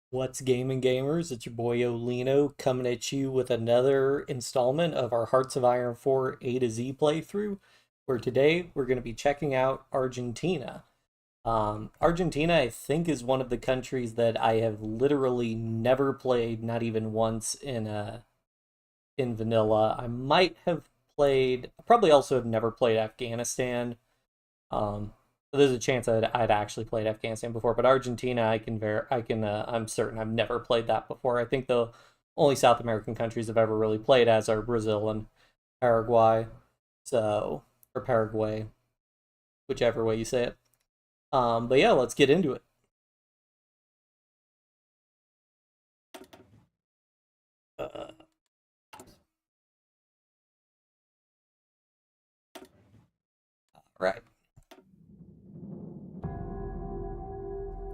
What's gaming gamers? It's your boy Olino coming at you with another installment of our Hearts of Iron 4 A to Z playthrough, where today we're going to be checking out Argentina. Argentina, I think, is one of the countries that I have literally never played, not even once in vanilla. I might have played, probably also have never played Afghanistan. Um, so there's a chance that I'd actually played Afghanistan before, but Argentina, I'm certain I've never played that before. I think the only South American countries I've ever really played as are Brazil and Paraguay, so or Paraguay, whichever way you say it. But yeah, let's get into it. Uh, right.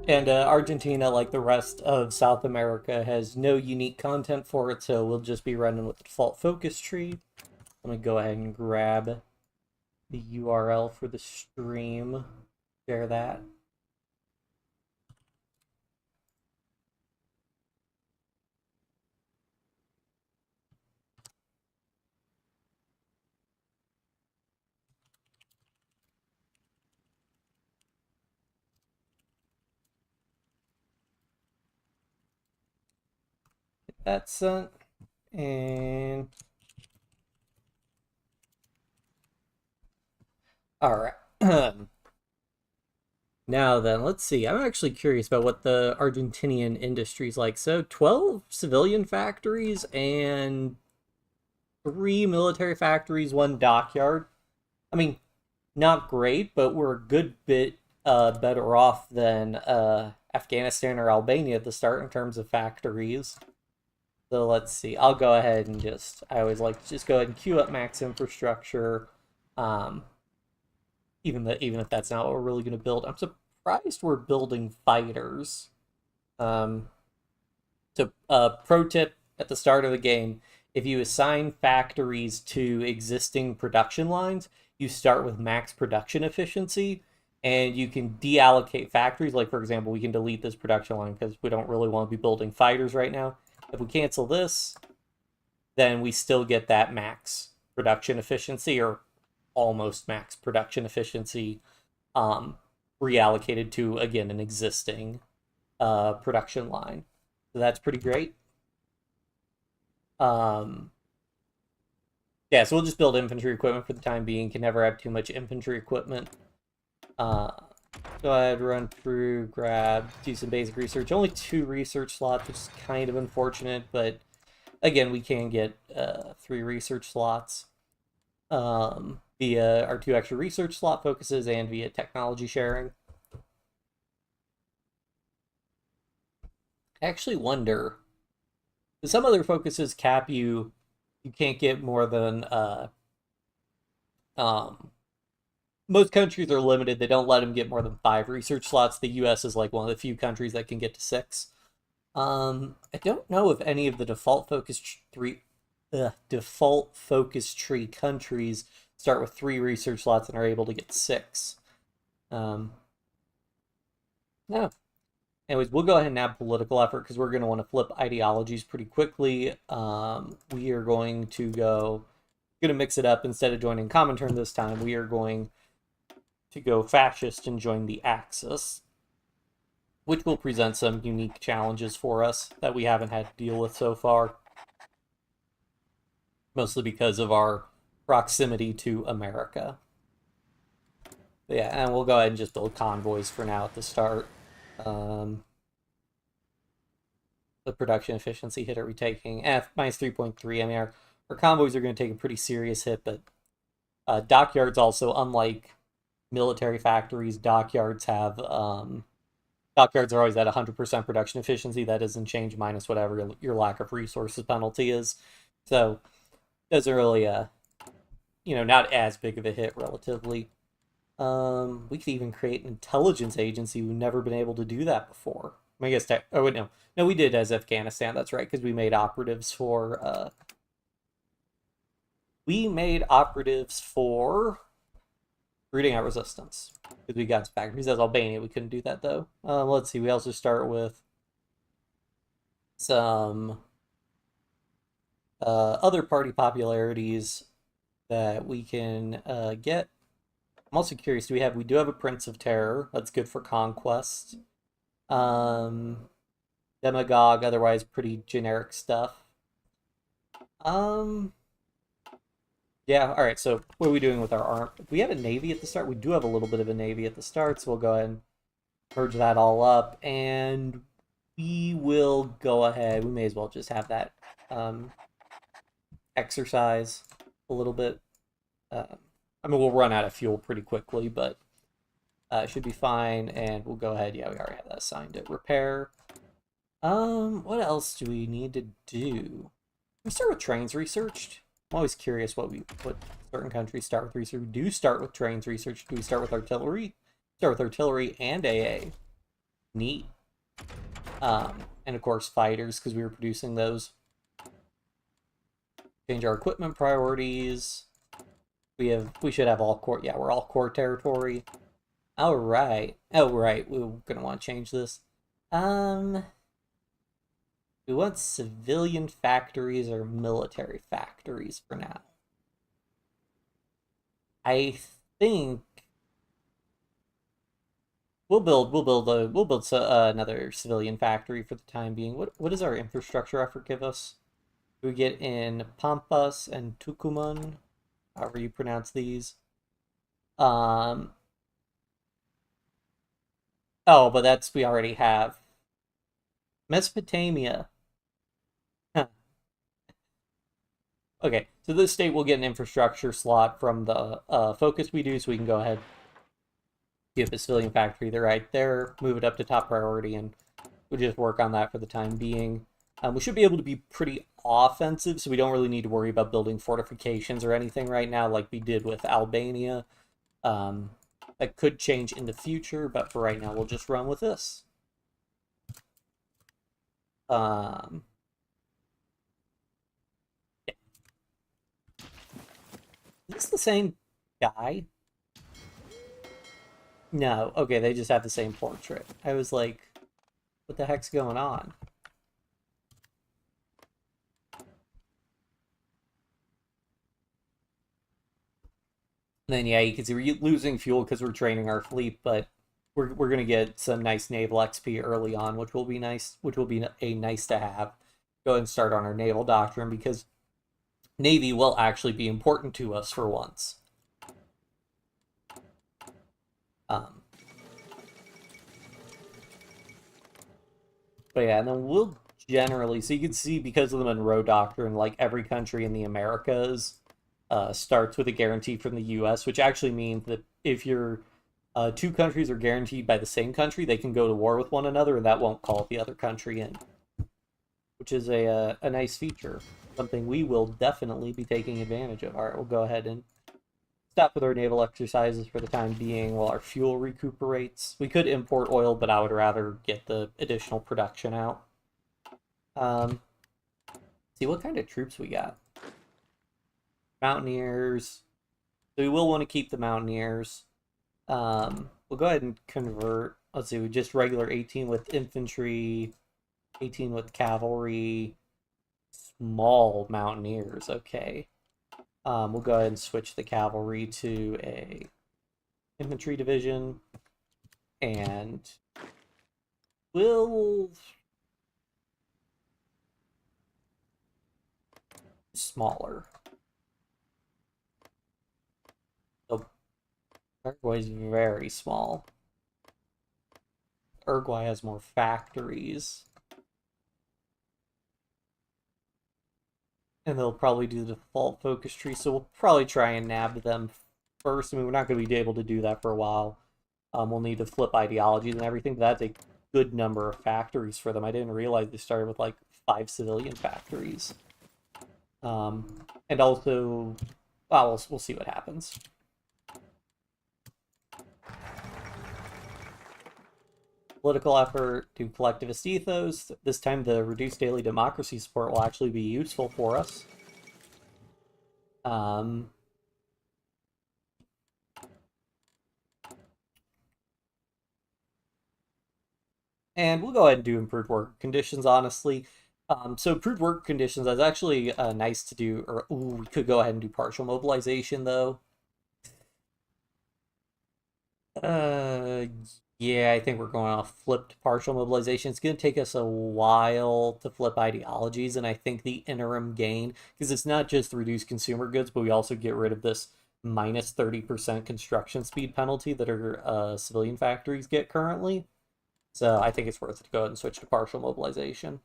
And Argentina, like the rest of South America, has no unique content for it, so we'll just be running with the default focus tree. Let me go ahead and grab the URL for the stream. Share that. Get that sent. And all right. Now then, let's see. I'm actually curious about what the Argentinian industry is like. So 12 civilian factories and 3 military factories, 1 dockyard. I mean, not great, but we're a good bit better off than Afghanistan or Albania at the start in terms of factories. So let's see. I'll go ahead and I always like to just go ahead and queue up max infrastructure. Um, even if that's not what we're really going to build. I'm surprised we're building fighters. Um, Pro tip at the start of the game, if you assign factories to existing production lines, you start with max production efficiency, and you can deallocate factories. Like for example, we can delete this production line because we don't really want to be building fighters right now. If we cancel this, then we still get that max production efficiency or almost max production efficiency um, reallocated to, again, an existing production line. So that's pretty great. Um, yeah, so we'll just build infantry equipment for the time being. Can never have too much infantry equipment. Uh, Go ahead, run through, grab, do some basic research. Only 2 research slots, which is kind of unfortunate, but again, we can get 3 research slots via our 2 extra research slot focuses and via technology sharing. I actually wonder, some other focuses cap you can't get more than um most countries are limited. They don't let them get more than 5 research slots. The US is like one of the few countries that can get to 6. I don't know if any of the default focus tree countries start with 3 research slots and are able to get 6. Um, no. Anyways, we'll go ahead and add political effort because we're going to want to flip ideologies pretty quickly. We are going to mix it up. Instead of joining Comintern this time, we are going to go fascist and join the Axis, which will present some unique challenges for us that we haven't had to deal with so far, mostly because of our proximity to America. But yeah, and we'll go ahead and just build convoys for now at the start. Um, the production efficiency hit are we taking? Minus 3.3. I mean, our convoys are going to take a pretty serious hit, but dockyards also, unlike military factories, dockyards are always at 100% production efficiency. That doesn't change minus whatever your lack of resources penalty is. So those are really not as big of a hit relatively. We could even create an intelligence agency. We've never been able to do that before. I guess oh wait, no, we did as Afghanistan. That's right, because we made operatives for rooting out resistance because we got factories as Albania. We couldn't do that though. Let's see. We also start with some other party popularities that we can get. I'm also curious, we do have a Prince of Terror. That's good for conquest. Um, Demagogue, otherwise pretty generic stuff. Um, yeah, all right, so what are we doing with our arm? We have a navy at the start. We do have a little bit of a navy at the start, so we'll go ahead and merge that all up, and we will go ahead. We may as well just have that um, exercise a little bit. Uh, I mean, we'll run out of fuel pretty quickly, but should be fine, and we'll go ahead. Yeah, we already have that assigned to repair. What else do we need to do? We start with trains researched. I'm always curious what certain countries start with research. We do start with trains research. Do we start with artillery? Start with artillery and AA. Neat. And of course fighters, because we were producing those. Change our equipment priorities. We should have all core. Yeah, we're all core territory. All right. Oh right, we're gonna want to change this. We want civilian factories or military factories for now. I think we'll build another civilian factory for the time being. What does our infrastructure effort give us? Do we get in Pampas and Tucumán, however you pronounce these? Um. Oh, but we already have Mesopotamia. Huh. Okay, so this state will get an infrastructure slot from the focus we do, so we can go ahead get a civilian factory. They're right there, move it up to top priority, and we'll just work on that for the time being. We should be able to be pretty offensive, so we don't really need to worry about building fortifications or anything right now like we did with Albania. That could change in the future, but for right now, we'll just run with this. Yeah. Is this the same guy? No. Okay, they just have the same portrait. I was like, what the heck's going on? And then yeah, you can see we're losing fuel because we're training our fleet, but we're gonna get some nice naval XP early on, which will be nice. Which will be a nice to have. Go ahead and start on our naval doctrine because Navy will actually be important to us for once. Um, but yeah, and then we'll generally, so you can see because of the Monroe Doctrine, like every country in the Americas starts with a guarantee from the U.S., which actually means that if you're two countries are guaranteed by the same country, they can go to war with one another, and that won't call the other country in, which is a nice feature, something we will definitely be taking advantage of. All right, we'll go ahead and stop with our naval exercises for the time being while our fuel recuperates. We could import oil, but I would rather get the additional production out. See what kind of troops we got. Mountaineers. So we will want to keep the Mountaineers. We'll go ahead and convert. Let's see, just regular 18 with infantry, 18 with cavalry, small Mountaineers. Okay. We'll go ahead and switch the cavalry to a infantry division, and we'll smaller. So Uruguay is very small. Uruguay has more factories. And they'll probably do the default focus tree, so we'll probably try and nab them first. I mean, we're not going to be able to do that for a while. We'll need to flip ideologies and everything, but that's a good number of factories for them. I didn't realize they started with like 5 civilian factories. And also, well, we'll see what happens. Political effort to collectivist ethos. This time the reduced daily democracy support will actually be useful for us. And we'll go ahead and do improved work conditions, honestly. So improved work conditions, that's actually nice to do, or ooh, we could go ahead and do partial mobilization though. Uh, yeah, I think we're going off flipped partial mobilization. It's going to take us a while to flip ideologies, and I think the interim gain, because it's not just reduce consumer goods, but we also get rid of this minus 30% construction speed penalty that our civilian factories get currently. So I think it's worth it to go ahead and switch to partial mobilization.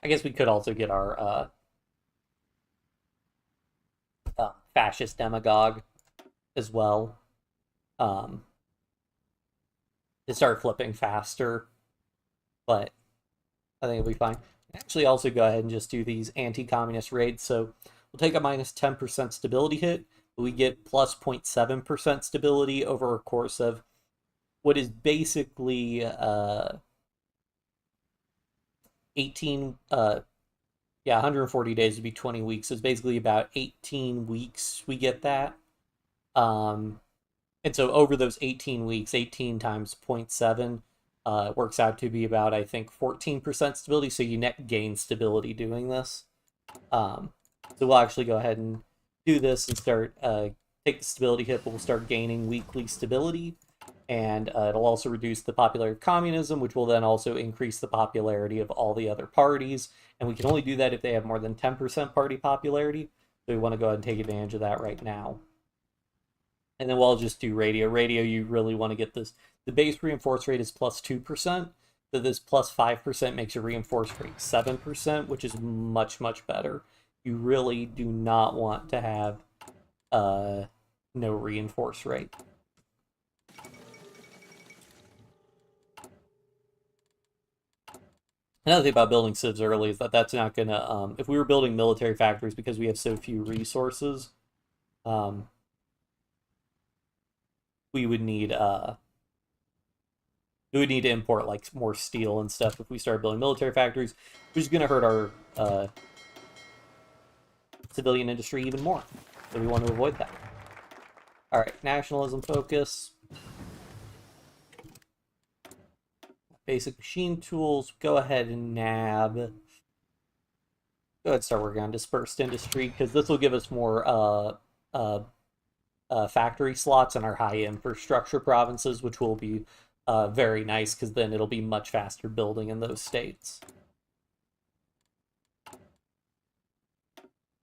I guess we could also get our fascist demagogue as well, um, to start flipping faster, but I think it'll be fine. Actually, also go ahead and just do these anti-communist raids. So we'll take a minus 10% stability hit, but we get plus 0.7% stability over a course of what is basically 18 yeah, 140 days would be 20 weeks. So it's basically about 18 weeks we get that. And so over those 18 weeks, 18 times 0.7 works out to be about, I think, 14% stability. So you net gain stability doing this. So we'll actually go ahead and do this and start, take the stability hit, but we'll start gaining weekly stability. And it'll also reduce the popularity of communism, which will then also increase the popularity of all the other parties. And we can only do that if they have more than 10% party popularity. So we want to go ahead and take advantage of that right now. And then we'll just do radio. Radio, you really want to get this. The base reinforce rate is plus 2%. So this plus 5% makes your reinforce rate 7%, which is much, much better. You really do not want to have no reinforce rate. Another thing about building civs early is that that's not gonna. If we were building military factories because we have so few resources, um, we would need to import like more steel and stuff if we start building military factories, which is gonna hurt our civilian industry even more. So we want to avoid that. All right, nationalism focus. Basic machine tools. Go ahead and nab. Go ahead and start working on dispersed industry because this will give us more factory slots in our high infrastructure provinces, which will be very nice because then it'll be much faster building in those states.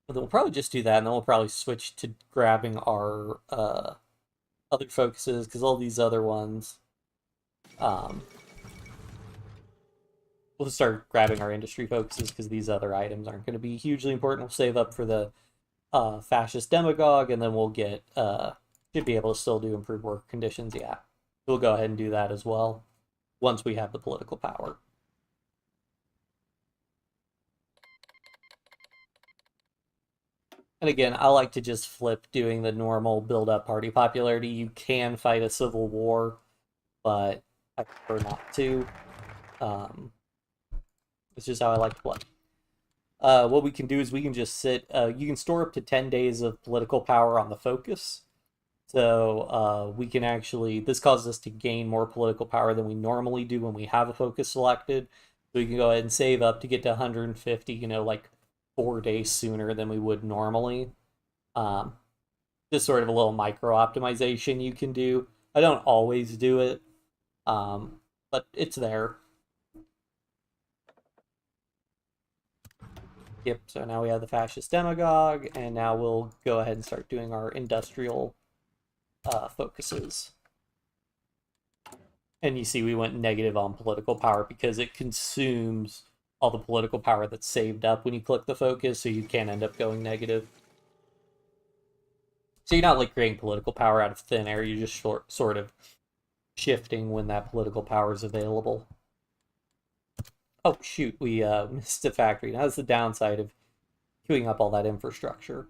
But then we'll probably just do that, and then we'll probably switch to grabbing our other focuses because all these other ones. We'll start grabbing our industry focuses because these other items aren't going to be hugely important. We'll save up for the fascist demagogue, and then we'll get should be able to still do improved work conditions. Yeah, we'll go ahead and do that as well once we have the political power. And again, I like to just flip doing the normal build up party popularity. You can fight a civil war, but I prefer not to. It's just how I like to play. What we can do is we can just sit. You can store up to 10 days of political power on the focus. So we can actually, this causes us to gain more political power than we normally do when we have a focus selected. So we can go ahead and save up to get to 150, like 4 days sooner than we would normally. Just sort of a little micro optimization you can do. I don't always do it, but it's there. Yep, so now we have the fascist demagogue, and now we'll go ahead and start doing our industrial focuses. And you see we went negative on political power because it consumes all the political power that's saved up when you click the focus, so you can't end up going negative. So you're not like creating political power out of thin air, you're just sort of shifting when that political power is available. Oh shoot, we missed a factory. Now that's the downside of queuing up all that infrastructure.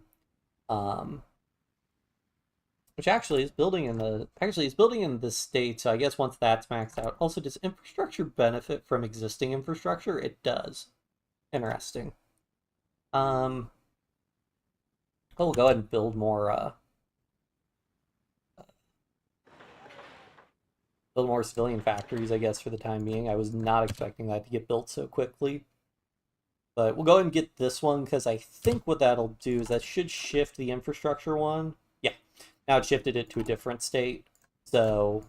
Which actually is building in the state, so I guess once that's maxed out. Also, does infrastructure benefit from existing infrastructure? It does. Interesting. We'll go ahead and build more build more civilian factories, I guess, for the time being. I was not expecting that to get built so quickly. But we'll go ahead and get this one, because I think what that'll do is that should shift the infrastructure one. Yeah, now it shifted it to a different state. So,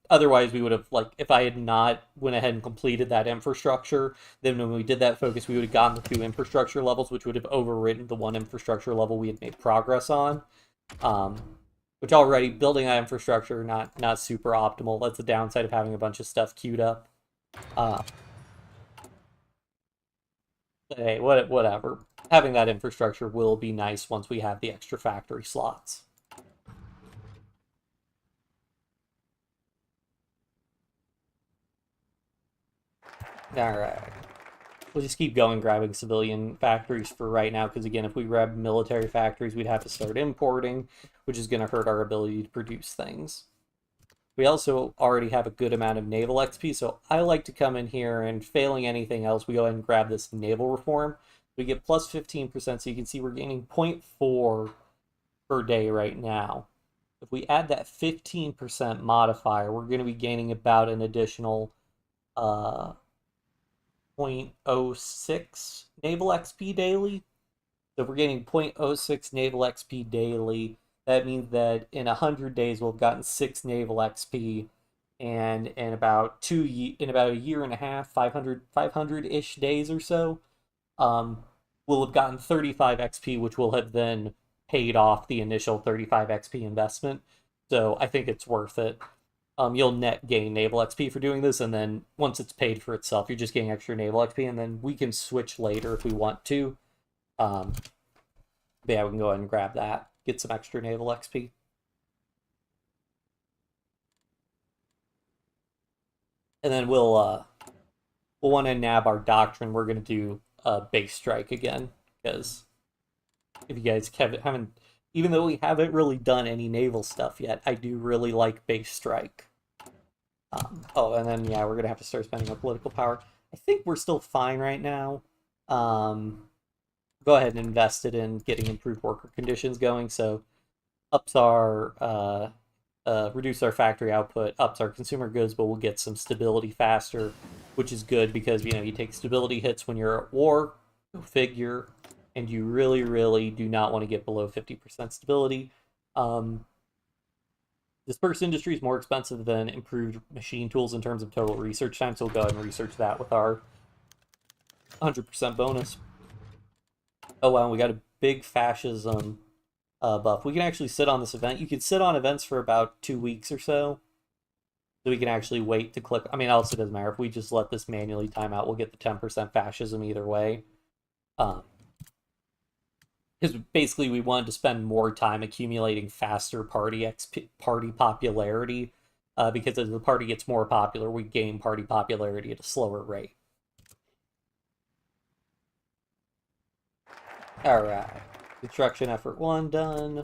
otherwise we would have, like, if I had not went ahead and completed that infrastructure, then when we did that focus, we would have gotten the 2 infrastructure levels, which would have overridden the 1 infrastructure level we had made progress on. Which already, building that infrastructure, not super optimal. That's the downside of having a bunch of stuff queued up. Hey, whatever. Having that infrastructure will be nice once we have the extra factory slots. Alright. We'll just keep going grabbing civilian factories for right now, because again, if we grab military factories, we'd have to start importing, which is going to hurt our ability to produce things. We also already have a good amount of naval XP, so I like to come in here and, failing anything else, we go ahead and grab this naval reform. We get plus 15%, so you can see we're gaining 0.4 per day right now. If we add that 15% modifier, we're going to be gaining about an additional 0.06 naval XP daily. So if we're getting 0.06 naval XP daily, that means that in 100 days we'll have gotten 6 naval XP, and in about a year and a half, 500-ish days or so, we'll have gotten 35 XP, which will have then paid off the initial 35 XP investment. So I think it's worth it. You'll net gain naval XP for doing this, and then once it's paid for itself, you're just getting extra naval XP, and then we can switch later if we want to. But yeah, we can go ahead and grab that, get some extra naval XP. And then we'll want to nab our doctrine. We're going to do base strike again, because if you guys haven't, even though we haven't really done any naval stuff yet, I do really like base strike. Oh, and then, yeah, we're going to have to start spending our political power. I think we're still fine right now. Go ahead and invest it in getting improved worker conditions going. So ups our, reduce our factory output, ups our consumer goods, but we'll get some stability faster, which is good because, you know, you take stability hits when you're at war, go figure, and you really, really do not want to get below 50% stability. Dispersed industry is more expensive than improved machine tools in terms of total research time, so we'll go ahead and research that with our 100% bonus. Oh wow, we got a big fascism buff. We can actually sit on this event. You can sit on events for about 2 weeks or so. So we can actually wait to click. I mean, also it doesn't matter. If we just let this manually time out, we'll get the 10% fascism either way. Because basically we wanted to spend more time accumulating faster party popularity. Because as the party gets more popular, we gain party popularity at a slower rate. Alright. Construction effort 1 done.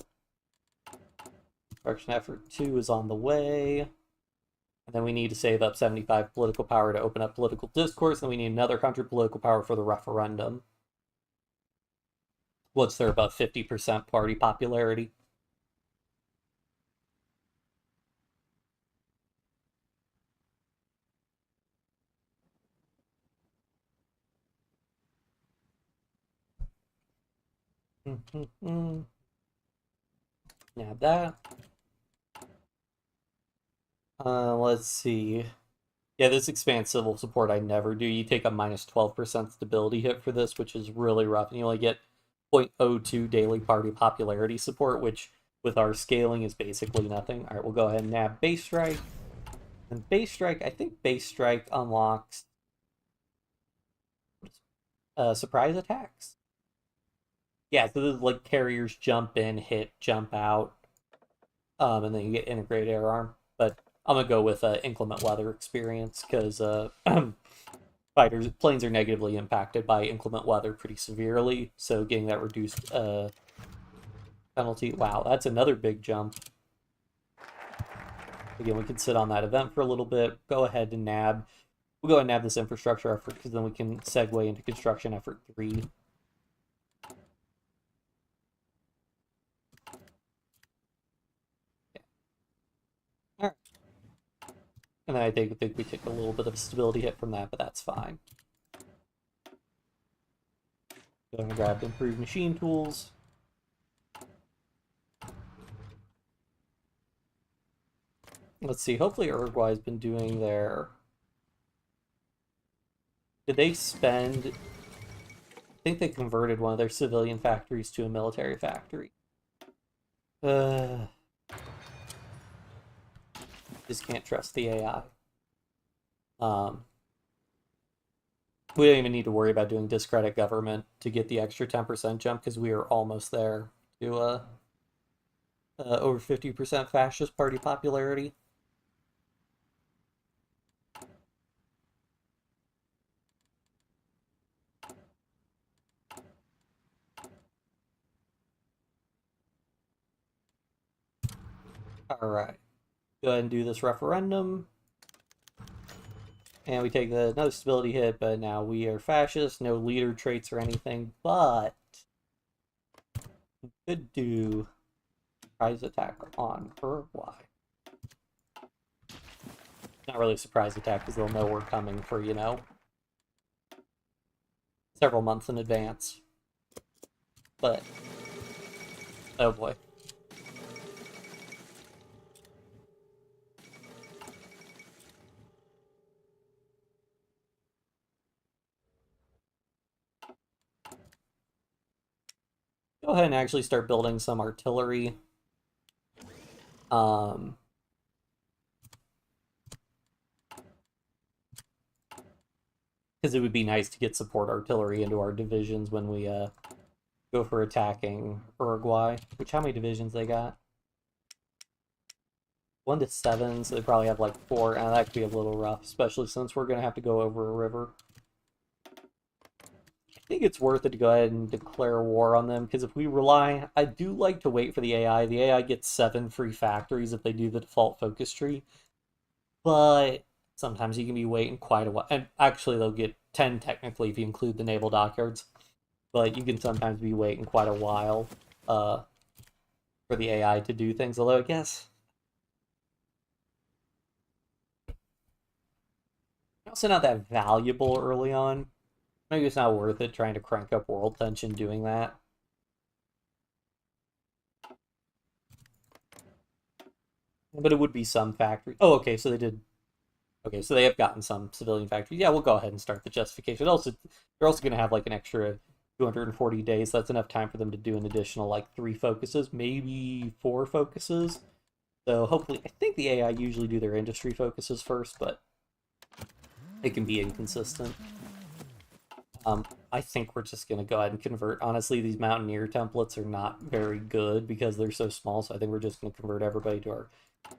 Construction effort 2 is on the way. And then we need to save up 75 political power to open up political discourse. And we need another 100 political power for the referendum. What's there, about 50% party popularity? Nab that. Let's see. Yeah, this expands civil support I never do. You take a minus 12% stability hit for this, which is really rough. And you only get 0.02 daily party popularity support, which with our scaling is basically nothing. All right, we'll go ahead and nab base strike. And base strike, I think base strike unlocks surprise attacks. Yeah, so this is like carriers jump in, hit, jump out, and then you get integrated air arm. But I'm gonna go with inclement weather experience because planes are negatively impacted by inclement weather pretty severely. So getting that reduced penalty. Wow, that's another big jump. Again, we can sit on that event for a little bit. Go ahead and nab. We'll go ahead and nab this infrastructure effort because then we can segue into construction effort 3. All And then I think we took a little bit of stability hit from that, but that's fine. Go and grab improved machine tools. Let's see, hopefully Uruguay's been doing their... Did they spend... I think they converted one of their civilian factories to a military factory. Just can't trust the AI. We don't even need to worry about doing discredit government to get the extra 10% jump because we are almost there to over 50% fascist party popularity. All right, go ahead and do this referendum. And we take another stability hit, but now we are fascist, no leader traits or anything, but we could do surprise attack on Uruguay. Not really a surprise attack because they'll know we're coming for, you know, several months in advance. But, oh boy. Go ahead and actually start building some artillery. Because it would be nice to get support artillery into our divisions when we go for attacking Uruguay. Which, how many divisions they got? 1 to 7, so they probably have like 4, and that could be a little rough, especially since we're going to have to go over a river. I think it's worth it to go ahead and declare war on them, because if we rely... I do like to wait for the AI. The AI gets 7 free factories if they do the default focus tree, but sometimes you can be waiting quite a while. And actually, they'll get 10 technically if you include the naval dockyards, but you can sometimes be waiting quite a while for the AI to do things, although I guess... also not that valuable early on. Maybe it's not worth it trying to crank up world tension doing that. But it would be some factory. Oh, okay, so they did... Okay, so they have gotten some civilian factories. Yeah, we'll go ahead and start the justification. Also, they're also going to have like an extra 240 days. That's enough time for them to do an additional like 3 focuses, maybe 4 focuses. So hopefully, I think the AI usually do their industry focuses first, but it can be inconsistent. I think we're just going to go ahead and convert. Honestly, these Mountaineer templates are not very good because they're so small, so I think we're just going to convert everybody to our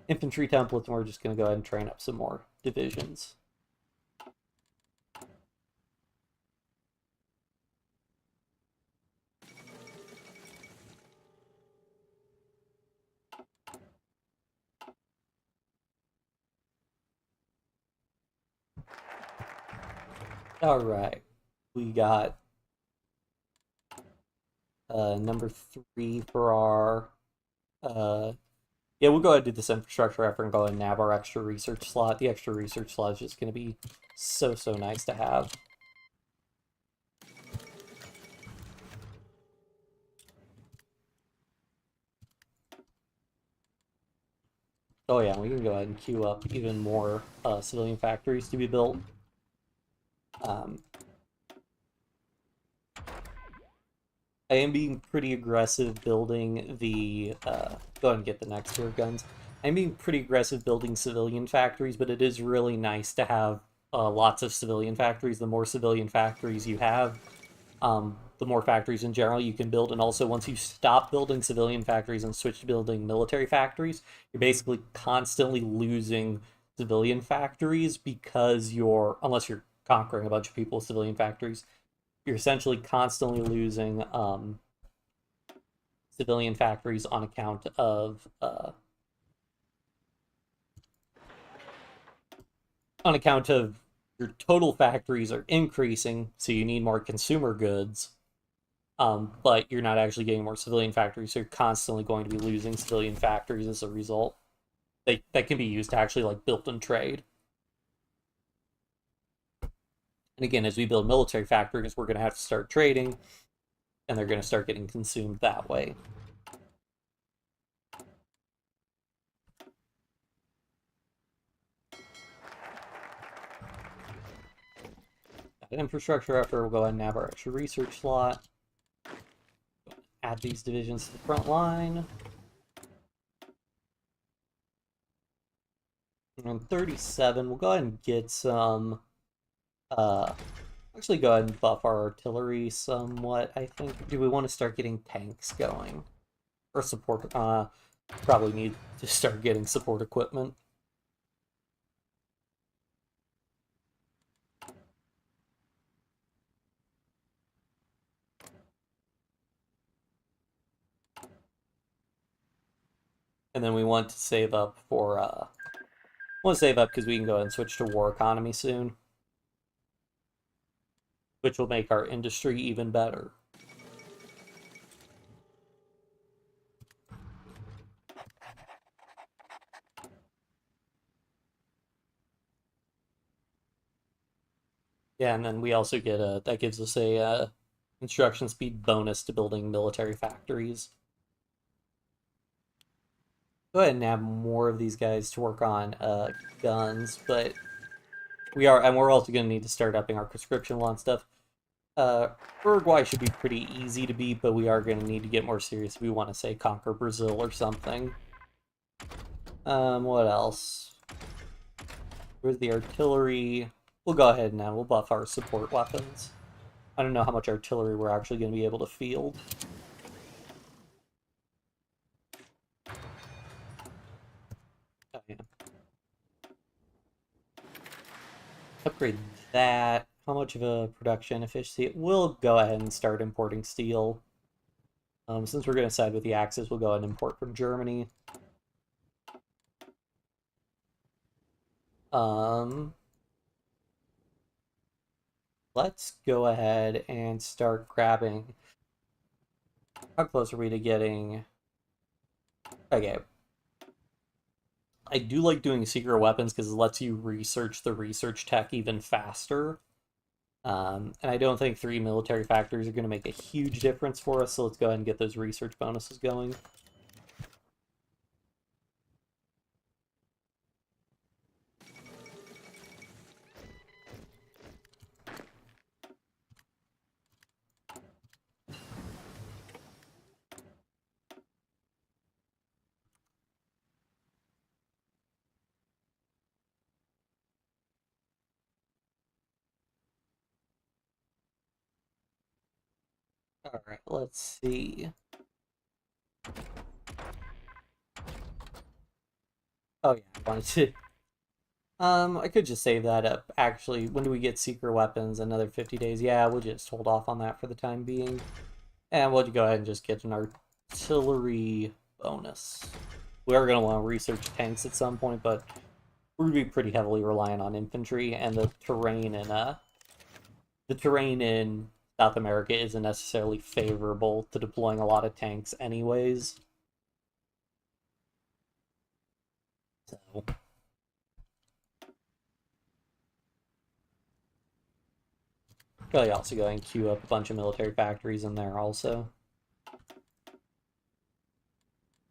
infantry templates, and we're just going to go ahead and train up some more divisions. All right, we got number 3 for our yeah, we'll go ahead and do this infrastructure effort and go ahead and nab our extra research slot. The extra research slot is just going to be so nice to have. Oh yeah, we can go ahead and queue up even more civilian factories to be built. I am being pretty aggressive building the... go ahead and get the next tier guns. I'm being pretty aggressive building civilian factories, but it is really nice to have lots of civilian factories. The more civilian factories you have, the more factories in general you can build. And also, once you stop building civilian factories and switch to building military factories, you're basically constantly losing civilian factories because unless you're conquering a bunch of people with civilian factories, you're essentially constantly losing civilian factories on account of your total factories are increasing, so you need more consumer goods, but you're not actually getting more civilian factories, so you're constantly going to be losing civilian factories as a result. That can be used to actually like build and trade. And again, as we build military factories, we're going to have to start trading, and they're going to start getting consumed that way. Infrastructure effort, we'll go ahead and have our extra research slot. Add these divisions to the front line. And 37, we'll go ahead and get some, actually go ahead and buff our artillery somewhat, I think. Do we want to start getting tanks going? Or support, probably need to start getting support equipment. And then we want to save up for, want to save up because we can go ahead and switch to war economy soon, which will make our industry even better. Yeah, and then we also get a, that gives us a construction speed bonus to building military factories. Go ahead and add more of these guys to work on guns, but we're also going to need to start upping our conscription law and stuff. Uruguay should be pretty easy to beat, but we are going to need to get more serious if we want to, say, conquer Brazil or something. What else? Where's the artillery? We'll go ahead now. We'll buff our support weapons. I don't know how much artillery we're actually going to be able to field. Oh, yeah. Upgrade that. How much of a production efficiency? We'll go ahead and start importing steel. Since we're going to side with the Axis, we'll go ahead and import from Germany. Let's go ahead and start grabbing. How close are we to getting? Okay. I do like doing secret weapons because it lets you research the research tech even faster. And I don't think 3 military factories are going to make a huge difference for us, so let's go ahead and get those research bonuses going. Alright, let's see. Oh yeah, I wanted to... I could just save that up. Actually, when do we get secret weapons? Another 50 days? Yeah, we'll just hold off on that for the time being. And we'll go ahead and just get an artillery bonus. We are going to want to research tanks at some point, but we're going to be pretty heavily reliant on infantry, and the terrain in South America isn't necessarily favorable to deploying a lot of tanks anyways. So... probably also go and queue up a bunch of military factories in there also.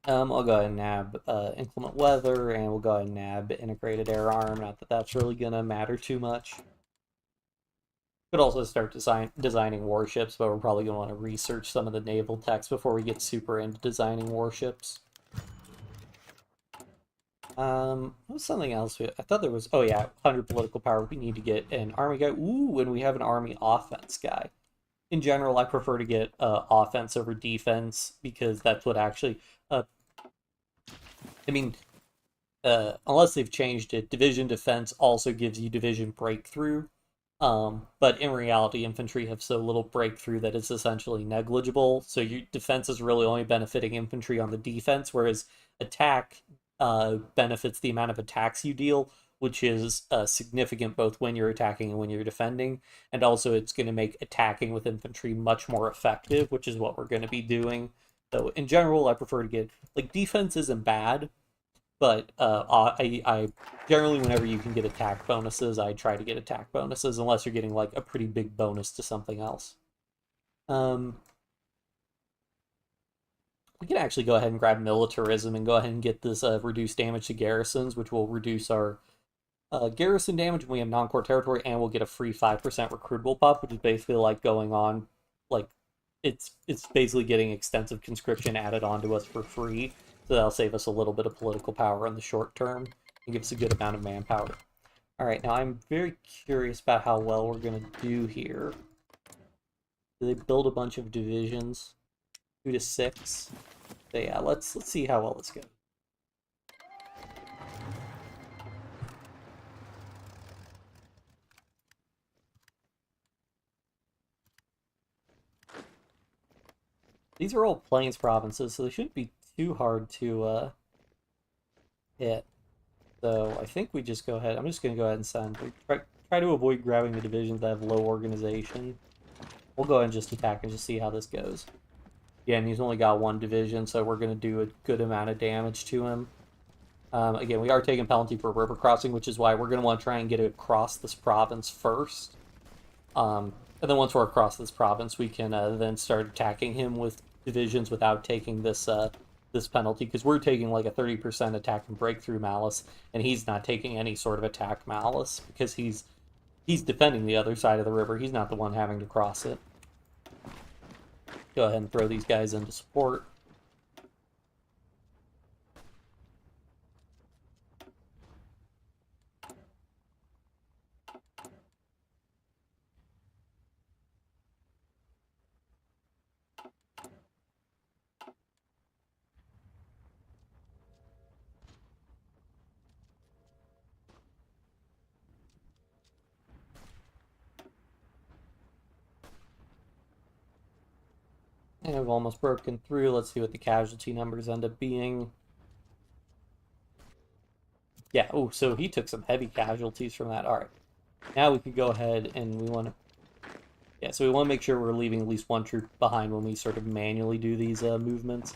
I'll go ahead and nab inclement weather, and we'll go ahead and nab integrated air arm. Not that that's really going to matter too much. Could also start designing warships, but we're probably going to want to research some of the naval techs before we get super into designing warships. What's something else? I thought there was... oh yeah, 100 political power. We need to get an army guy. Ooh, and we have an army offense guy. In general, I prefer to get offense over defense, because that's what actually... I mean, unless they've changed it, division defense also gives you division breakthrough. But in reality, infantry have so little breakthrough that it's essentially negligible. So your defense is really only benefiting infantry on the defense, whereas attack benefits the amount of attacks you deal, which is significant both when you're attacking and when you're defending. And also it's going to make attacking with infantry much more effective, which is what we're going to be doing. So in general, I prefer to get... like, defense isn't bad, But I generally, whenever you can get attack bonuses, I try to get attack bonuses, unless you're getting like a pretty big bonus to something else. We can actually go ahead and grab militarism and go ahead and get this reduced damage to garrisons, which will reduce our garrison damage when we have non-core territory, and we'll get a free 5% recruitable pop, which is basically like going on, like, it's basically getting extensive conscription added onto us for free, so that'll save us a little bit of political power in the short term and give us a good amount of manpower. Alright, now I'm very curious about how well we're going to do here. Do they build a bunch of divisions? 2 to 6? So yeah, let's see how well this goes. These are all plains provinces, so they shouldn't be too hard to hit. So I think we just go ahead. I'm just going to go ahead and send. Try to avoid grabbing the divisions that have low organization. We'll go ahead and just attack and just see how this goes. Again, he's only got one division, so we're going to do a good amount of damage to him. Again, we are taking penalty for river crossing, which is why we're going to want to try and get it across this province first. And then once we're across this province, we can then start attacking him with divisions without taking this this penalty, because we're taking like a 30% attack and breakthrough malice, and he's not taking any sort of attack malice because he's defending the other side of the river. He's not the one having to cross it. Go ahead and throw these guys into support. And I've almost broken through. Let's see what the casualty numbers end up being. Yeah, oh, so he took some heavy casualties from that. All right. Now we could go ahead and we want to... Yeah, so we want to make sure we're leaving at least one troop behind when we sort of manually do these movements.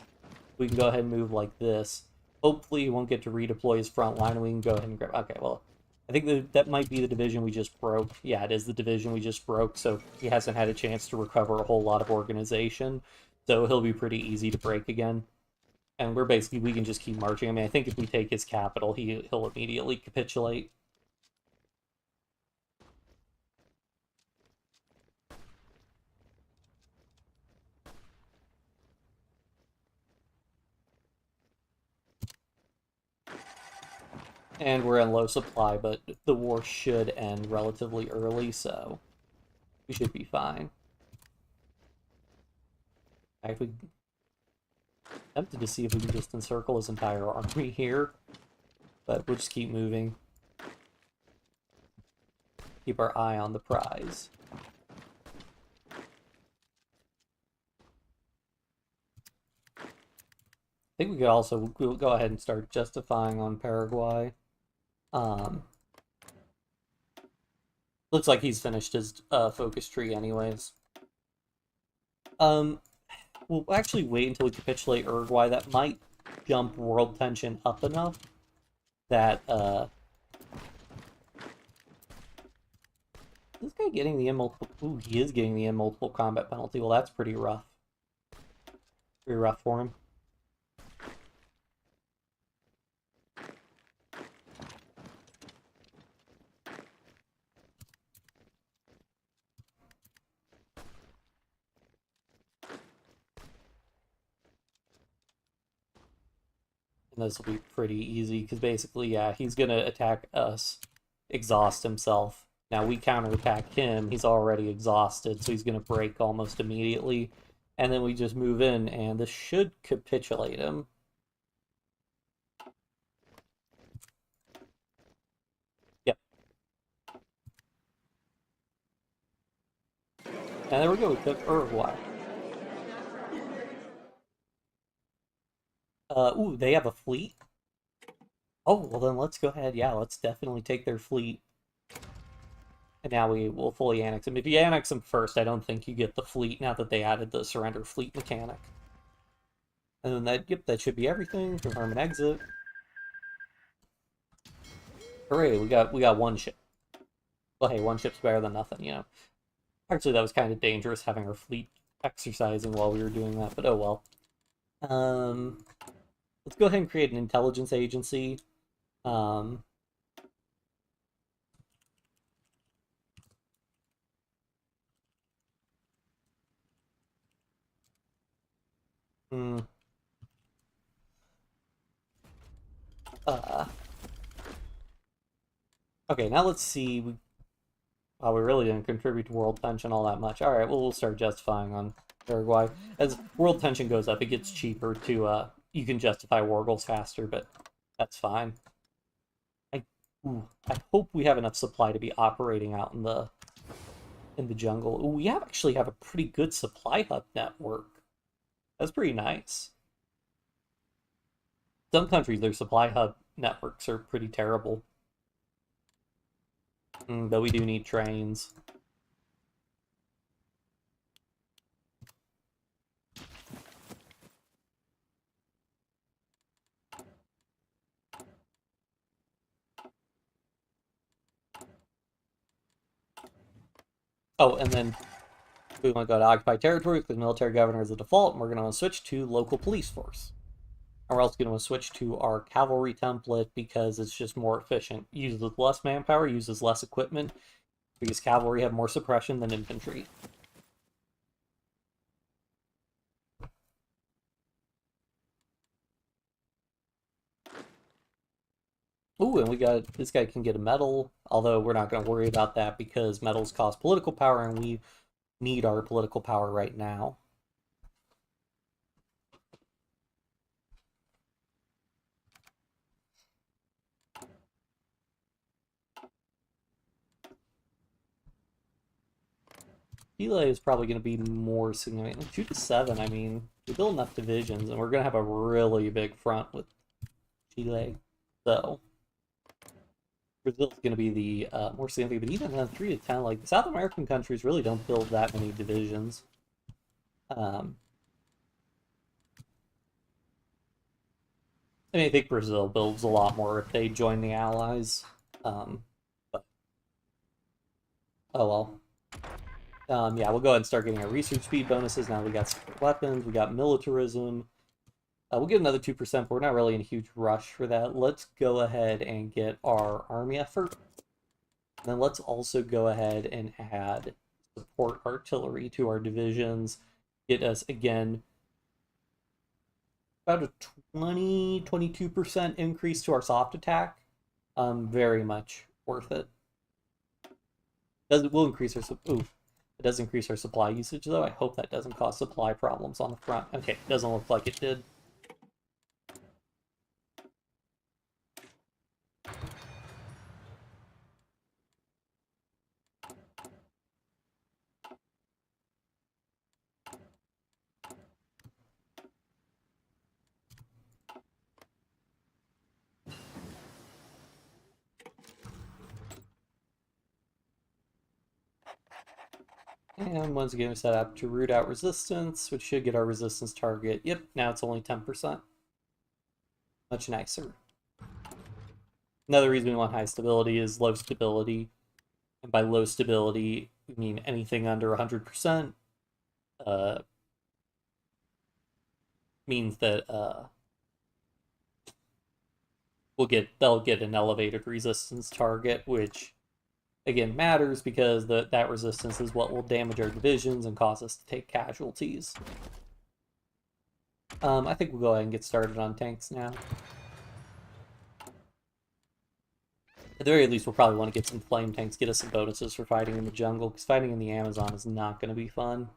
We can go ahead and move like this. Hopefully he won't get to redeploy his front line, and we can go ahead and grab... Okay, well, I think that might be the division we just broke. Yeah, it is the division we just broke, so he hasn't had a chance to recover a whole lot of organization. So he'll be pretty easy to break again. And we're basically, we can just keep marching. I mean, I think if we take his capital, he'll immediately capitulate. And we're in low supply, but the war should end relatively early, so we should be fine. Actually, tempted to see if we can just encircle his entire army here, but we'll just keep moving. Keep our eye on the prize. I think we could also, we'll go ahead and start justifying on Paraguay. Looks like he's finished his focus tree anyways. We'll actually wait until we capitulate Uruguay. That might jump world tension up enough that, is this guy getting the multiple... Ooh, he is getting the multiple combat penalty. Well, that's pretty rough. Pretty rough for him. And this will be pretty easy, because basically, yeah, he's going to attack us, exhaust himself. Now, we counterattack him, he's already exhausted, so he's going to break almost immediately. And then we just move in, and this should capitulate him. Yep. And there we go, we took Uruguay. Ooh, they have a fleet? Oh, well then let's go ahead. Yeah, let's definitely take their fleet. And now we will fully annex them. If you annex them first, I don't think you get the fleet, now that they added the surrender fleet mechanic. And then that, yep, that should be everything. Confirm and exit. Hooray, we got one ship. Well, hey, one ship's better than nothing, you know. Actually, that was kind of dangerous having our fleet exercising while we were doing that, but oh well. Um, let's go ahead and create an intelligence agency. Um, hmm, uh, okay, now let's see. We really didn't contribute to world tension all that much. All right, well, we'll start justifying on Uruguay. As world tension goes up, it gets cheaper to you can justify war goals faster, but that's fine. I I hope we have enough supply to be operating out in the jungle. Ooh, we actually have a pretty good supply hub network. That's pretty nice. Some countries, their supply hub networks are pretty terrible. But we do need trains. Oh, and then we want to go to occupied territory because military governor is the default, and we're going to switch to local police force. And we're also going to switch to our cavalry template because it's just more efficient. Uses less manpower, uses less equipment, because cavalry have more suppression than infantry. Ooh, and we got this guy can get a medal, although we're not going to worry about that because medals cost political power, and we need our political power right now. Chile is probably going to be more significant. 2 to 7, I mean, we build enough divisions, and we're going to have a really big front with Chile. So, Brazil's going to be the more significant, but even then, 3 to 10, like, the South American countries really don't build that many divisions. I mean, I think Brazil builds a lot more if they join the Allies. But, oh well. Yeah, we'll go ahead and start getting our research speed bonuses. Now we got weapons, we got militarism. We'll get another 2%, but we're not really in a huge rush for that. Let's go ahead and get our army effort. And then let's also go ahead and add support artillery to our divisions. Get us, again, about a 22% increase to our soft attack. Very much worth it. It will increase our it does increase our supply usage though. I hope that doesn't cause supply problems on the front. Okay, doesn't look like it did. And once again, we set up to root out resistance, which should get our resistance target. Yep, now it's only 10%. Much nicer. Another reason we want high stability is low stability. And by low stability, we mean anything under 100%. Means that they'll get an elevated resistance target, which again matters because that resistance is what will damage our divisions and cause us to take casualties. I think we'll go ahead and get started on tanks now. At the very least, we'll probably want to get some flame tanks, get us some bonuses for fighting in the jungle, because fighting in the Amazon is not going to be fun.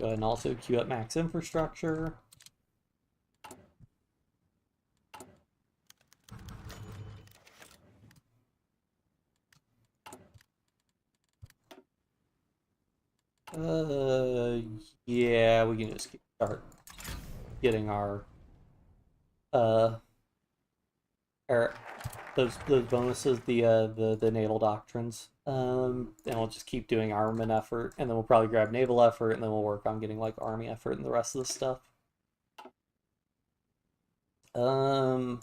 Go ahead and also queue up max infrastructure. Yeah, we can just start getting our those bonuses, the naval doctrines. And we'll just keep doing armament effort, and then we'll probably grab naval effort, and then we'll work on getting like army effort and the rest of the stuff. Um,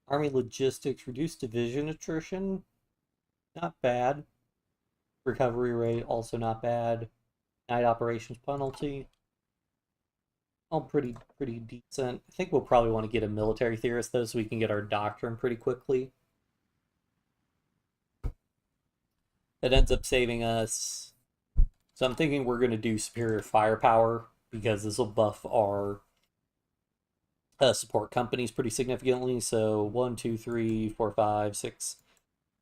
Army logistics, reduced division attrition, not bad. Recovery rate, also not bad. Night operations penalty, all pretty decent. I think we'll probably want to get a military theorist though, so we can get our doctrine pretty quickly. That ends up saving us. So I'm thinking we're going to do superior firepower because this will buff our support companies pretty significantly. So 1, 2, 3, 4, 5, 6,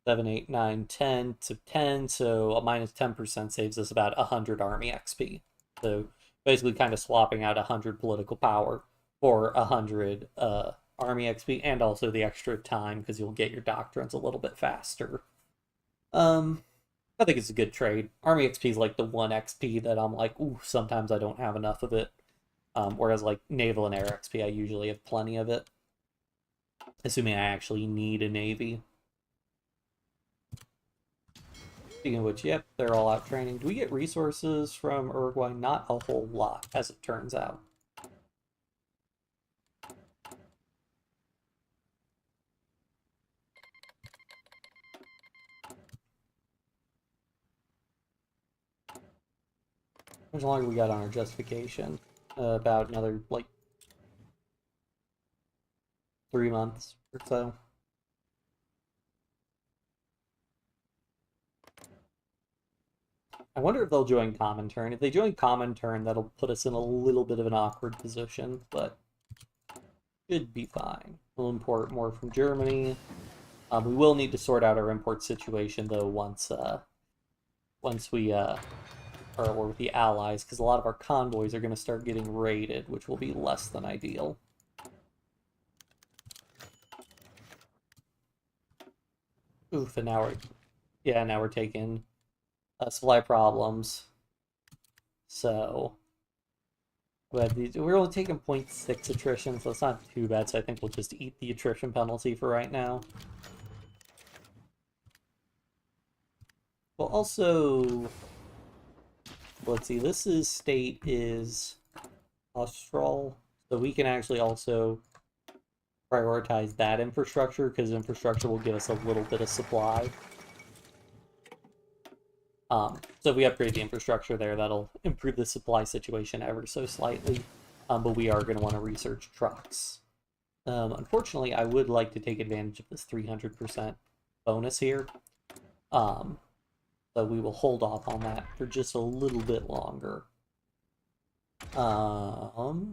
7, 8, 9, 10 to 10. So a minus 10% saves us about 100 army XP. So basically kind of swapping out 100 political power for 100 army XP, and also the extra time because you'll get your doctrines a little bit faster. I think it's a good trade. Army XP is like the one XP that I'm like, ooh, sometimes I don't have enough of it. Whereas like naval and air XP, I usually have plenty of it. Assuming I actually need a navy. Speaking of which, yep, they're all out training. Do we get resources from Uruguay? Not a whole lot, as it turns out. How much longer we got on our justification? About another, like, 3 months or so. I wonder if they'll join Comintern. If they join Comintern, that'll put us in a little bit of an awkward position, but should be fine. We'll import more from Germany. We will need to sort out our import situation, though, once we are with the Allies, because a lot of our convoys are going to start getting raided, which will be less than ideal. Oof, and now we're taking supply problems. So we're only taking 0.6 attrition, so it's not too bad. So I think we'll just eat the attrition penalty for right now. Well, also, let's see. State is Austral, so we can actually also prioritize that infrastructure because infrastructure will give us a little bit of supply. So if we upgrade the infrastructure there, that'll improve the supply situation ever so slightly. But we are going to want to research trucks. Unfortunately, I would like to take advantage of this 300% bonus here. So we will hold off on that for just a little bit longer. Go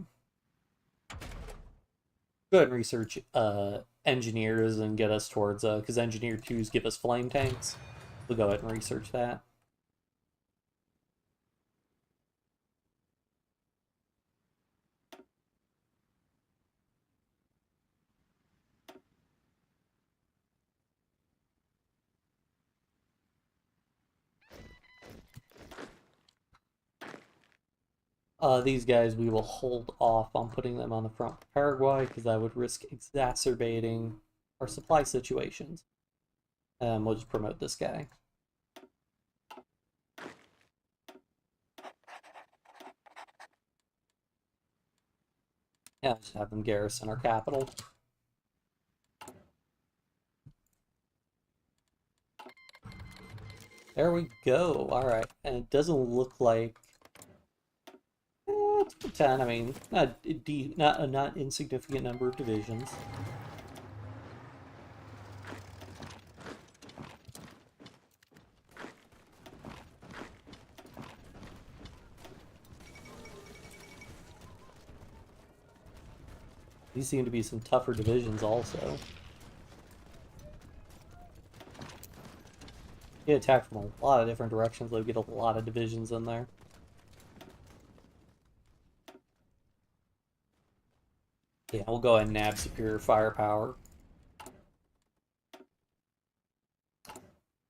ahead and research engineers and get us towards, because engineer 2s give us flame tanks. We'll go ahead and research that. These guys, we will hold off on putting them on the front for Paraguay because that would risk exacerbating our supply situations. We'll just promote this guy. Yeah, just have them garrison our capital. There we go. Alright, and it doesn't look like... it's 10, I mean, not a not insignificant number of divisions. These seem to be some tougher divisions also. Get attacked from a lot of different directions, they'll get a lot of divisions in there. Yeah, we'll go ahead and nab superior firepower.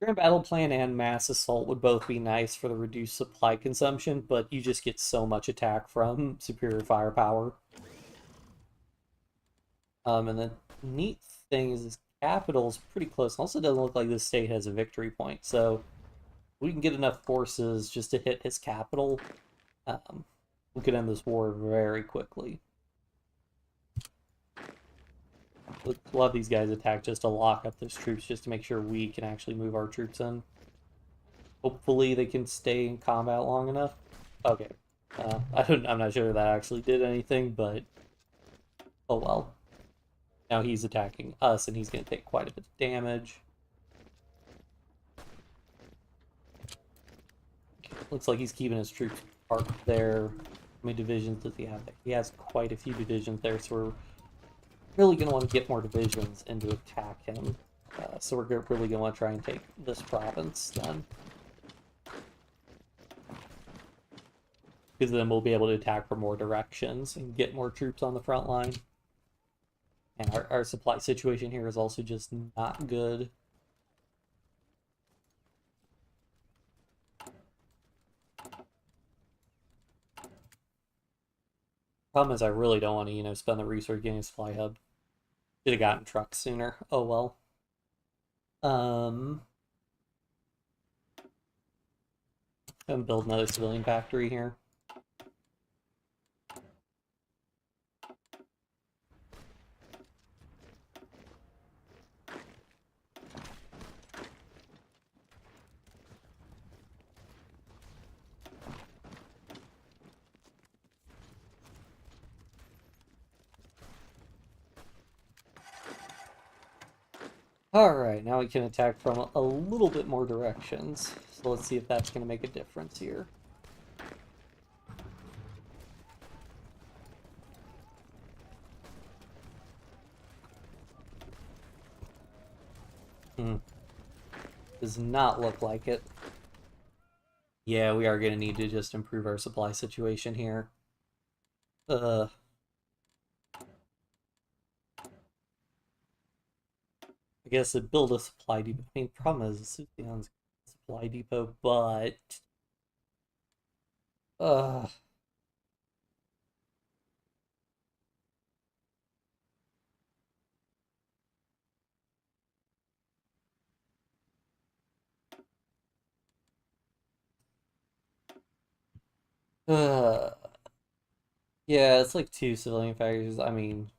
Grand Battle Plan and Mass Assault would both be nice for the reduced supply consumption, but you just get so much attack from superior firepower. And the neat thing is this capital's pretty close. Also doesn't look like this state has a victory point, so we can get enough forces just to hit his capital. Um, we could end this war very quickly. A lot of these guys attack just to lock up those troops, just to make sure we can actually move our troops in. Hopefully they can stay in combat long enough. Okay. I'm not sure that actually did anything, but oh well. Now he's attacking us, and he's going to take quite a bit of damage. Looks like he's keeping his troops parked there. How many divisions does he have there? He has quite a few divisions there, so we're really going to want to get more divisions in to attack him. So we're really going to want to try and take this province then. Because then we'll be able to attack from more directions and get more troops on the front line. And our supply situation here is also just not good. Problem is I really don't want to, spend the resource getting a supply hub. Should have gotten trucks sooner. Oh well. And build another civilian factory here. Alright, now we can attack from a little bit more directions. So let's see if that's going to make a difference here. Does not look like it. Yeah, we are going to need to just improve our supply situation here. I guess it build a supply depot. I mean, problem is Susion's supply depot, but uh, yeah, it's like 2 civilian factories. I mean,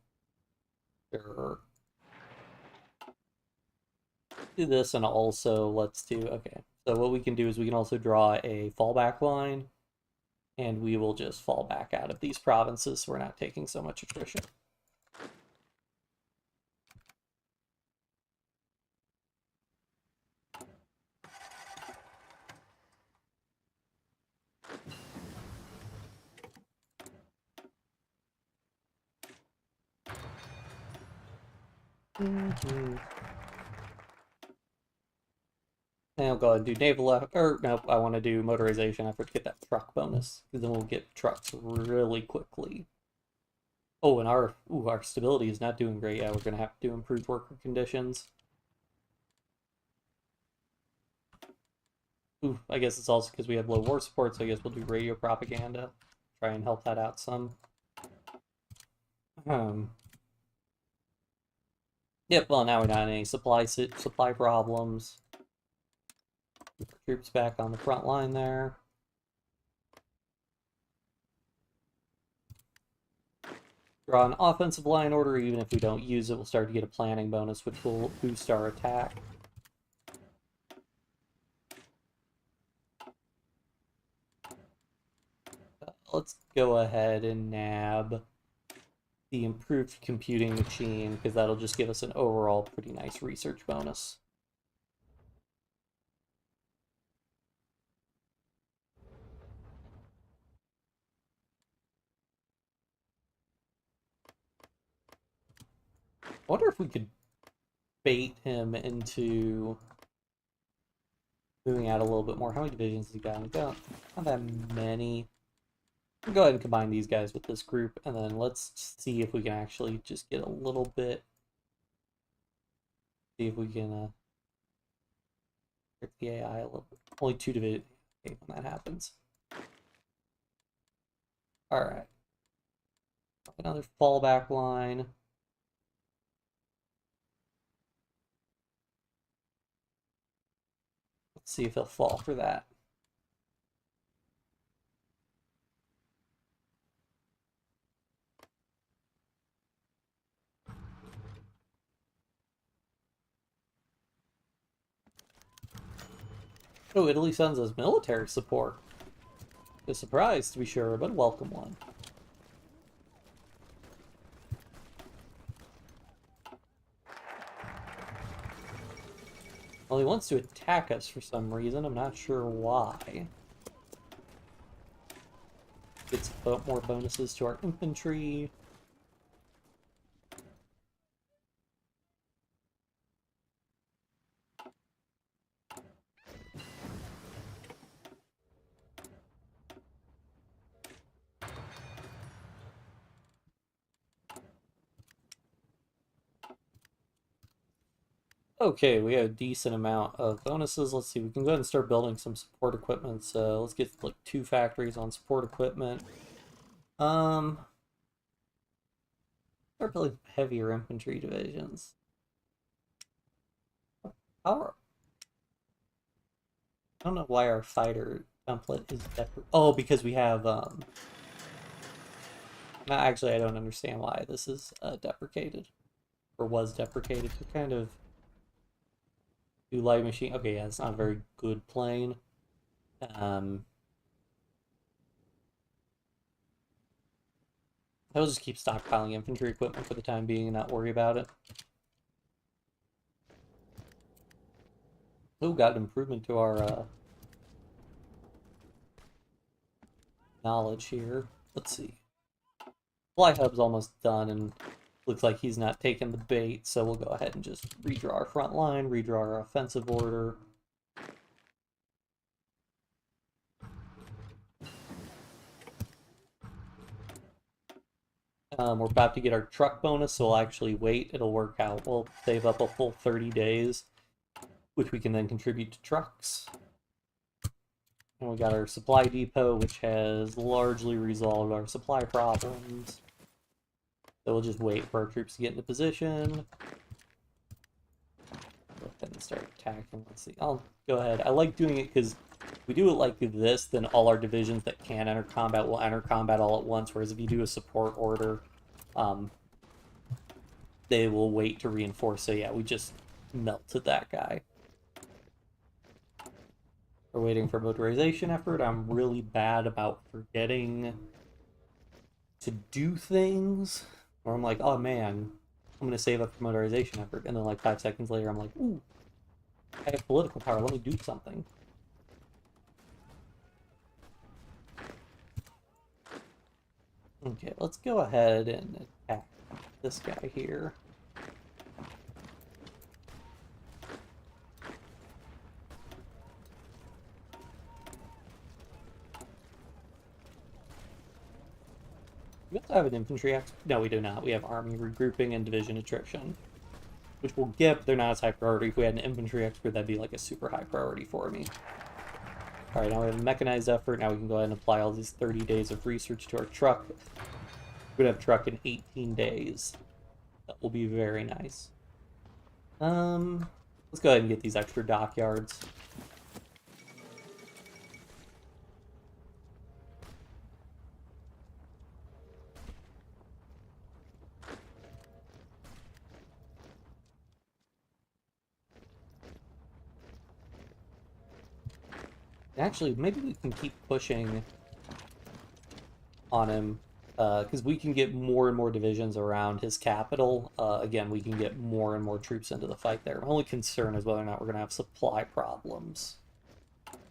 sure. Do this, and also let's do, okay. So what we can do is we can also draw a fallback line, and we will just fall back out of these provinces so we're not taking so much attrition. And I'll go ahead and do naval, or no, I want to do motorization effort to get that truck bonus, because then we'll get trucks really quickly. Oh, and our stability is not doing great. Yeah, we're going to have to do improved worker conditions. Ooh, I guess it's also because we have low war support, so I guess we'll do radio propaganda. Try and help that out some. Yep, well, now we're not in any supply problems. Troops back on the front line there. Draw an offensive line order. Even if we don't use it, we'll start to get a planning bonus, which will boost our attack. Let's go ahead and nab the improved computing machine, because that'll just give us an overall pretty nice research bonus. I wonder if we could bait him into moving out a little bit more. How many divisions has he got? He's got not that many. We'll go ahead and combine these guys with this group, and then let's see if we can actually just get a little bit. See if we can trick the AI a little bit. Only 2 divisions. Okay, when that happens. Alright. Another fallback line. See if he'll fall for that. Oh, Italy sends us military support. A surprise, to be sure, but a welcome one. Well, he wants to attack us for some reason. I'm not sure why. Get some more bonuses to our infantry. Okay, we have a decent amount of bonuses. Let's see, we can go ahead and start building some support equipment. So let's get like 2 factories on support equipment. Start building heavier infantry divisions. I don't know why our fighter template is oh, because we have actually I don't understand why this is deprecated or was deprecated. To kind of do light machine. Okay, yeah, it's not a very good plane. I'll just keep stockpiling infantry equipment for the time being and not worry about it. Oh, got an improvement to our knowledge here. Let's see. Fly hub's almost done, and looks like he's not taking the bait, so we'll go ahead and just redraw our front line, redraw our offensive order. We're about to get our truck bonus, so we'll actually wait. It'll work out. We'll save up a full 30 days, which we can then contribute to trucks. And we got our supply depot, which has largely resolved our supply problems. So we'll just wait for our troops to get into position. Go ahead and start attacking. Let's see. I'll go ahead. I like doing it because if we do it like this, then all our divisions that can enter combat will enter combat all at once, whereas if you do a support order, they will wait to reinforce. So yeah, we just melted that guy. We're waiting for motorization effort. I'm really bad about forgetting to do things. Or I'm like, oh man, I'm going to save up for motorization effort. And then like 5 seconds later, I'm like, ooh, I have political power. Let me do something. Okay, let's go ahead and attack this guy here. We also have an infantry no, we do not. We have army regrouping and division attrition, which we'll get, but they're not as high priority. If we had an infantry expert, that'd be like a super high priority for me. All right, now we have a mechanized effort. Now we can go ahead and apply all these 30 days of research to our truck. We're gonna have truck in 18 days. That will be very nice. Let's go ahead and get these extra dockyards. Actually, maybe we can keep pushing on him, because we can get more and more divisions around his capital. Again, we can get more and more troops into the fight there. My only concern is whether or not we're going to have supply problems.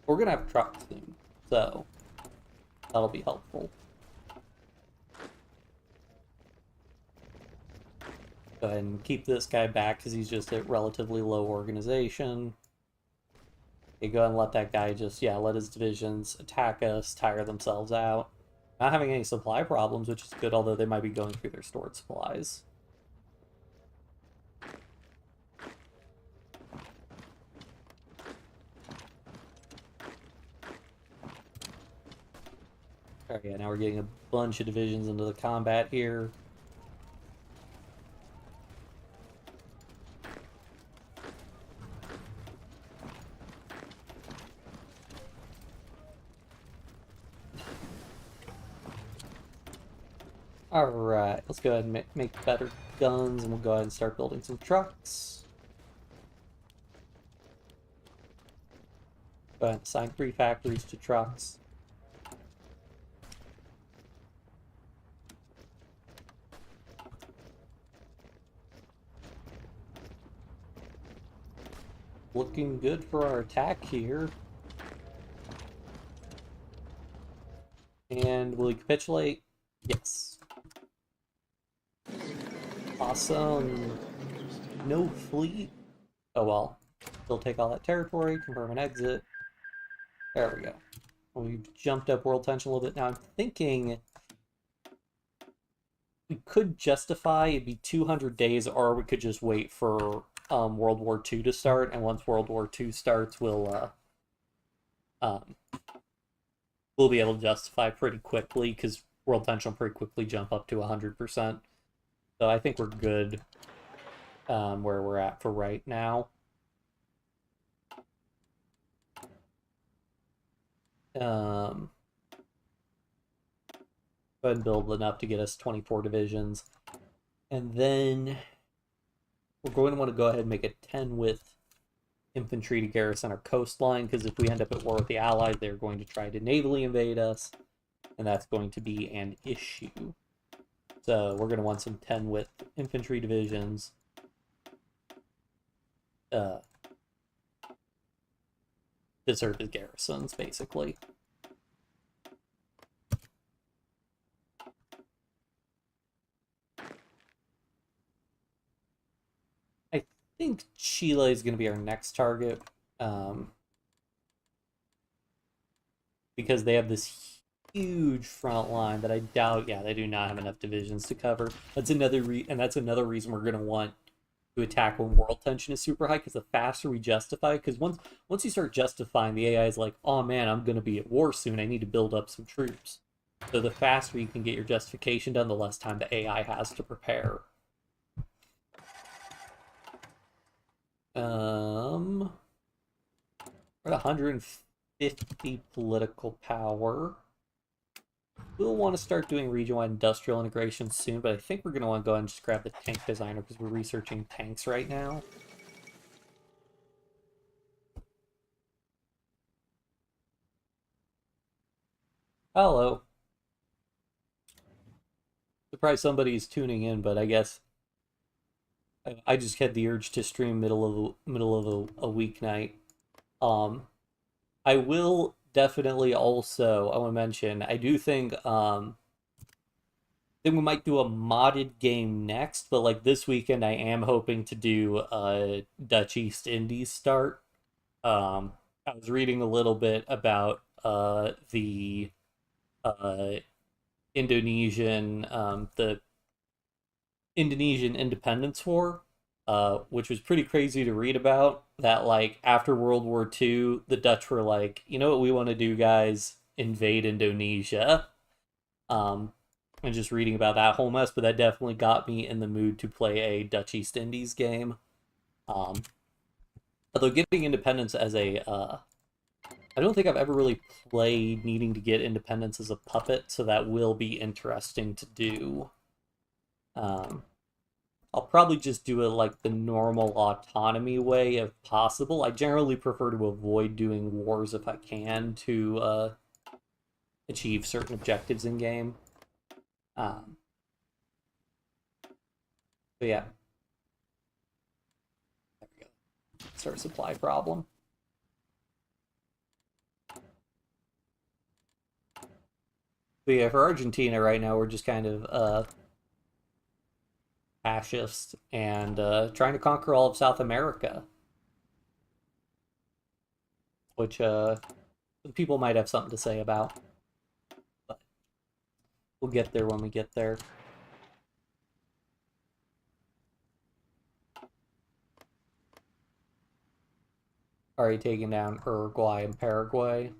We're going to have trucks soon, so that'll be helpful. Go ahead and keep this guy back because he's just at relatively low organization. Okay, go ahead and let that guy just, yeah, let his divisions attack us, tire themselves out. Not having any supply problems, which is good, although they might be going through their stored supplies. Alright, yeah, now we're getting a bunch of divisions into the combat here. Alright, let's go ahead and make better guns, and we'll go ahead and start building some trucks. Go ahead and assign 3 factories to trucks. Looking good for our attack here. And will he capitulate? Yes. Awesome. No fleet. Oh well. He'll take all that territory, confirm an exit. There we go. We've jumped up world tension a little bit. Now I'm thinking we could justify it'd be 200 days, or we could just wait for World War II to start, and once World War II starts, we'll be able to justify pretty quickly, because world tension will pretty quickly jump up to 100%. So I think we're good where we're at for right now. Go ahead and build enough to get us 24 divisions. And then we're going to want to go ahead and make a 10 width infantry to garrison our coastline, because if we end up at war with the Allies, they're going to try to navally invade us, and that's going to be an issue. So we're going to want some 10 width infantry divisions. To serve as garrisons, basically. I think Chile is going to be our next target, because they have this huge front line that I doubt, yeah, they do not have enough divisions to cover. That's another reason we're going to want to attack when world tension is super high, because the faster we justify, because once you start justifying, the AI is like, oh man, I'm going to be at war soon, I need to build up some troops. So the faster you can get your justification done, the less time the AI has to prepare. We're at 150 political power. We'll want to start doing region-wide industrial integration soon, but I think we're going to want to go ahead and just grab the tank designer, because we're researching tanks right now. Hello. Surprised somebody's tuning in, but I guess I just had the urge to stream middle of a weeknight. I will definitely also, I want to mention, I do think then we might do a modded game next, but like this weekend I am hoping to do a Dutch East Indies start. I was reading a little bit about the uh, Indonesian the Indonesian Independence War, which was pretty crazy to read about. That like after World War II, the Dutch were like, you know what we want to do, guys? Invade Indonesia. Um, and just reading about that whole mess, but that definitely got me in the mood to play a Dutch East Indies game. Although getting independence as a, I don't think I've ever really played needing to get independence as a puppet, so that will be interesting to do. I'll probably just do it like the normal autonomy way if possible. I generally prefer to avoid doing wars if I can to achieve certain objectives in game. But yeah. There we go. Start supply problem. But yeah, for Argentina right now, we're just kind of fascist and trying to conquer all of South America. Which people might have something to say about. But we'll get there when we get there. Already taking down Uruguay and Paraguay.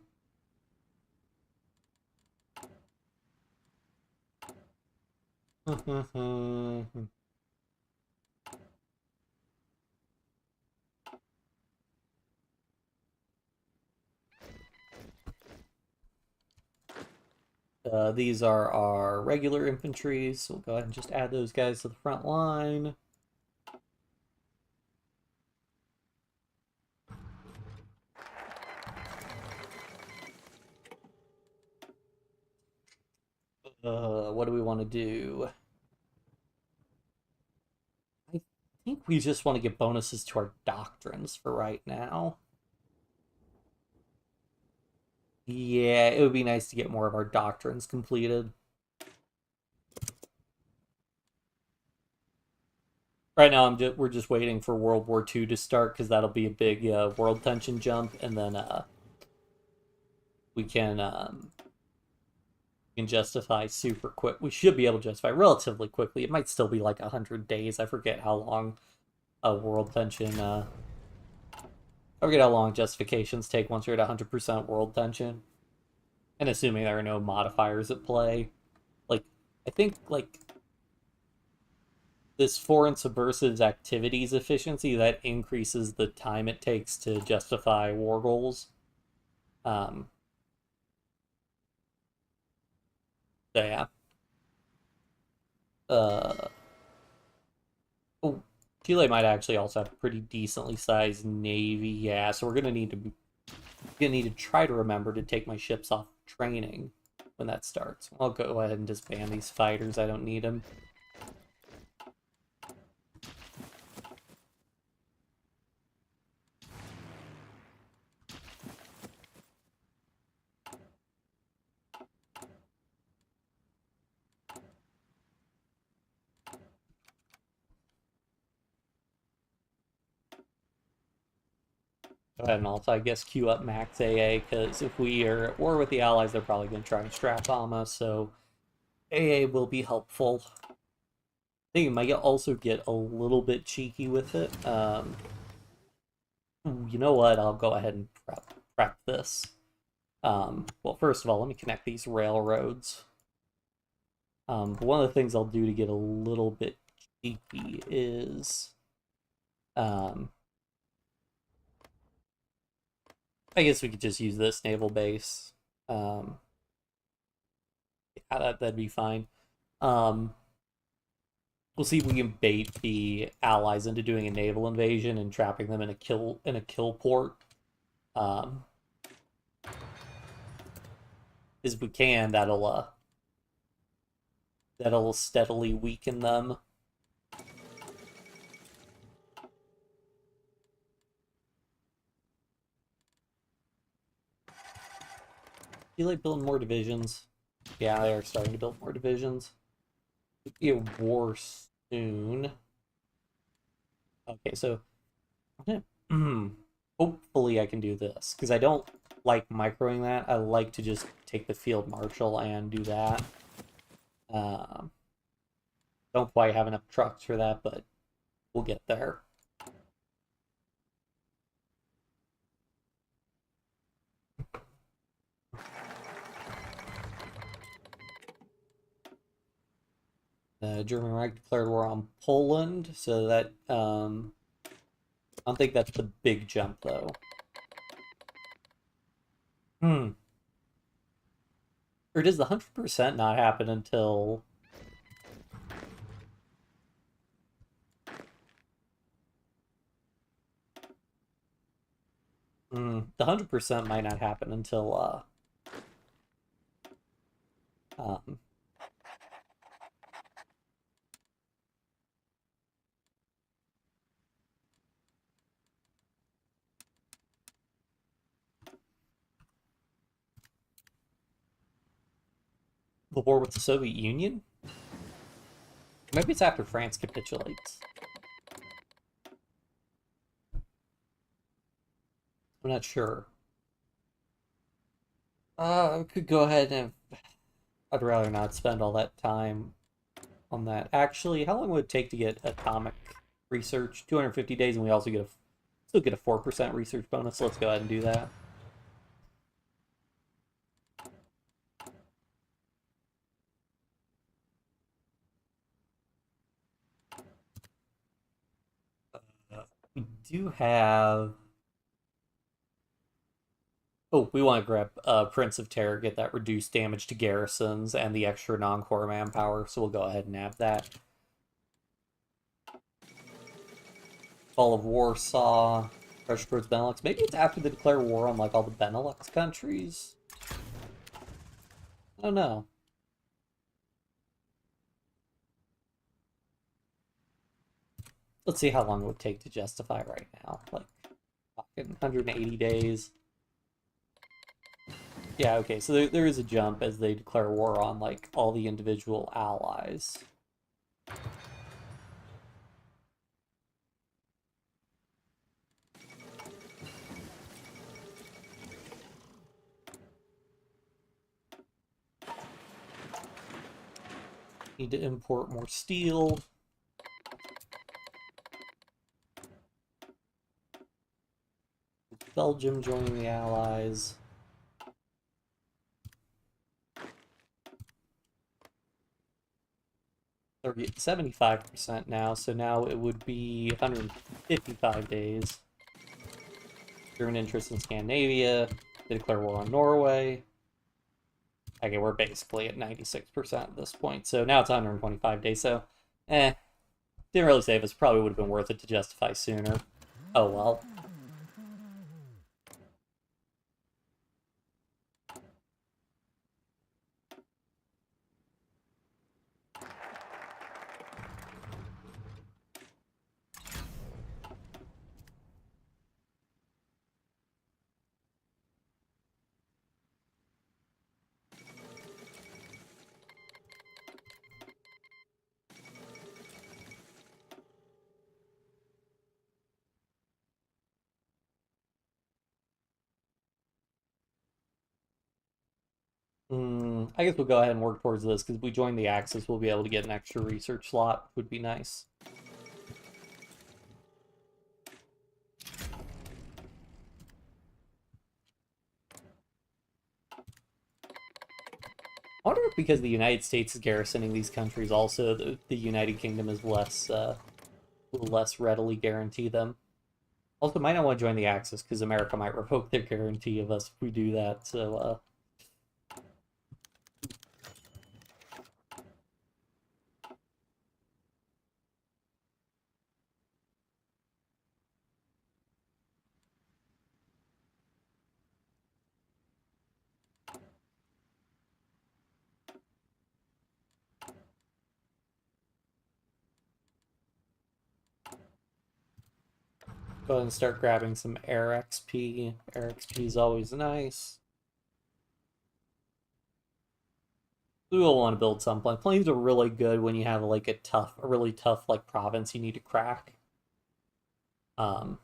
These are our regular infantry, so we'll go ahead and just add those guys to the front line. What do we want to do? I think we just want to get bonuses to our doctrines for right now. Yeah, it would be nice to get more of our doctrines completed. Right now, we're just waiting for World War II to start because that'll be a big world tension jump, and then we can justify super quick. We should be able to justify relatively quickly. It might still be like 100 days. I forget how long a world tension. I forget how long justifications take once you're at 100% world tension, and assuming there are no modifiers at play. Like I think like this foreign subversives activities efficiency that increases the time it takes to justify war goals. Um, so yeah. Uh, oh, Chile might actually also have a pretty decently sized navy. Yeah, so we're gonna need to try to remember to take my ships off training when that starts. I'll go ahead and disband these fighters. I don't need them. Go ahead and also, I guess, queue up max AA, because if we are at war with the Allies, they're probably going to try and strap on us, so AA will be helpful. I think you might also get a little bit cheeky with it. You know what? I'll go ahead and prep this. Well, first of all, let me connect these railroads. One of the things I'll do to get a little bit cheeky is, I guess we could just use this naval base. Yeah, that'd be fine. Um, we'll see if we can bait the allies into doing a naval invasion and trapping them in a kill port. Um, if we can, that'll steadily weaken them. You like building more divisions? Yeah, they are starting to build more divisions. It'll be a war soon. Okay, so hopefully I can do this because I don't like microing that. I like to just take the field marshal and do that. Um, don't quite have enough trucks for that, but we'll get there. The German Reich declared war on Poland, so that I don't think that's the big jump though. Hmm. Or does the 100% not happen until? The 100% might not happen until um the war with the Soviet Union. Maybe it's after France capitulates. I'm not sure. I could go ahead and I'd rather not spend all that time on that. Actually, how long would it take to get atomic research? 250 days, and we also still get a 4% research bonus. So let's go ahead and do that. We do have Oh, we want to grab Prince of Terror, get that reduced damage to garrisons and the extra non-core manpower, so we'll go ahead and nab that. Fall of Warsaw, pressure towards Benelux. Maybe it's after they declare war on like all the Benelux countries. I don't know. Let's see how long it would take to justify right now. Like, fucking 180 days. Yeah, okay, so there is a jump as they declare war on, like, all the individual allies. Need to import more steel. Belgium joining the allies. 75% now, so now it would be 155 days. German interest in Scandinavia. They declare war on Norway. Okay, we're basically at 96% at this point, so now it's 125 days, so didn't really save us. Probably would have been worth it to justify sooner. Oh well. I guess we'll go ahead and work towards this, because if we join the Axis, we'll be able to get an extra research slot, would be nice. I wonder if because the United States is garrisoning these countries, also the United Kingdom is will less readily guarantee them. Also, might not want to join the Axis, because America might revoke their guarantee of us if we do that, so, go ahead and start grabbing some air XP. Air XP is always nice. We will want to build some planes. Planes are really good when you have like a really tough like province you need to crack. Um,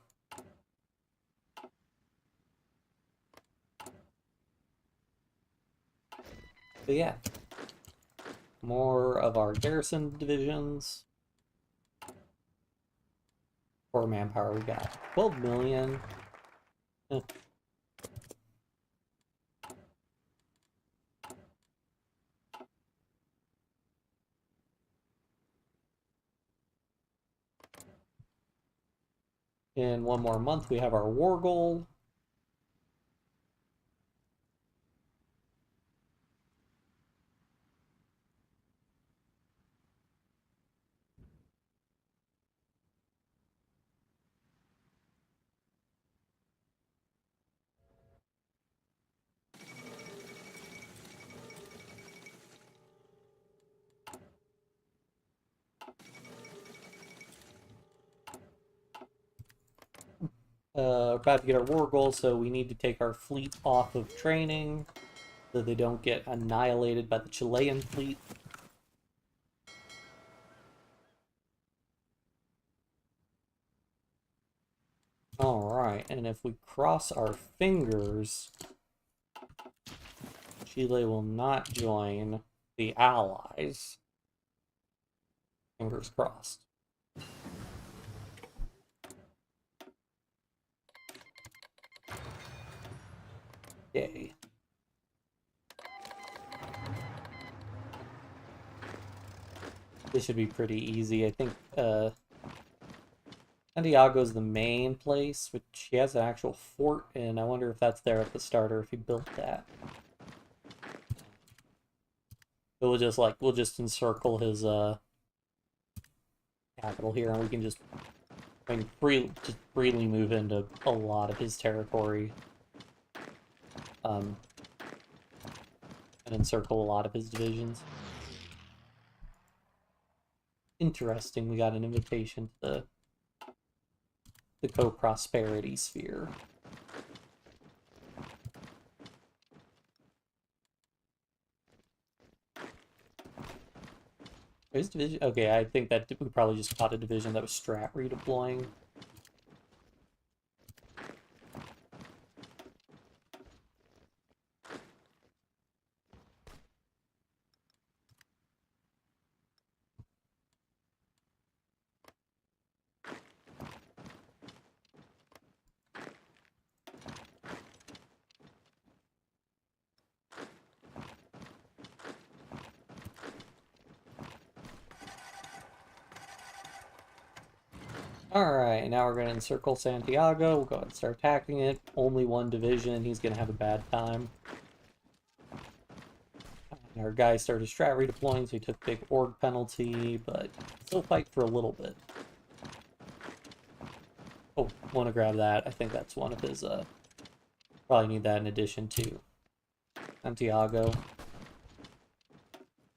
but yeah, more of our garrison divisions. For manpower, we got 12 million. Eh. In one more month, we have our war goal. About to get our war goal, so we need to take our fleet off of training so they don't get annihilated by the Chilean fleet. Alright, and if we cross our fingers, Chile will not join the Allies. Fingers crossed. Yay. This should be pretty easy. I Santiago's the main place, which he has an actual fort in. I wonder if that's there at the start or if he built that. But we'll just encircle his capital here, and we can just freely move into a lot of his territory. And encircle a lot of his divisions. Interesting, we got an invitation to the co-prosperity sphere. His division? Okay, I think that we probably just caught a division that was strat redeploying. Alright, now we're going to encircle Santiago. We'll go ahead and start attacking it. Only one division. He's going to have a bad time. And our guy started strat redeploying, so he took big org penalty, but still fight for a little bit. Oh, want to grab that. I think that's one of his, probably need that in addition to Santiago.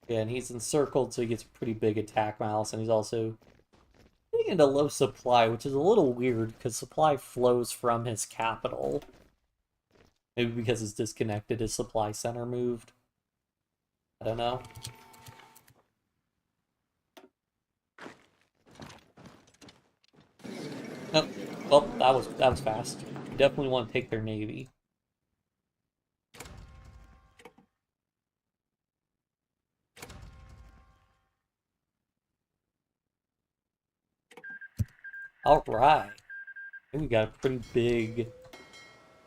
Yeah, and he's encircled, so he gets a pretty big attack mouse, and he's also getting into low supply, which is a little weird, because supply flows from his capital. Maybe because it's disconnected, his supply center moved. I don't know. Oh, well, that was fast. You definitely want to take their navy. Alright. I think we got a pretty big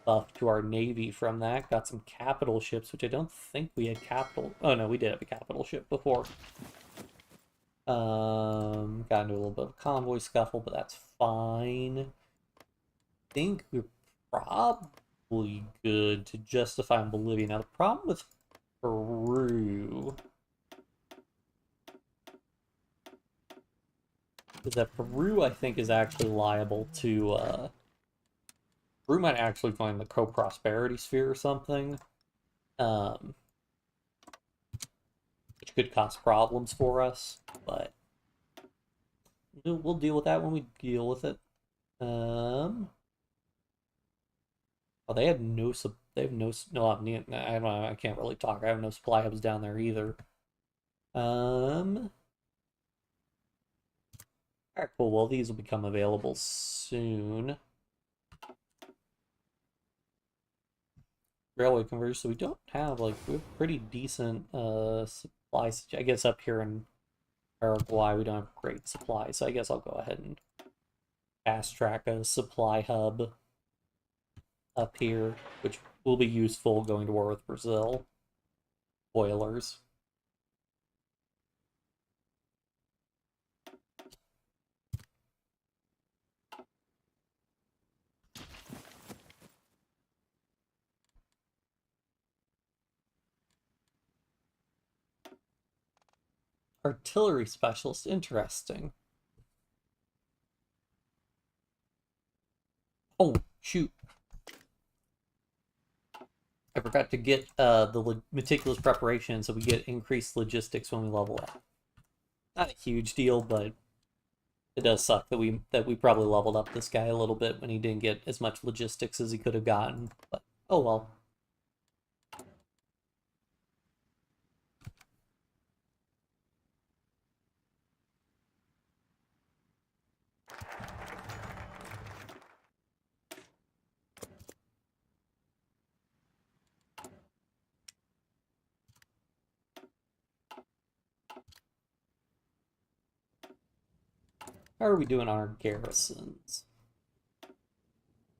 buff to our navy from that. Got some capital ships, which I don't think we had capital. Oh no, we did have a capital ship before. Got into a little bit of a convoy scuffle, but that's fine. I think we're probably good to justify in Bolivia. Now the problem with Peru is that Peru, I think, is actually liable to, Peru might actually join the co-prosperity sphere or something, which could cause problems for us, but we'll deal with that when we deal with it. Oh, they have no, I can't really talk. I have no supply hubs down there either. Alright, cool. Well, these will become available soon. Railway conversion, so we don't have, like, we have pretty decent supply. I guess up here in Paraguay, we don't have great supply, so I guess I'll go ahead and fast track a supply hub up here, which will be useful going to war with Brazil. Spoilers. Artillery specialist, interesting. Oh, shoot. I forgot to get the meticulous preparation, so we get increased logistics when we level up. Not a huge deal, but it does suck that we probably leveled up this guy a little bit when he didn't get as much logistics as he could have gotten. But oh well. How are we doing on our garrisons?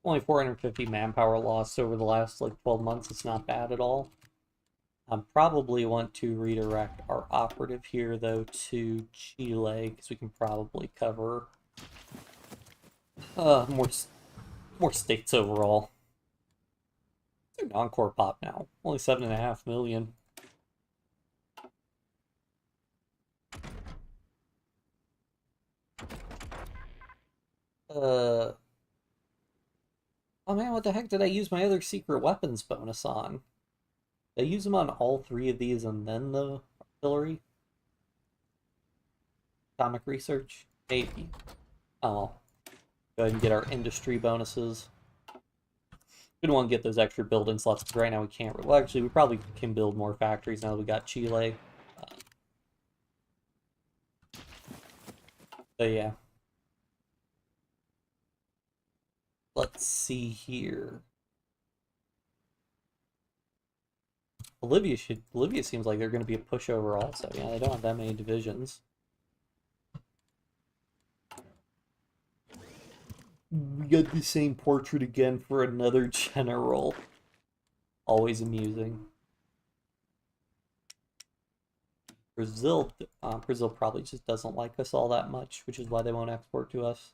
Only 450 manpower lost over the last, like, 12 months. It's not bad at all. I probably want to redirect our operative here, though, to Chile, because we can probably cover More more states overall. They're non-core pop now. Only 7.5 million. Oh man, what the heck did I use my other secret weapons bonus on? Did I use them on all three of these and then the artillery? Atomic research? Maybe. Oh well. Go ahead and get our industry bonuses. We don't want to get those extra building slots because right now we can't. Well, actually, we probably can build more factories now that we got Chile. But yeah. Let's see here. Bolivia seems like they're going to be a pushover also. Yeah, they don't have that many divisions. We got the same portrait again for another general. Always amusing. Brazil probably just doesn't like us all that much, which is why they won't export to us.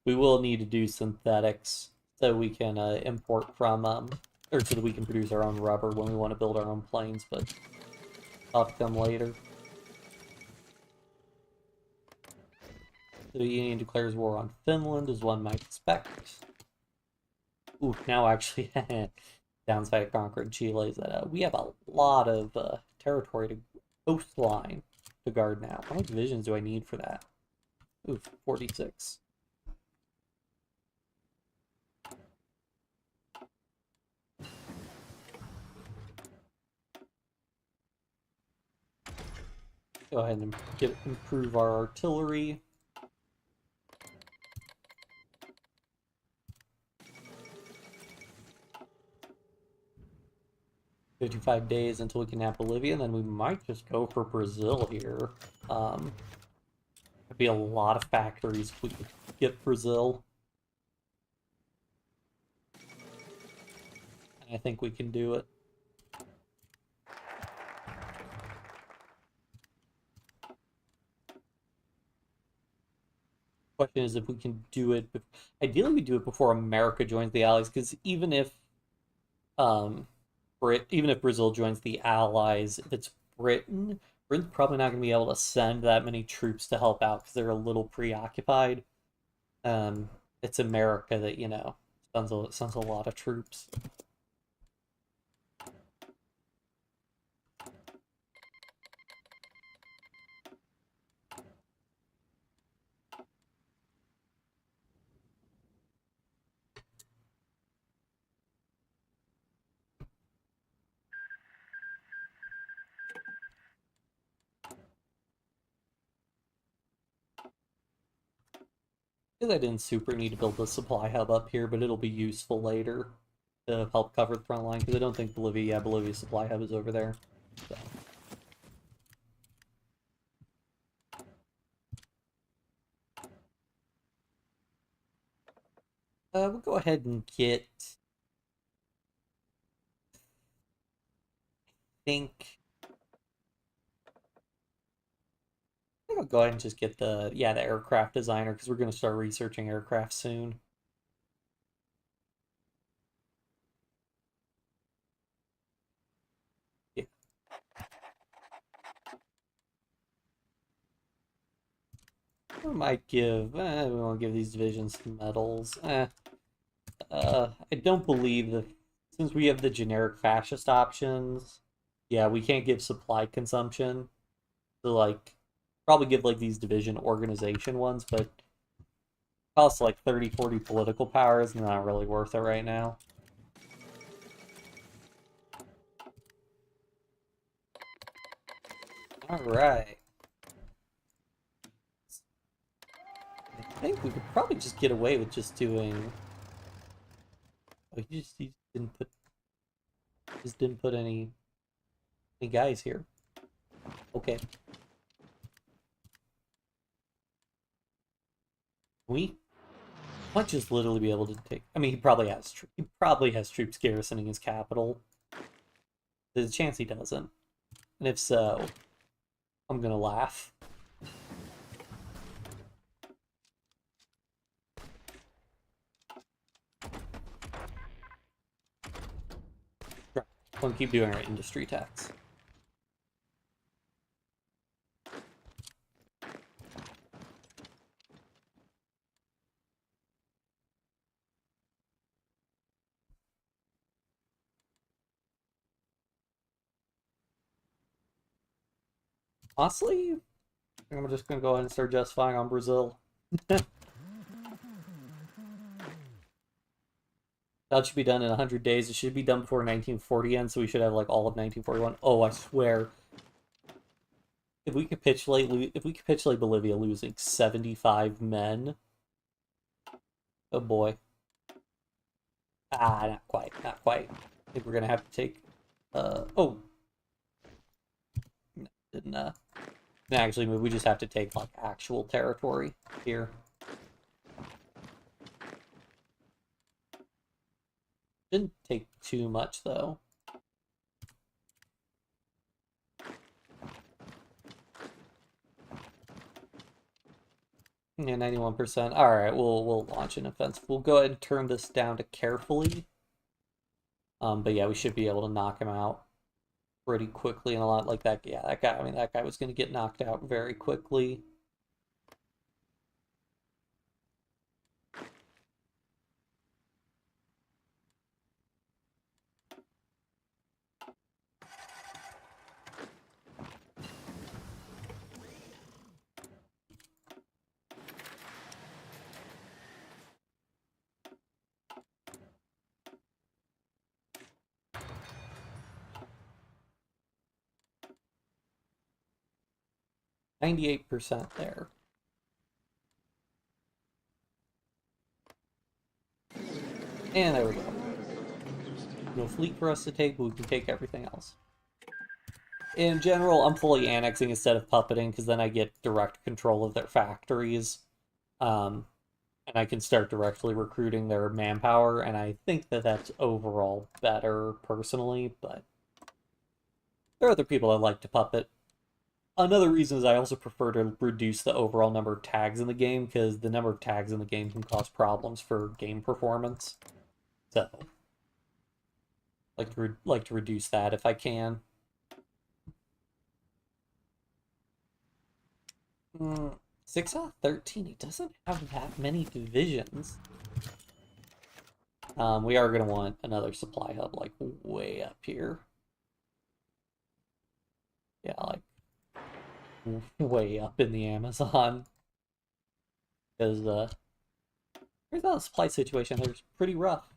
We will need to do synthetics so we can import from, or so that we can produce our own rubber when we want to build our own planes, but I'll have to come later. The Union declares war on Finland, as one might expect. Ooh, now actually, downside of conquering Chile is that we have a lot of territory to coastline to guard now. How many divisions do I need for that? Ooh, 46. Go ahead and improve our artillery. "55 days until we can nab Bolivia, and then we might just go for Brazil here. It'd be a lot of factories if we could get Brazil. And I think we can do it. Question is if we can do it. Ideally, we do it before America joins the Allies, because even if Brazil joins the Allies, if it's Britain's probably not going to be able to send that many troops to help out because they're a little preoccupied. It's America that, sends a lot of troops. Because I didn't super need to build a supply hub up here, but it'll be useful later to help cover the front line, because I don't think Bolivia's supply hub is over there. So. We'll go ahead and get... I think I'll go ahead and just get the aircraft designer, because we're going to start researching aircraft soon. Yeah. We might give, we won't give these divisions medals. I don't believe that, since we have the generic fascist options, yeah, we can't give supply consumption. So, like, probably give, like, these division organization ones, but costs, like, 30, 40 political power is not really worth it right now. Alright. I think we could probably just get away with just doing... Oh, you just didn't put any guys here. Okay. We might just literally be able to take... I mean, he probably has troops garrisoning his capital. There's a chance he doesn't. And if so, I'm gonna laugh. We'll keep doing our industry tax. Honestly, I'm just gonna go ahead and start justifying on Brazil. That should be done in 100 days. It should be done before 1940 ends, so we should have like all of 1941. Oh, I swear. If we capitulate Bolivia losing 75 men. Oh boy. Ah, not quite, not quite. I think we're gonna have to take oh. Didn't actually move. We just have to take like actual territory here. Didn't take too much though. Yeah, 91%. All right, we'll launch an offensive. We'll go ahead and turn this down to carefully. But yeah, we should be able to knock him out pretty quickly and a lot like that. Yeah, that guy. I mean, that guy was going to get knocked out very quickly. %98 there. And there we go. No fleet for us to take, but we can take everything else. In general, I'm fully annexing instead of puppeting, because then I get direct control of their factories. And I can start directly recruiting their manpower, and I think that that's overall better, personally, but there are other people that like to puppet. Another reason is I also prefer to reduce the overall number of tags in the game, because the number of tags in the game can cause problems for game performance. So, like to reduce that if I can. 6 out of 13. He doesn't have that many divisions. We are going to want another supply hub, like, way up here. Yeah, like, way up in the Amazon. Because, here's the supply situation. They're pretty rough.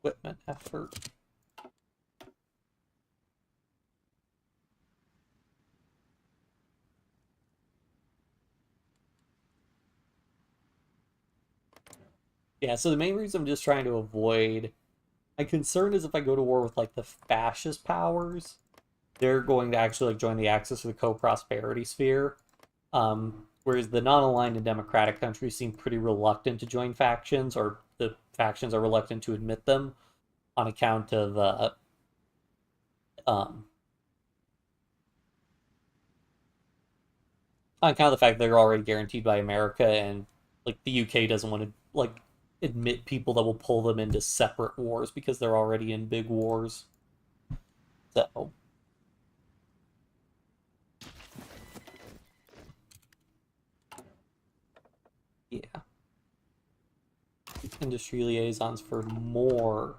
Equipment effort. Yeah, so the main reason I'm just trying to avoid... My concern is if I go to war with, like, the fascist powers, they're going to actually, like, join the Axis or the co-prosperity sphere. Whereas the non-aligned and democratic countries seem pretty reluctant to join factions, or the factions are reluctant to admit them on account of on account of the fact that they're already guaranteed by America, and like the UK doesn't want to like admit people that will pull them into separate wars because they're already in big wars. So yeah. Industry liaisons for more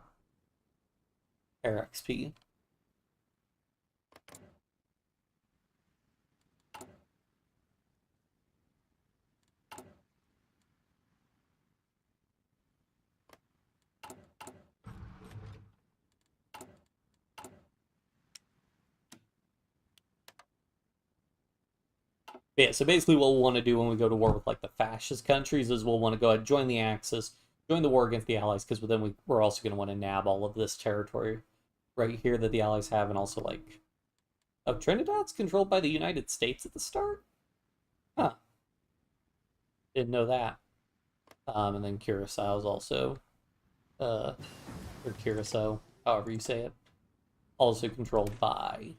air XP. Yeah, so basically what we'll want to do when we go to war with like the fascist countries is we'll want to go ahead and join the Axis, join the war against the Allies, because then we're also going to want to nab all of this territory right here that the Allies have, and also like... Oh, Trinidad's controlled by the United States at the start? Huh. Didn't know that. And then Curacao is also, or Curacao, however you say it, also controlled by,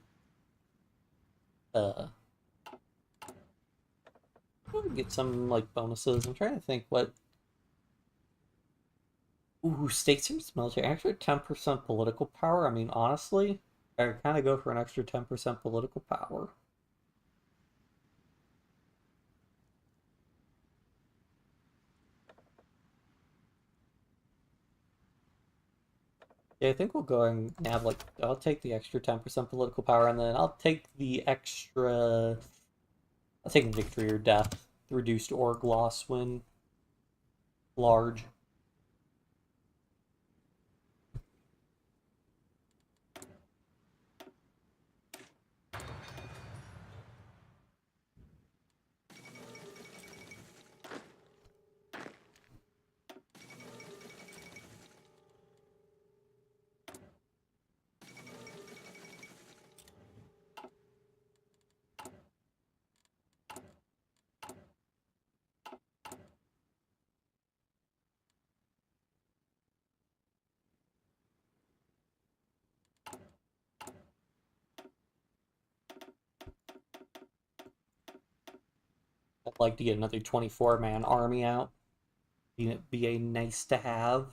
uh, get some, like, bonuses. I'm trying to think what, ooh, state seems military, extra 10% political power. I mean, honestly, I kind of go for an extra 10% political power. Yeah, I think we'll go and have, like, I'll take the extra 10% political power, and then I'll take the extra, I'll take victory or death, the reduced org loss when large. I'd like to get another 24-man army out. Be a nice to have.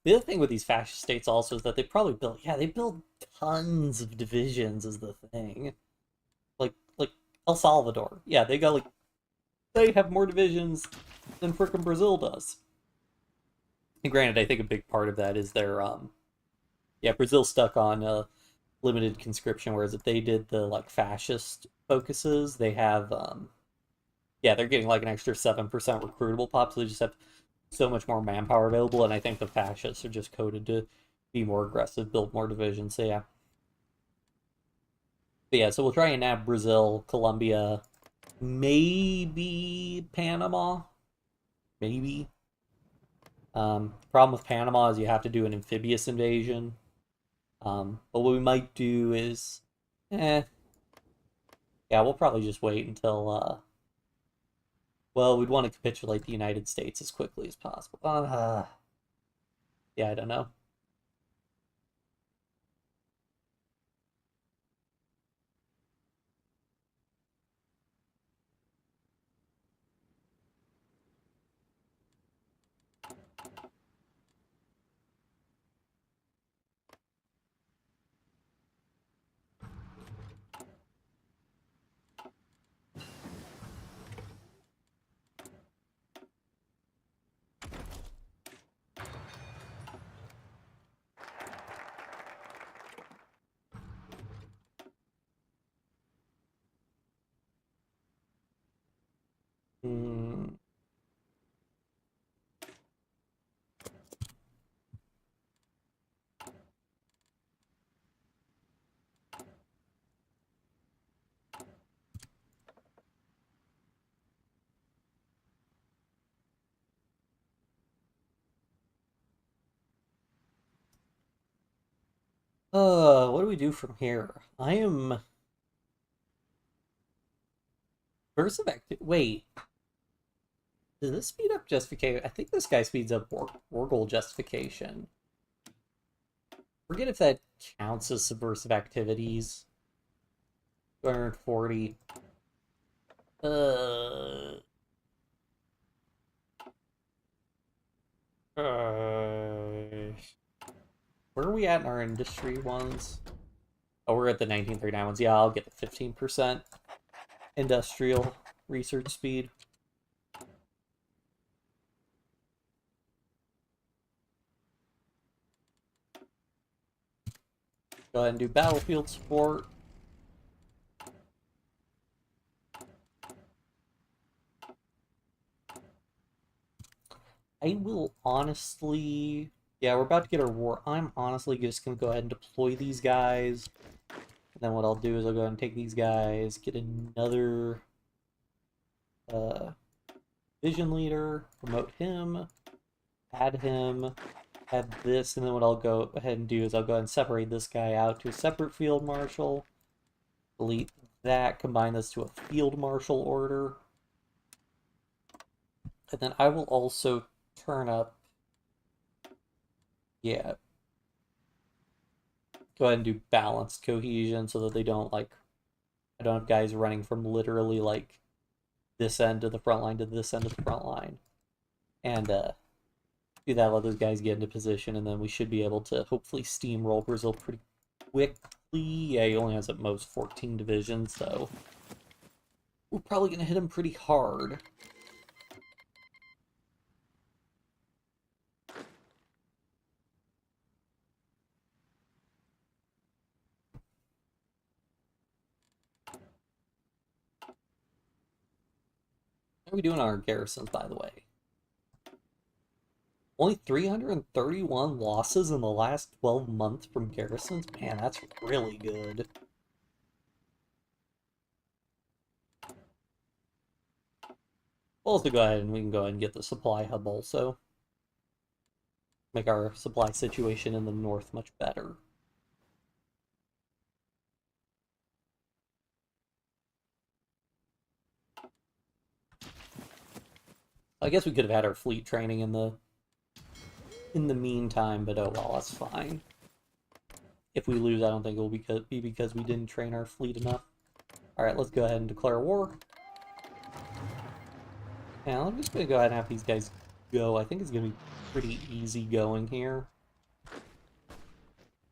The other thing with these fascist states also is that they probably build, yeah, they build tons of divisions is the thing. Like El Salvador. Yeah, they got like, they have more divisions than frickin' Brazil does. And granted, I think a big part of that is their, yeah, Brazil's stuck on limited conscription, whereas if they did the, like, fascist focuses, they have, yeah, they're getting like an extra 7% recruitable pop, so they just have so much more manpower available, and I think the fascists are just coded to be more aggressive, build more divisions, so yeah. But yeah, so we'll try and nab Brazil, Colombia, maybe Panama, maybe. Problem with Panama is you have to do an amphibious invasion. But what we might do is, yeah, we'll probably just wait until, well, we'd want to capitulate the United States as quickly as possible. Yeah, I don't know. Hmm. What do we do from here? I am Versa Wait, does this speed up justification? I think this guy speeds up Wargle justification. Forget if that counts as subversive activities. 240. Uh, uh, where are we at in our industry ones? Oh, we're at the 1939 ones. Yeah, I'll get the 15% industrial research speed. Go ahead and do battlefield support. I will honestly... Yeah, we're about to get our war. I'm honestly just going to go ahead and deploy these guys. And then what I'll do is I'll go ahead and take these guys, get another vision leader, promote him, add him, add this, and then what I'll go ahead and do is I'll go ahead and separate this guy out to a separate field marshal. Delete that, combine this to a field marshal order. And then I will also turn up, yeah, go ahead and do balanced cohesion so that they don't, like, I don't have guys running from literally, like, this end of the front line to this end of the front line. And do that, let those guys get into position, and then we should be able to hopefully steamroll Brazil pretty quickly. Yeah, he only has at most 14 divisions, so we're probably going to hit him pretty hard. How are we doing on our garrisons, by the way? Only 331 losses in the last 12 months from garrisons? Man, that's really good. We'll also go ahead and we can go ahead and get the supply hub also. Make our supply situation in the north much better. I guess we could have had our fleet training in the meantime, but oh well, that's fine. If we lose, I don't think it will be because we didn't train our fleet enough. Alright, let's go ahead and declare war. Now, I'm just going to go ahead and have these guys go. I think it's going to be pretty easy going here.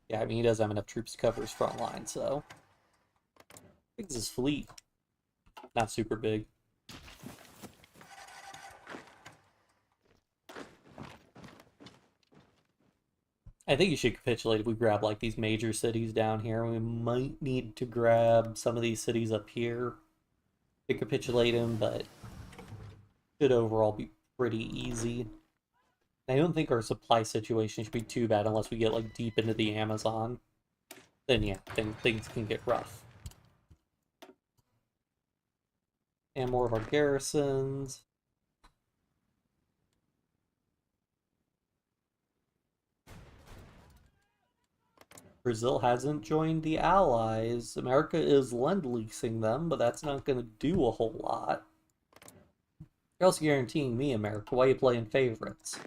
Yeah, I mean, he doesn't have enough troops to cover his front line, so... I think his fleet. Not super big. I think you should capitulate if we grab, like, these major cities down here. We might need to grab some of these cities up here to capitulate him, but should overall be pretty easy. I don't think our supply situation should be too bad unless we get, like, deep into the Amazon. Then, yeah, then things can get rough. And more of our garrisons. Brazil hasn't joined the Allies. America is lend-leasing them, but that's not going to do a whole lot. You're also guaranteeing me, America. Why are you playing favorites?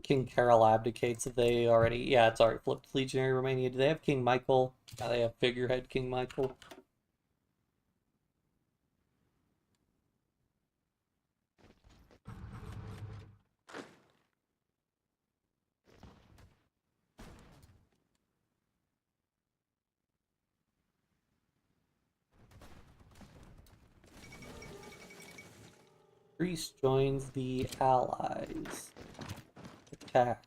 King Carol abdicates if they already... Yeah, it's already flipped Legionary Romania. Do they have King Michael? Yeah, they have figurehead King Michael. Greece joins the Allies. Attack.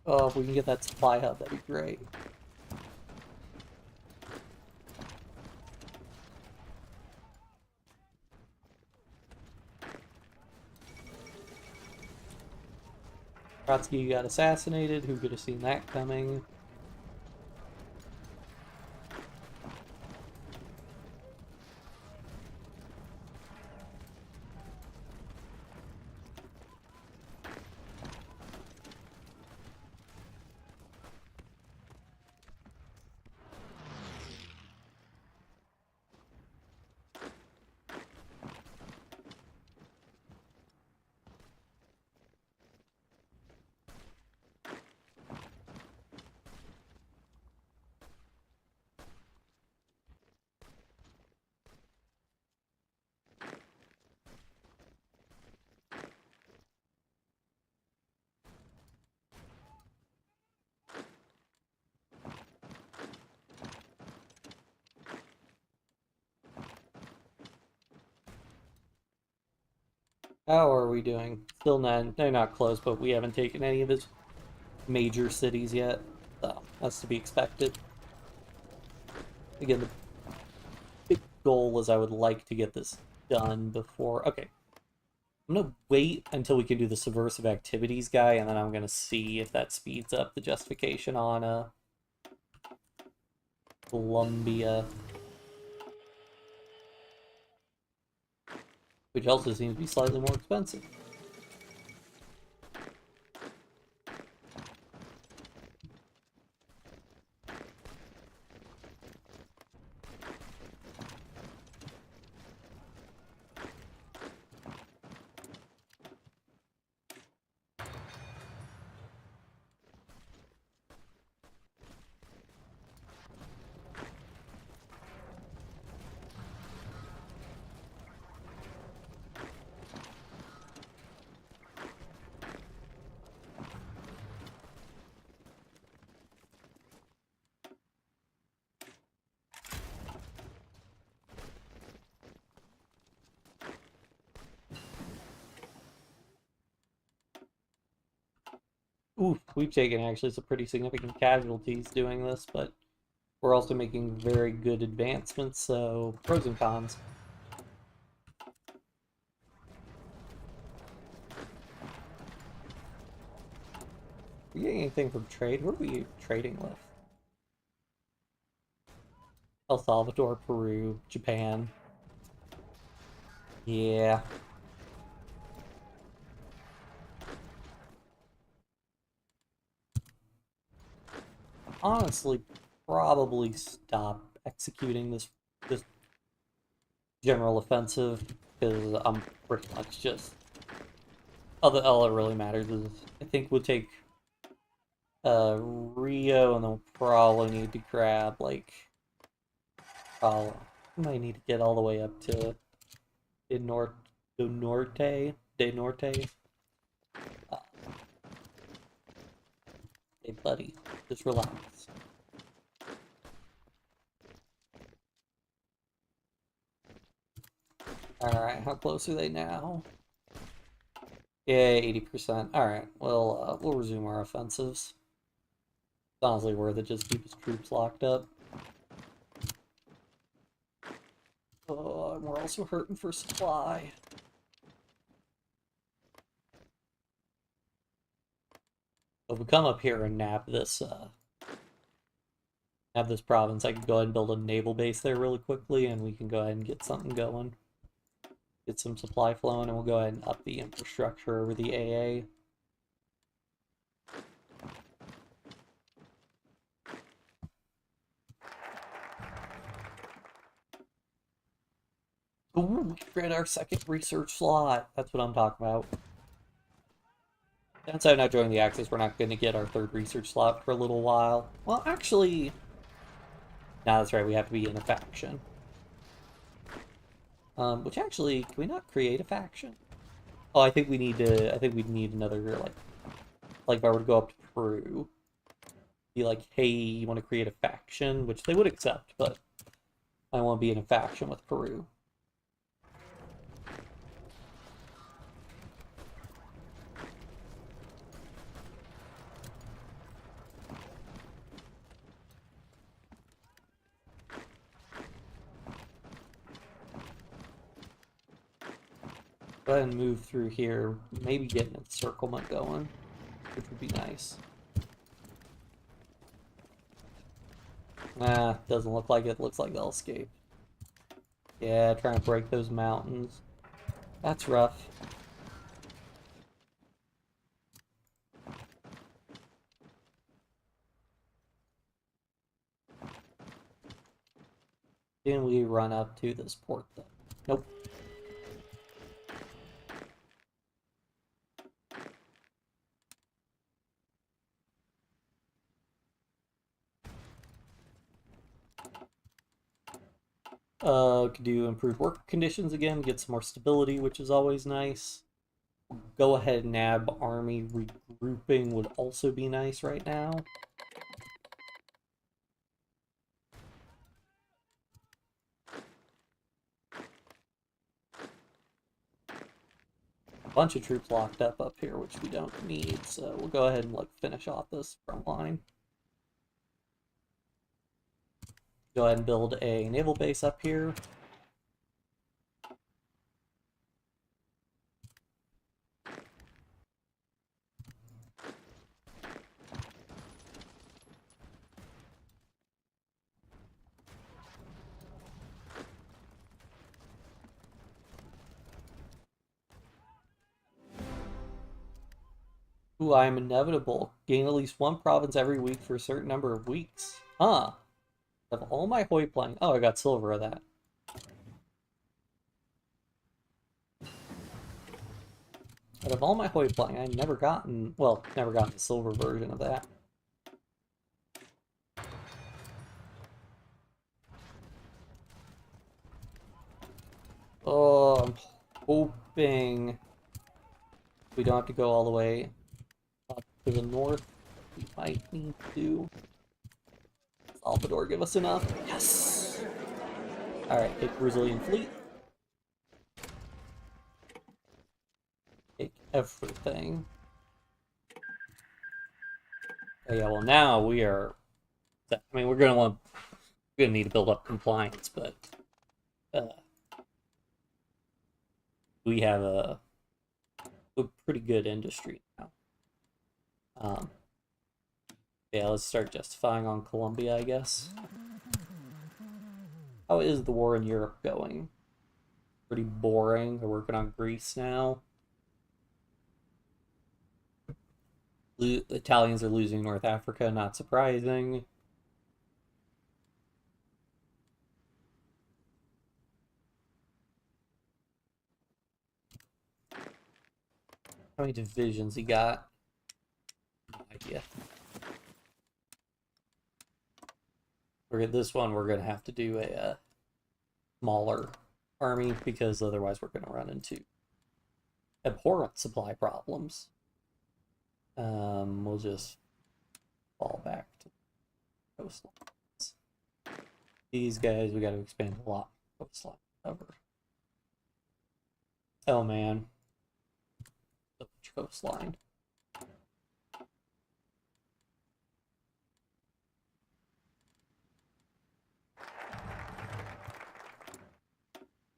Oh, if we can get that supply hub, that'd be great. Trotsky got assassinated. Who could have seen that coming? How are we doing? Still not, they're not close, but we haven't taken any of his major cities yet. So, that's to be expected. Again, the big goal is I would like to get this done before... Okay. I'm gonna wait until we can do the subversive activities guy, and then I'm gonna see if that speeds up the justification on Colombia. Which also seems to be slightly more expensive. Ooh, we've taken actually some pretty significant casualties doing this, but we're also making very good advancements, so pros and cons. Are we getting anything from trade? What are we trading with? El Salvador, Peru, Japan. Yeah. Honestly, probably stop executing this general offensive, because I'm pretty much just... All that really matters is I think we'll take Rio, and then we'll probably need to grab like we might need to get all the way up to De Norte, De Norte. Uh, hey buddy, just relax. Alright, how close are they now? Yeah, 80%. Alright, we'll resume our offensives. It's honestly worth it, just keep his troops locked up. Oh, and we're also hurting for supply. If we come up here and nab this province, I can go ahead and build a naval base there really quickly, and we can go ahead and get something going. Get some supply flowing, and we'll go ahead and up the infrastructure over the AA. Ooh, we got our second research slot. That's what I'm talking about. Downside of not joining the Axis, we're not going to get our third research slot for a little while. Well, actually... Nah, that's right, we have to be in a faction. Which actually, can we not create a faction? Oh, I think we need to, I think we'd need another, like if I were to go up to Peru, be like, hey, you want to create a faction? Which they would accept, but I want to be in a faction with Peru. Go ahead and move through here, maybe get an encirclement going, which would be nice. Nah, doesn't look like it. Looks like they'll escape. Yeah, trying to break those mountains. That's rough. Can we run up to this port, though? Nope. Could do improved work conditions again, get some more stability, which is always nice. Go ahead, nab army regrouping would also be nice right now. bunch of troops locked up here, which we don't need, so we'll go ahead and like finish off this front line. Go ahead and build a naval base up here. Ooh, I am inevitable. Gain at least one province every week for a certain number of weeks. Huh. Of all my HOI playing. Oh, I got silver of that. Out of all my HOI playing, I've never gotten, well, never gotten the silver version of that. Oh, I'm hoping we don't have to go all the way up to the north. We might need to. Salvador give us enough. Yes! Alright, take Brazilian fleet. Take everything. Oh yeah, well now we are... I mean, we're gonna need to build up compliance, but... we have a pretty good industry now. Yeah, let's start justifying on Colombia, I guess. How is the war in Europe going? Pretty boring. We're working on Greece now. The Italians are losing North Africa, not surprising. How many divisions he got? No idea. This one we're gonna have to do a smaller army because otherwise we're gonna run into abhorrent supply problems. We'll just fall back to coastlines. These guys we got to expand a lot. Coastline cover. Oh man, so much coastline.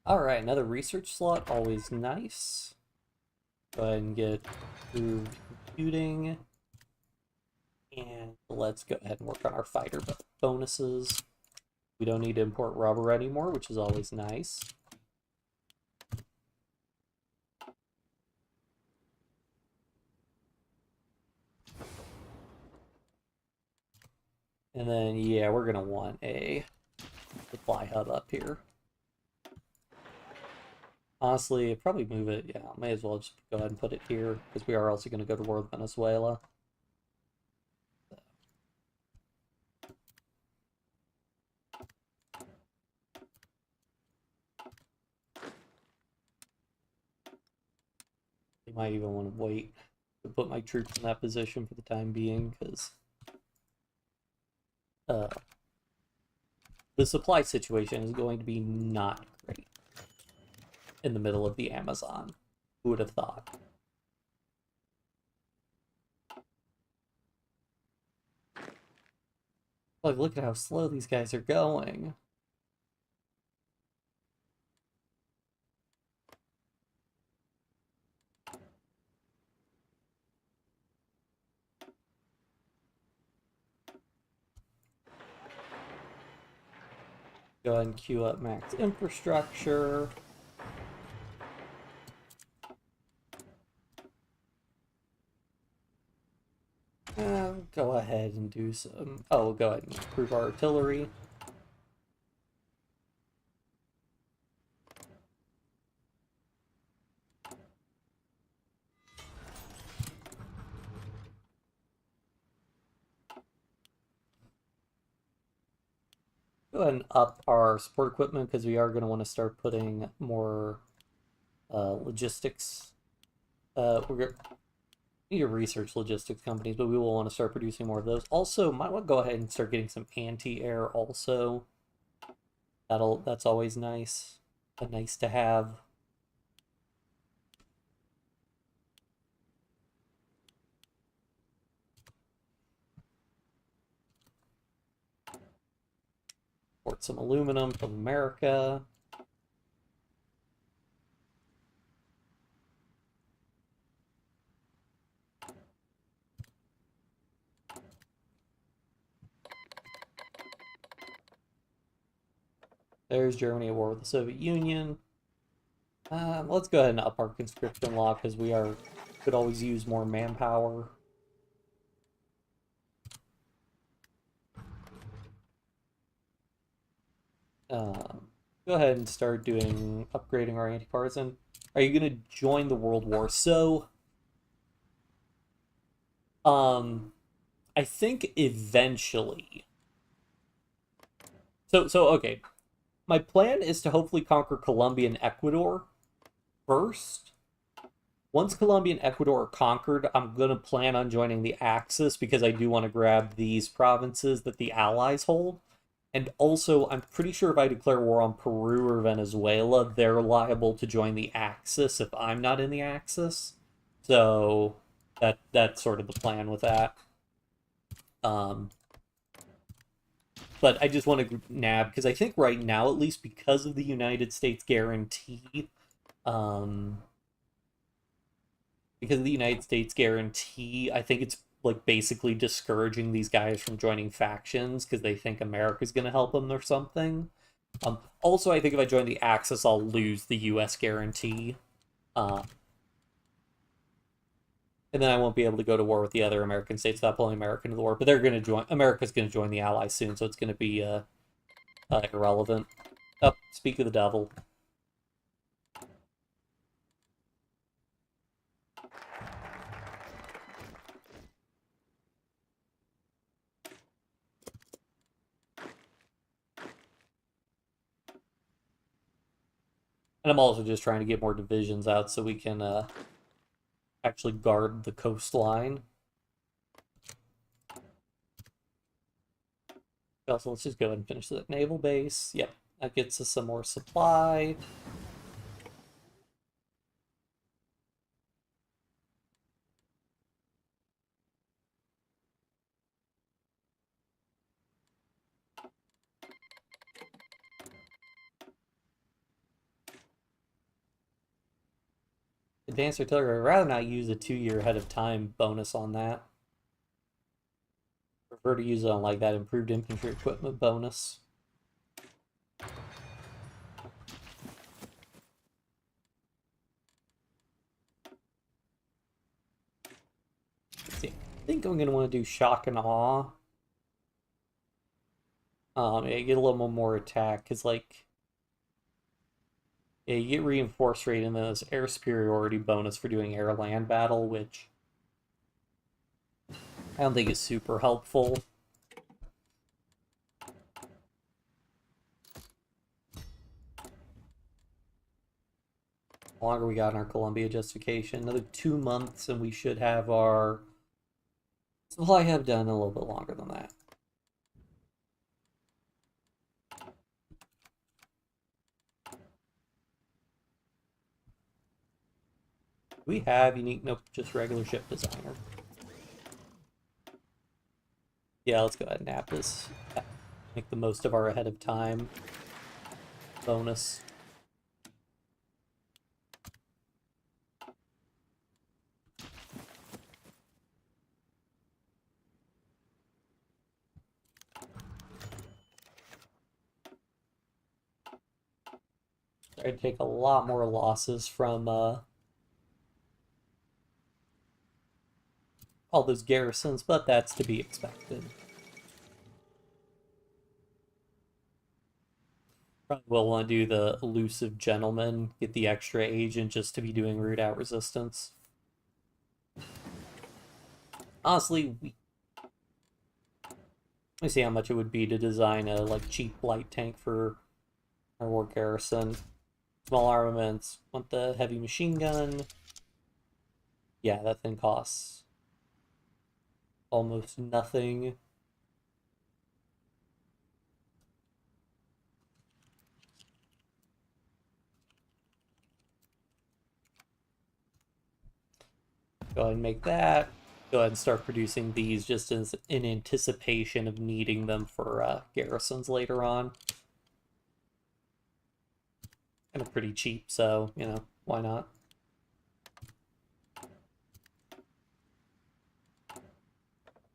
Alright, another research slot, always nice. Go ahead and get through computing. And let's go ahead and work on our fighter bonuses. We don't need to import rubber anymore, which is always nice. And then, yeah, we're going to want a supply hub up here. Honestly, I'd probably move it. Yeah, I may as well just go ahead and put it here, because we are also going to go to war with Venezuela. I might even want to wait to put my troops in that position for the time being, because the supply situation is going to be not great in the middle of the Amazon. Who would have thought? Like, look at how slow these guys are going. Go ahead and queue up max infrastructure. Go ahead and do some... Oh, we'll go ahead and improve our artillery. Go ahead and up our support equipment because we are going to want to start putting more logistics. We're going to need to research logistics companies, but we will want to start producing more of those. Also, might want to go ahead and start getting some anti-air also. That's always nice. Nice to have. import some aluminum from America. There's Germany at war with the Soviet Union. Let's go ahead and up our conscription law because could always use more manpower. Go ahead and start upgrading our anti-partisan. Are you going to join the World War? So, I think eventually. So okay. My plan is to hopefully conquer Colombia and Ecuador first. Once Colombia and Ecuador are conquered, I'm going to plan on joining the Axis because I do want to grab these provinces that the Allies hold. And also, I'm pretty sure if I declare war on Peru or Venezuela, they're liable to join the Axis if I'm not in the Axis. So that's sort of the plan with that. But I just want to nab, because I think right now, at least because of the United States guarantee, I think it's like basically discouraging these guys from joining factions because they think America's going to help them or something. Also, I think if I join the Axis, I'll lose the U.S. guarantee. And then I won't be able to go to war with the other American states without pulling America into the war. But they're going to join. America's going to join the Allies soon, so it's going to be irrelevant. Oh, speak of the devil. And I'm also just trying to get more divisions out so we can actually guard the coastline. Also, let's just go ahead and finish that naval base. Yep, that gets us some more supply. Advanced artillery, I'd rather not use a 2-year ahead of time bonus on that. Prefer to use it on like that improved infantry equipment bonus. Let's see. I think I'm gonna want to do shock and awe. Yeah, get a little more attack because like. Yeah, you get reinforced rate and then this air superiority bonus for doing air-land battle, which I don't think is super helpful. How longer we got in our Columbia justification? Another 2 months and we should have our supply have done a little bit longer than that. We have unique, nope, just regular ship designer. Yeah, let's go ahead and nap this. Make the most of our ahead of time bonus. I'd take a lot more losses from all those garrisons, but that's to be expected. Probably will want to do the elusive gentleman, get the extra agent just to be doing root out resistance. Honestly, let me see how much it would be to design a like cheap light tank for our war garrison. Small armaments, want the heavy machine gun. Yeah, that thing costs almost nothing. Go ahead and make that. Go ahead and start producing these just as in anticipation of needing them for garrisons later on. kind of pretty cheap, so, you know, why not?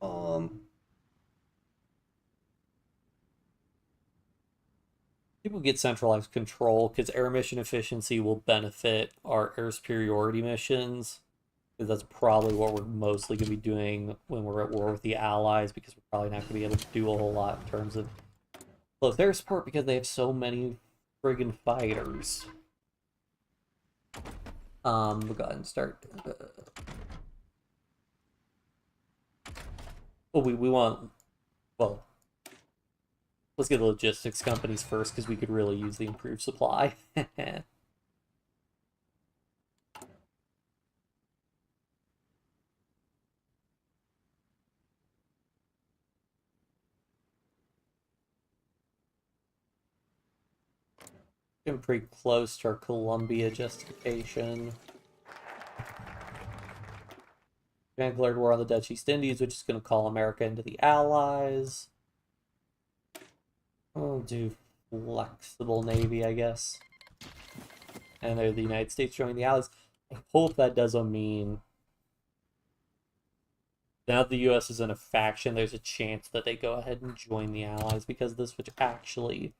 Um, People get centralized control because air mission efficiency will benefit our air superiority missions. Because that's probably what we're mostly going to be doing when we're at war with the Allies, because we're probably not going to be able to do a whole lot in terms of close air support because they have so many friggin' fighters. We'll go ahead and start. Oh, we want, well, let's get the logistics companies first because we could really use the improved supply. Getting pretty close to our Columbia justification. Japan declared war on the Dutch East Indies, which is going to call America into the Allies. We'll do flexible Navy, I guess. And they're the United States joining the Allies. I hope that doesn't mean now that the U.S. is in a faction, there's a chance that they go ahead and join the Allies because this would actually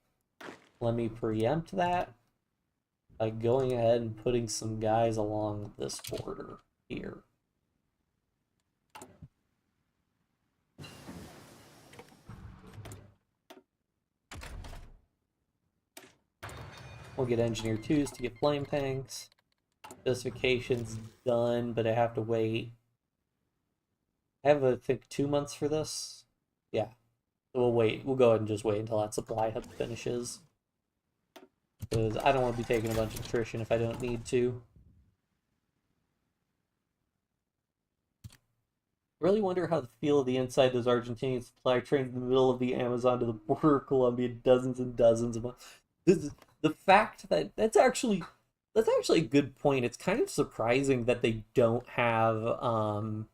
let me preempt that by going ahead and putting some guys along this border here. We'll get Engineer 2s to get flame tanks. Justification's done, but I have to wait. I have, I think, 2 months for this. Yeah. So we'll wait. We'll go ahead and just wait until that supply hub finishes. Because I don't want to be taking a bunch of attrition if I don't need to. Really wonder how the feel of the inside those Argentinian supply trains in the middle of the Amazon to the border of Colombia, dozens and dozens of the fact that that's actually a good point. It's kind of surprising that they don't have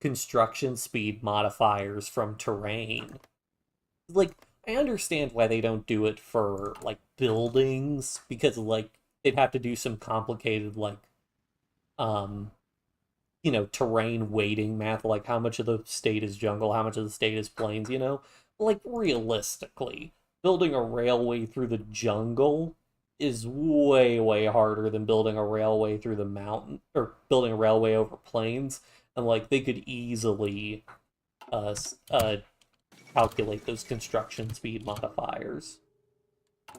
construction speed modifiers from terrain. Like, I understand why they don't do it for like buildings, because like they'd have to do some complicated like um you know, terrain weighting math, like how much of the state is jungle, how much of the state is plains, you know? Like, realistically, building a railway through the jungle is way, way harder than building a railway through the mountain, or building a railway over plains. And, like, they could easily uh, uh, calculate those construction speed modifiers.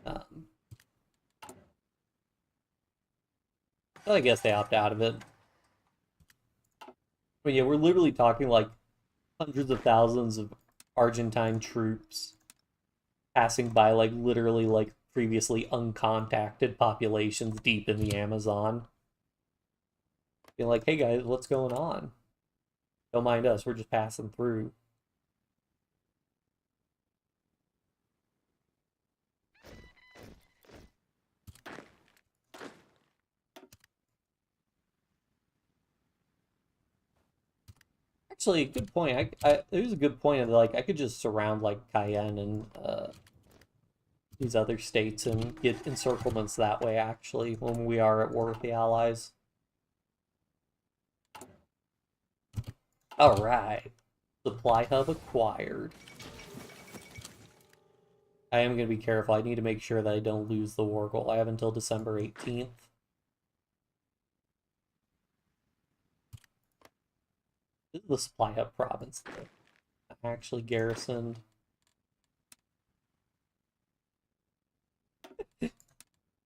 Um, but I guess they opt out of it. But yeah, we're literally talking like hundreds of thousands of Argentine troops passing by like literally like previously uncontacted populations deep in the Amazon. Being like, hey guys, what's going on? Don't mind us, we're just passing through. Actually, good point. There's a good point of like I could just surround like Cayenne and these other states and get encirclements that way. Actually, when we are at war with the Allies. All right, supply hub acquired. I am going to be careful. I need to make sure that I don't lose the war goal. I have until December 18th. This is the supply hub province. Actually garrisoned.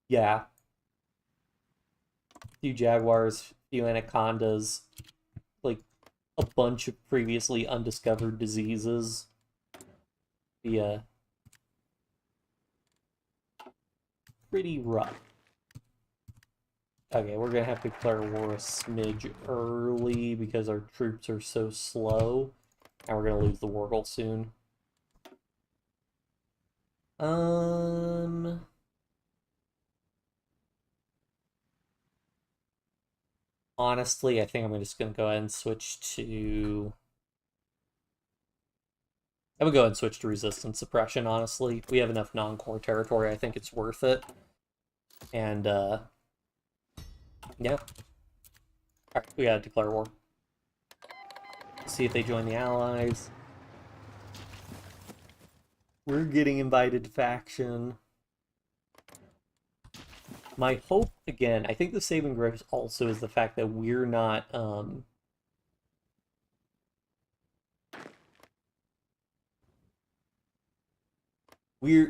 Yeah. Few Jaguars, few Anacondas, like a bunch of previously undiscovered diseases. Yeah. Pretty rough. Okay, we're gonna have to declare war a smidge early because our troops are so slow. And we're gonna lose the war goal soon. Honestly, I think I'm just gonna go ahead and switch to I would go ahead and switch to resistance suppression, honestly. We have enough non-core territory, I think it's worth it. And, yeah. Alright, we gotta declare war. See if they join the Allies. We're getting invited to faction. My hope, again, I think the saving grace also is the fact that we're not,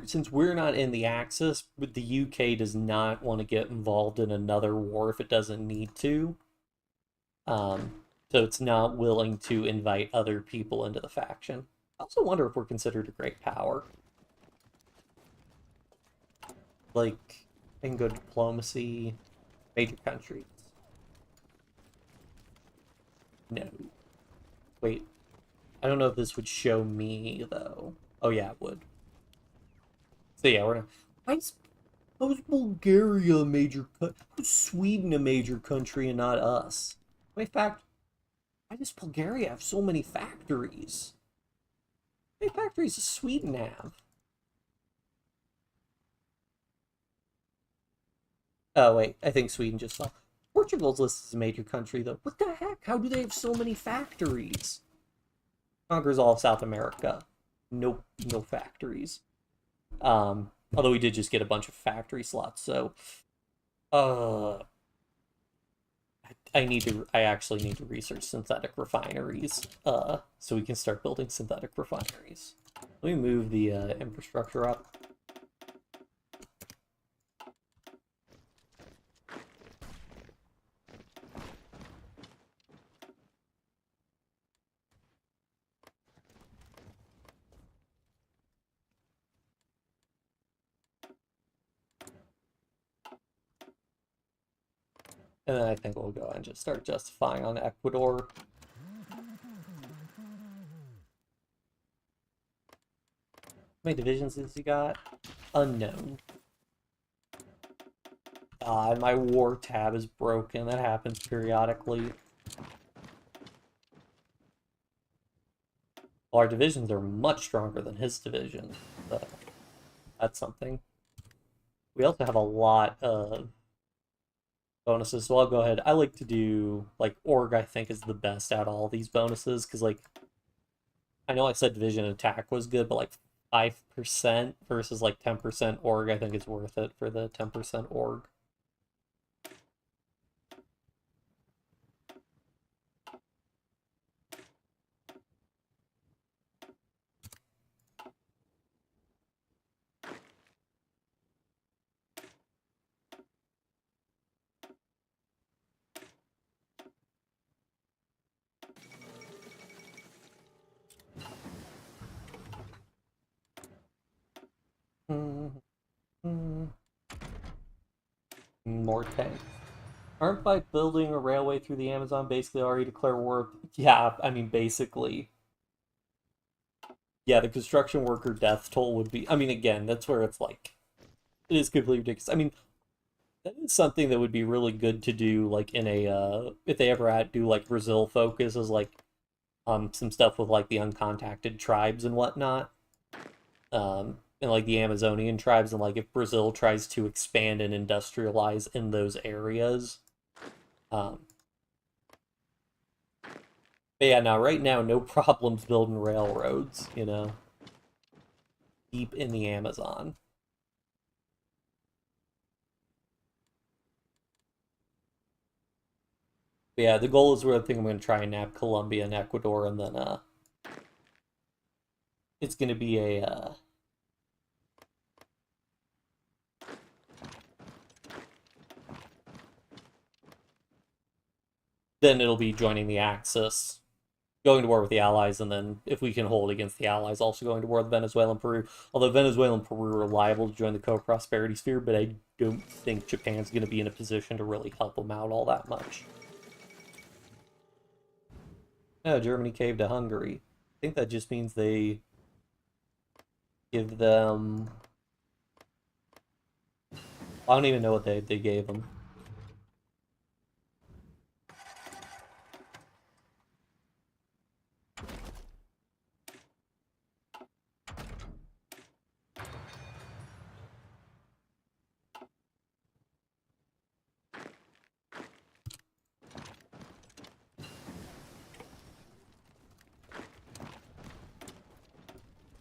since we're not in the Axis, but the UK does not want to get involved in another war if it doesn't need to. So it's not willing to invite other people into the faction. I also wonder if we're considered a great power. Like, I can go to diplomacy, major countries. No. Wait. I don't know if this would show me, though. Oh, yeah, it would. So, yeah, we're not... How is Bulgaria a major country? How's Sweden a major country and not us? In fact, why does Bulgaria have so many factories? How many factories does Sweden have? Oh, wait, I think Sweden just fell. Portugal's listed as a major country, though. What the heck? How do they have so many factories? Conquers all of South America. No, no factories. Although we did just get a bunch of factory slots, so uh I actually need to research synthetic refineries, so we can start building synthetic refineries. Let me move the infrastructure up. And then I think we'll go and just start justifying on Ecuador. How many divisions has he got? Unknown. And my war tab is broken. That happens periodically. Well, our divisions are much stronger than his division. So that's something. We also have a lot of bonuses, so I'll go ahead. I like to do, like, org I think is the best out of all these bonuses, because, like, I know I said division attack was good, but, like, 5% versus, like, 10% org, I think it's worth it for the 10% org. More tanks. Aren't by building a railway through the Amazon basically already declare war? Yeah, I mean, basically. Yeah, the construction worker death toll would be... I mean, again, that's where it's like... It is completely ridiculous. I mean, that is something that would be really good to do, like, in a... if they ever do, like, Brazil focus, is, like, some stuff with, like, the uncontacted tribes and whatnot. And, like, the Amazonian tribes, and, like, if Brazil tries to expand and industrialize in those areas... but yeah, now, right now, no problems building railroads, you know? Deep in the Amazon. But yeah, the goal is where I think I'm going to try and nab Colombia and Ecuador, and then, it's going to be a, then it'll be joining the Axis, going to war with the Allies, and then if we can hold against the Allies, also going to war with Venezuela and Peru. Although Venezuela and Peru are liable to join the co-prosperity sphere, but I don't think Japan's going to be in a position to really help them out all that much. No, Germany caved to Hungary. I think that just means they give them... I don't even know what they gave them.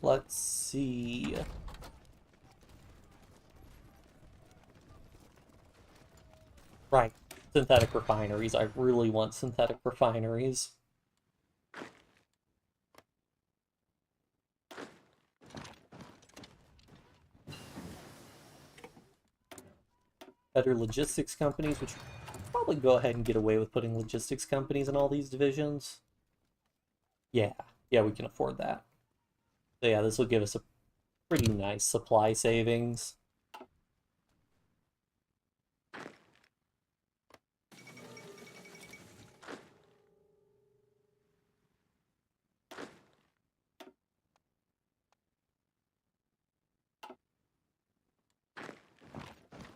let's see. Right, synthetic refineries. I really want synthetic refineries. Better logistics companies, which probably go ahead and get away with putting logistics companies in all these divisions. Yeah, we can afford that. So yeah, this will give us a pretty nice supply savings.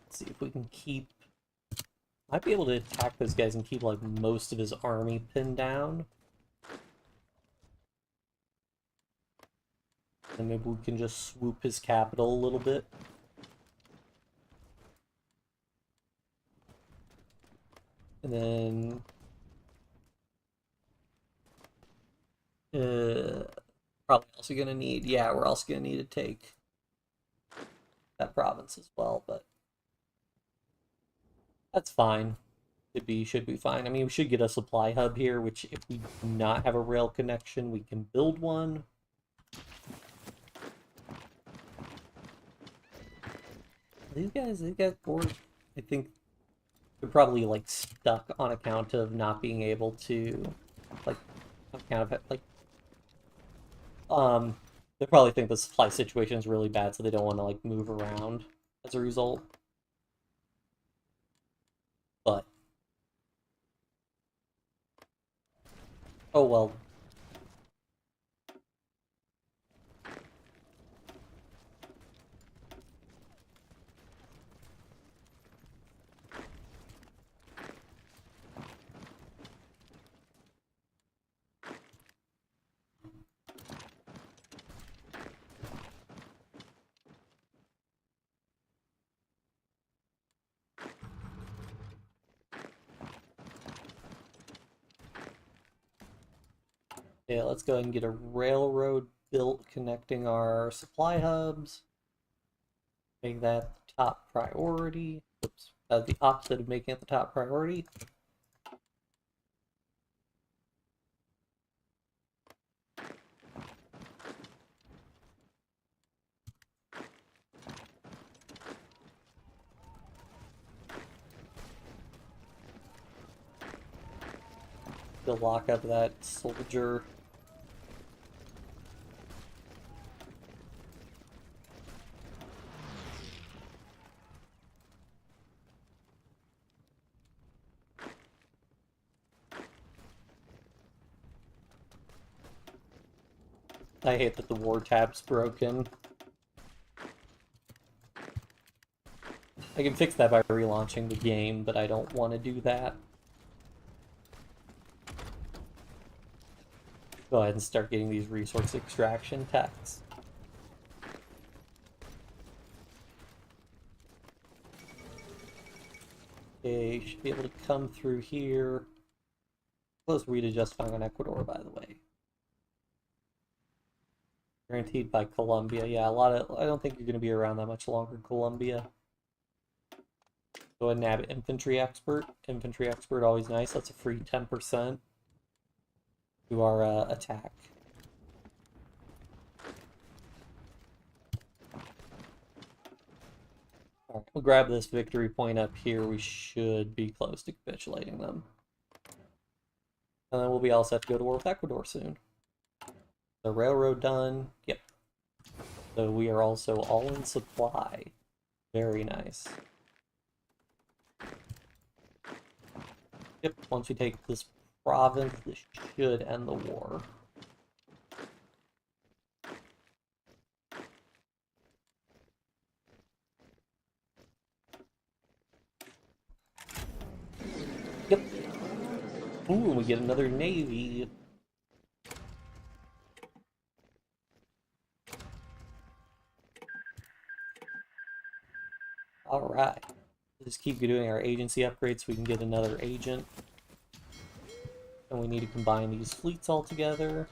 Let's see if we can keep... Might be able to attack those guys and keep like most of his army pinned down. And maybe we can just swoop his capital a little bit. And then... probably also going to need... Yeah, we're also going to need to take that province as well, but... That's fine. Should be fine. I mean, we should get a supply hub here, which if we do not have a rail connection, we can build one. These guys bored. I think they're probably like stuck on account of not being able to, like, on account of like, they probably think the supply situation is really bad, so they don't want to like move around as a result. But oh well. Yeah, let's go ahead and get a railroad built connecting our supply hubs. Make that the top priority. Oops, that's the opposite of making it the top priority. To lock up that soldier. I hate that the war tab's broken. I can fix that by relaunching the game, but I don't want to do that. Go ahead and start getting these resource extraction techs. Okay, should be able to come through here. Close read adjusting on Ecuador, by the way. Guaranteed by Colombia. Yeah, I don't think you're going to be around that much longer, Colombia. Go ahead and add infantry expert. Infantry expert, always nice. That's a free 10% to our attack. Alright, we'll grab this victory point up here. We should be close to capitulating them. And then we'll be all set to go to war with Ecuador soon. The railroad done. Yep. So we are also all in supply. Very nice. Yep, once we take this province, this should end the war. Yep. Ooh, we get another navy. Alright. Just keep doing our agency upgrades so we can get another agent. And we need to combine these fleets all together.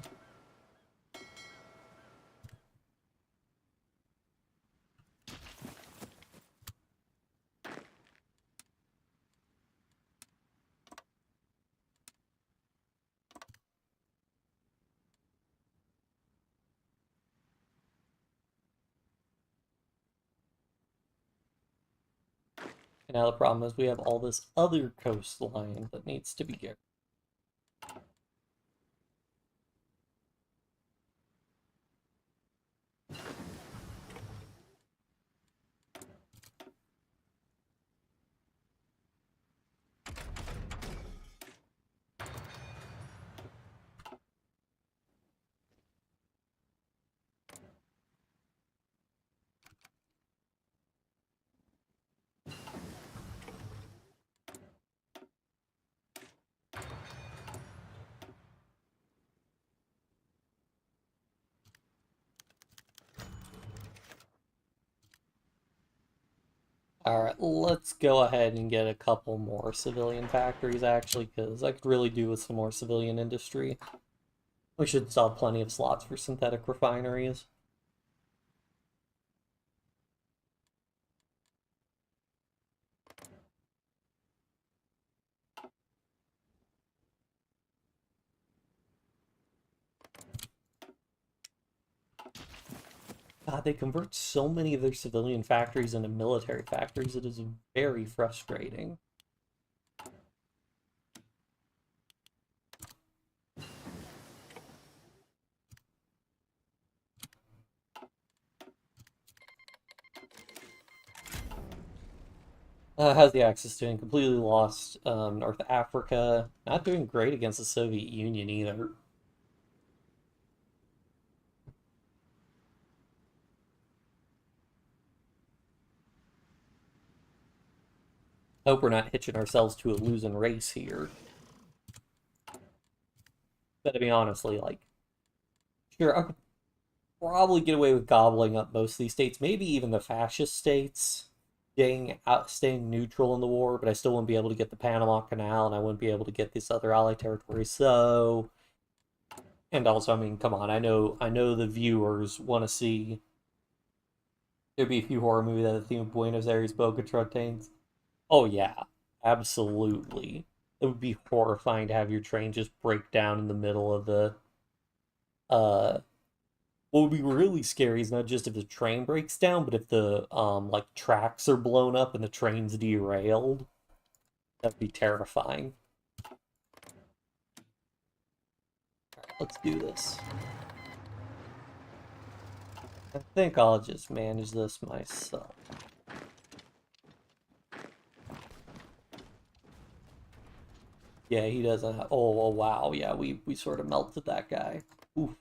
Now the problem is we have all this other coastline that needs to be guaranteed. Alright, let's go ahead and get a couple more civilian factories, actually, because I could really do with some more civilian industry. We should still have plenty of slots for synthetic refineries. God, they convert so many of their civilian factories into military factories. It is very frustrating. How's the Axis doing? Completely lost North Africa. Not doing great against the Soviet Union either. Hope we're not hitching ourselves to a losing race here. But to be honestly, like, sure, I could probably get away with gobbling up most of these states, maybe even the fascist states, staying neutral in the war, but I still wouldn't be able to get the Panama Canal, and I wouldn't be able to get these other Allied territories. So, and also, I mean, come on, I know the viewers want to see. There'd be a few horror movies that have the theme of Buenos Aires Boca Trains. Oh yeah, absolutely. It would be horrifying to have your train just break down in the middle of the uh what would be really scary is not just if the train breaks down, but if the like tracks are blown up and the train's derailed. That'd be terrifying. Alright, let's do this. I think I'll just manage this myself. Yeah, he doesn't have, oh wow, yeah, we sort of melted that guy. Oof.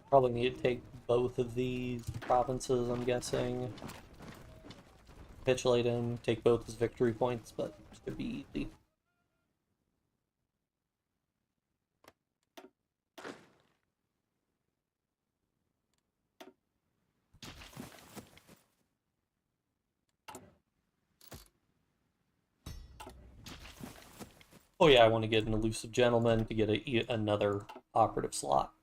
Probably need to take both of these provinces, I'm guessing. Capitulate him, take both his victory points, but it should be easy. Oh yeah, I want to get an elusive gentleman to get another operative slot.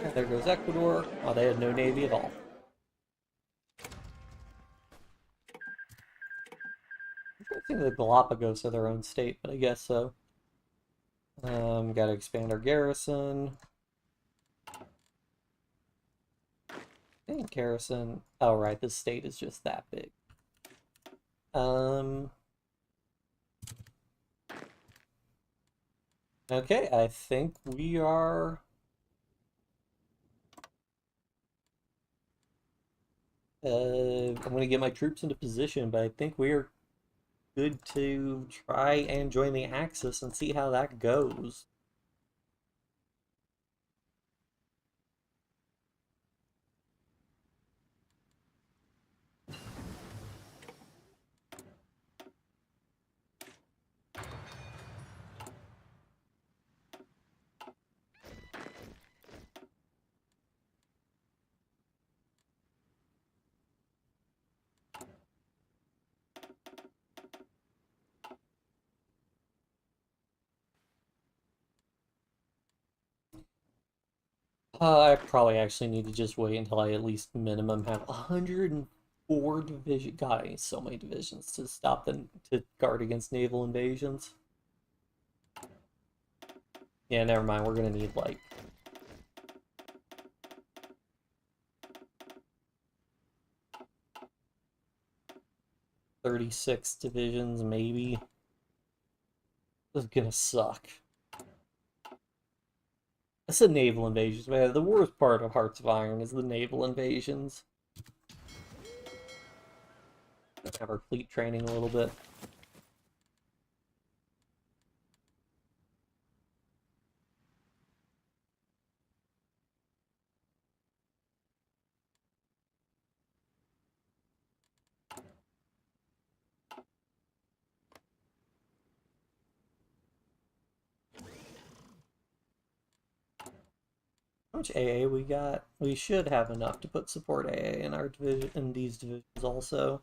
And there goes Ecuador. Oh, they had no navy at all. I think the Galapagos are their own state, but I guess so. Gotta expand our garrison. I think garrison. Oh, right, this state is just that big. Um, Okay, I think we are... I'm going to get my troops into position, but I think we are good to try and join the Axis and see how that goes. I probably actually need to just wait until I at least minimum have 104 division. God, I need so many divisions to stop them to guard against naval invasions. Yeah, never mind. We're gonna need like 36 divisions, maybe. This is gonna suck. It's the naval invasions, man. The worst part of Hearts of Iron is the naval invasions. Have our fleet training a little bit. How much AA we got? We should have enough to put support AA in our division, in these divisions also.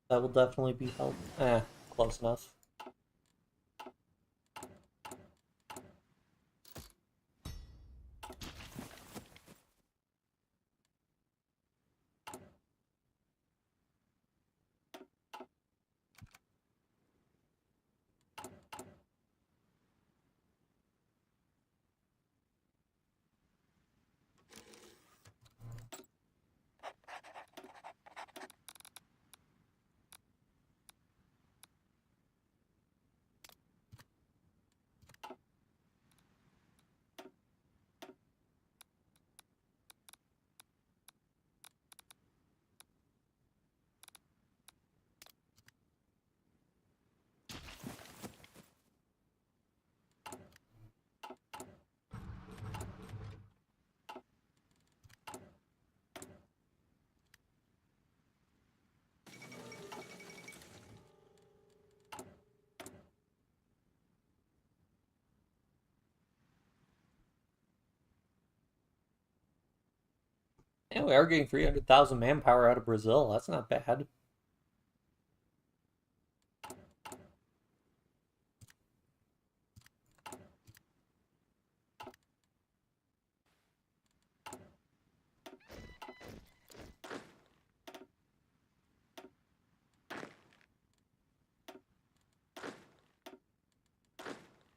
That will definitely be helpful. Close enough. Yeah, we are getting 300,000 manpower out of Brazil. That's not bad.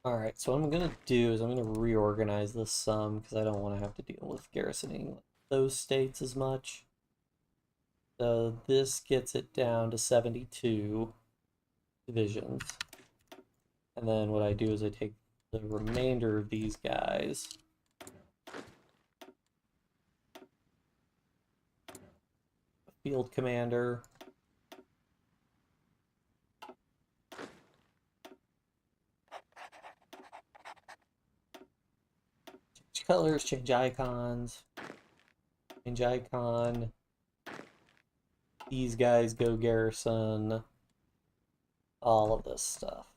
Alright, so what I'm gonna do is I'm gonna reorganize this some because I don't want to have to deal with garrisoning those states as much. So this gets it down to 72 divisions. And then what I do is I take the remainder of these guys. Field commander. Change colors, change icons. Change icon. These guys go garrison. All of this stuff.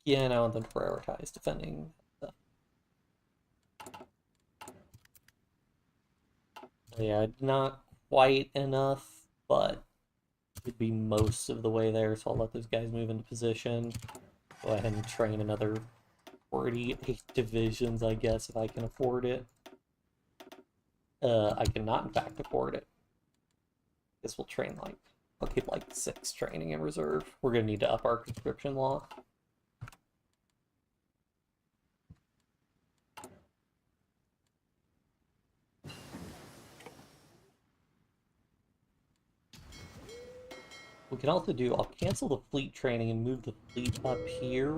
Again, I want them to prioritize defending stuff. Yeah, not quite enough, but it'd be most of the way there, so I'll let those guys move into position. Go ahead and train another 48 divisions, I guess, if I can afford it. I cannot, in fact, afford it. Guess we'll train like, I'll keep like 6 training in reserve. We're gonna need to up our conscription law. We can also do, I'll cancel the fleet training and move the fleet up here.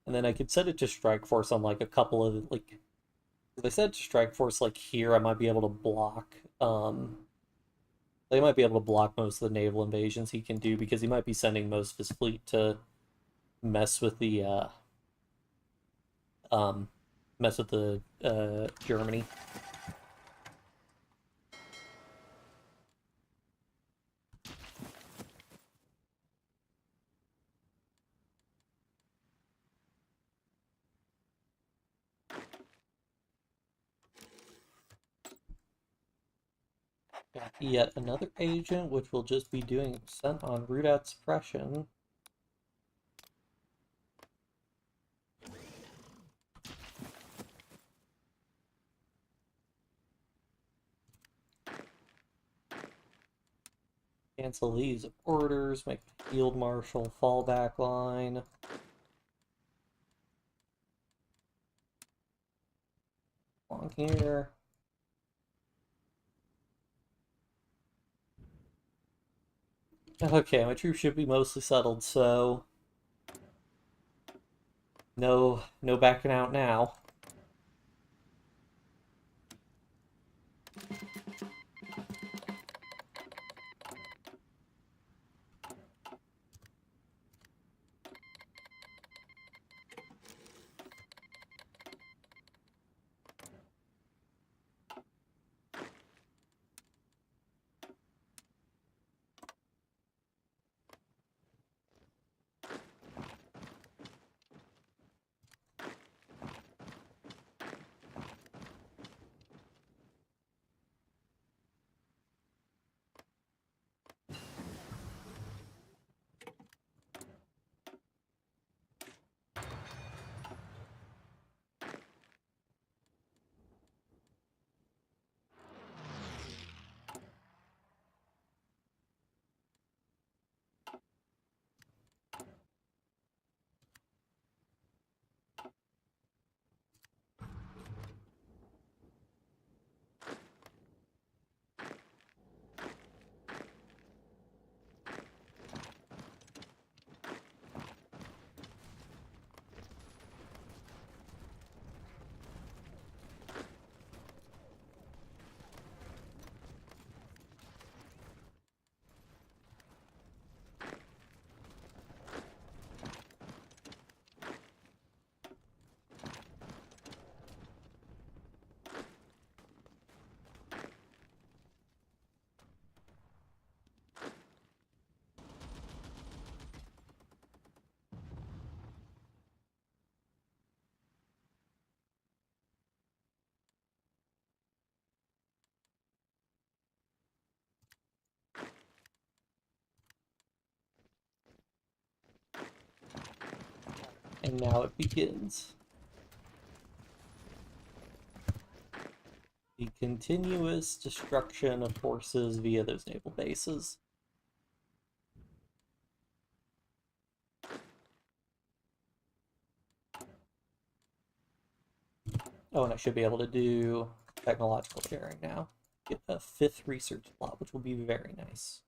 And then I could set it to strike force on like a couple of, like, if I set it to strike force like here, I might be able to block, they might be able to block most of the naval invasions he can do because he might be sending most of his fleet to mess with the, um, Germany. Got yet another agent, which will just be doing sent on root out suppression. Cancel these orders, make the field marshal fallback line. Along here. Okay, my troops should be mostly settled, so no backing out now. And now it begins. The continuous destruction of forces via those naval bases. Oh, and I should be able to do technological sharing now. Get a 5th research slot, which will be very nice.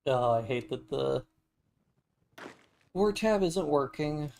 I hate that the war tab isn't working.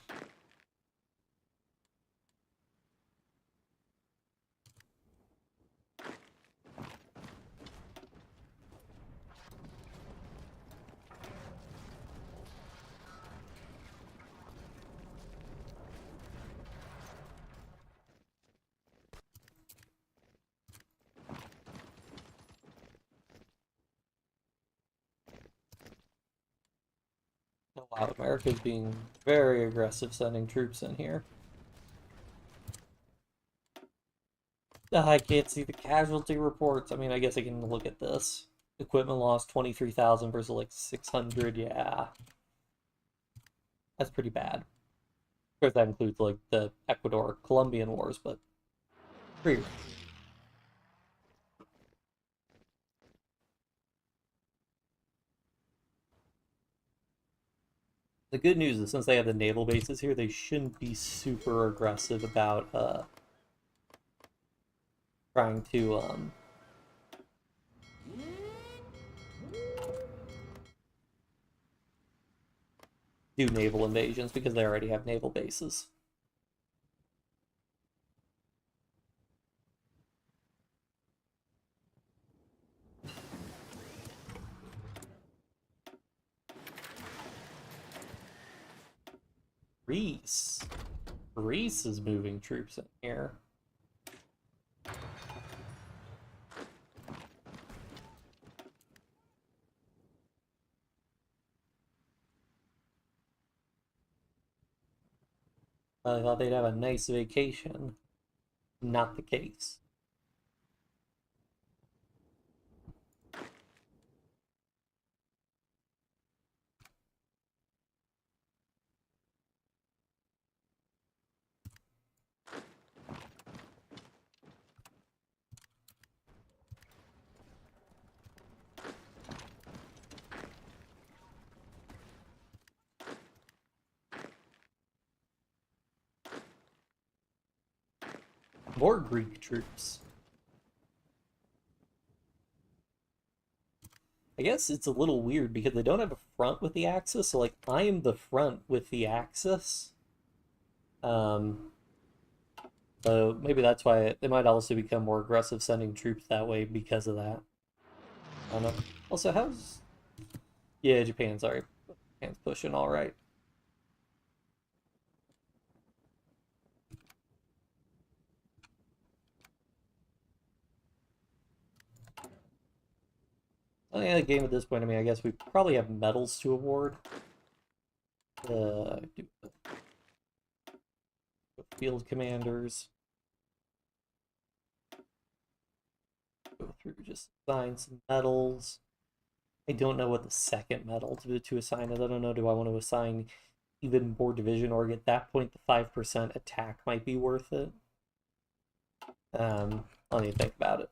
South America's being very aggressive sending troops in here. I can't see the casualty reports. I mean, I guess I can look at this. Equipment loss 23,000 versus like 600. Yeah. That's pretty bad. Of course, that includes like the Ecuador-Colombian wars, but pretty. The good news is since they have the naval bases here, they shouldn't be super aggressive about trying to do naval invasions because they already have naval bases. Greece. Greece is moving troops in here. I thought they'd have a nice vacation. Not the case. More Greek troops. I guess it's a little weird because they don't have a front with the Axis, so like I am the front with the Axis. Um, so maybe that's why they might also become more aggressive sending troops that way because of that. I don't know. Also, how's... Yeah, Japan's alright. Japan's pushing alright. Oh yeah, the game at this point, I mean, I guess we probably have medals to award. Field commanders. Go through, just assign some medals. I don't know what the second medal to assign is. I don't know, do I want to assign even more division, or at that point the 5% attack might be worth it? I'll need to think about it.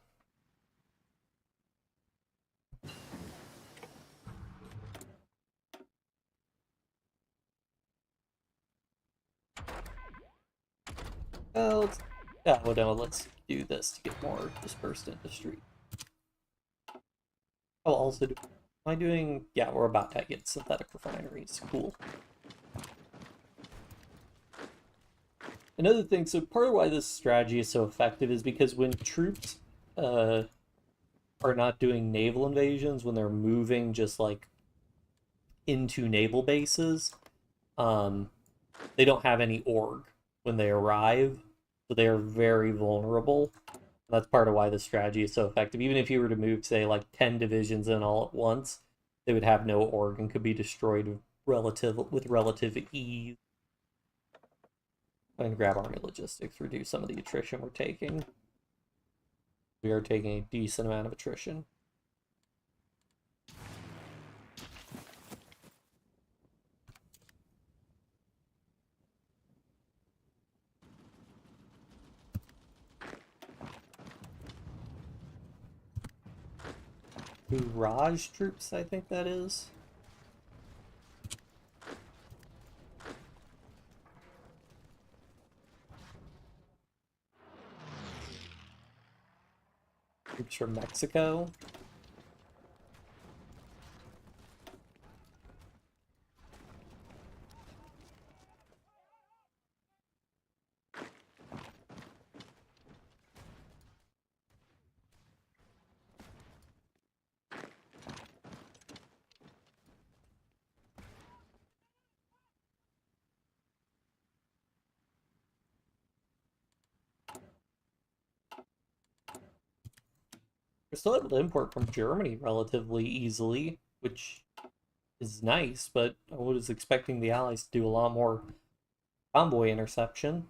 Well, no, let's do this to get more dispersed industry. Oh, also, am I doing... Yeah, we're about to get synthetic refineries. Cool. Another thing, so part of why this strategy is so effective is because when troops are not doing naval invasions, when they're moving just like into naval bases, they don't have any org when they arrive, so they are very vulnerable. That's part of why the strategy is so effective. Even if you were to move, say, like 10 divisions in all at once, they would have no org and could be destroyed with relative ease. And grab army logistics, reduce some of the attrition we're taking. We are taking a decent amount of attrition. Raj troops, I think that is. Troops from Mexico. We're still able to import from Germany relatively easily, which is nice, but I was expecting the Allies to do a lot more convoy interception.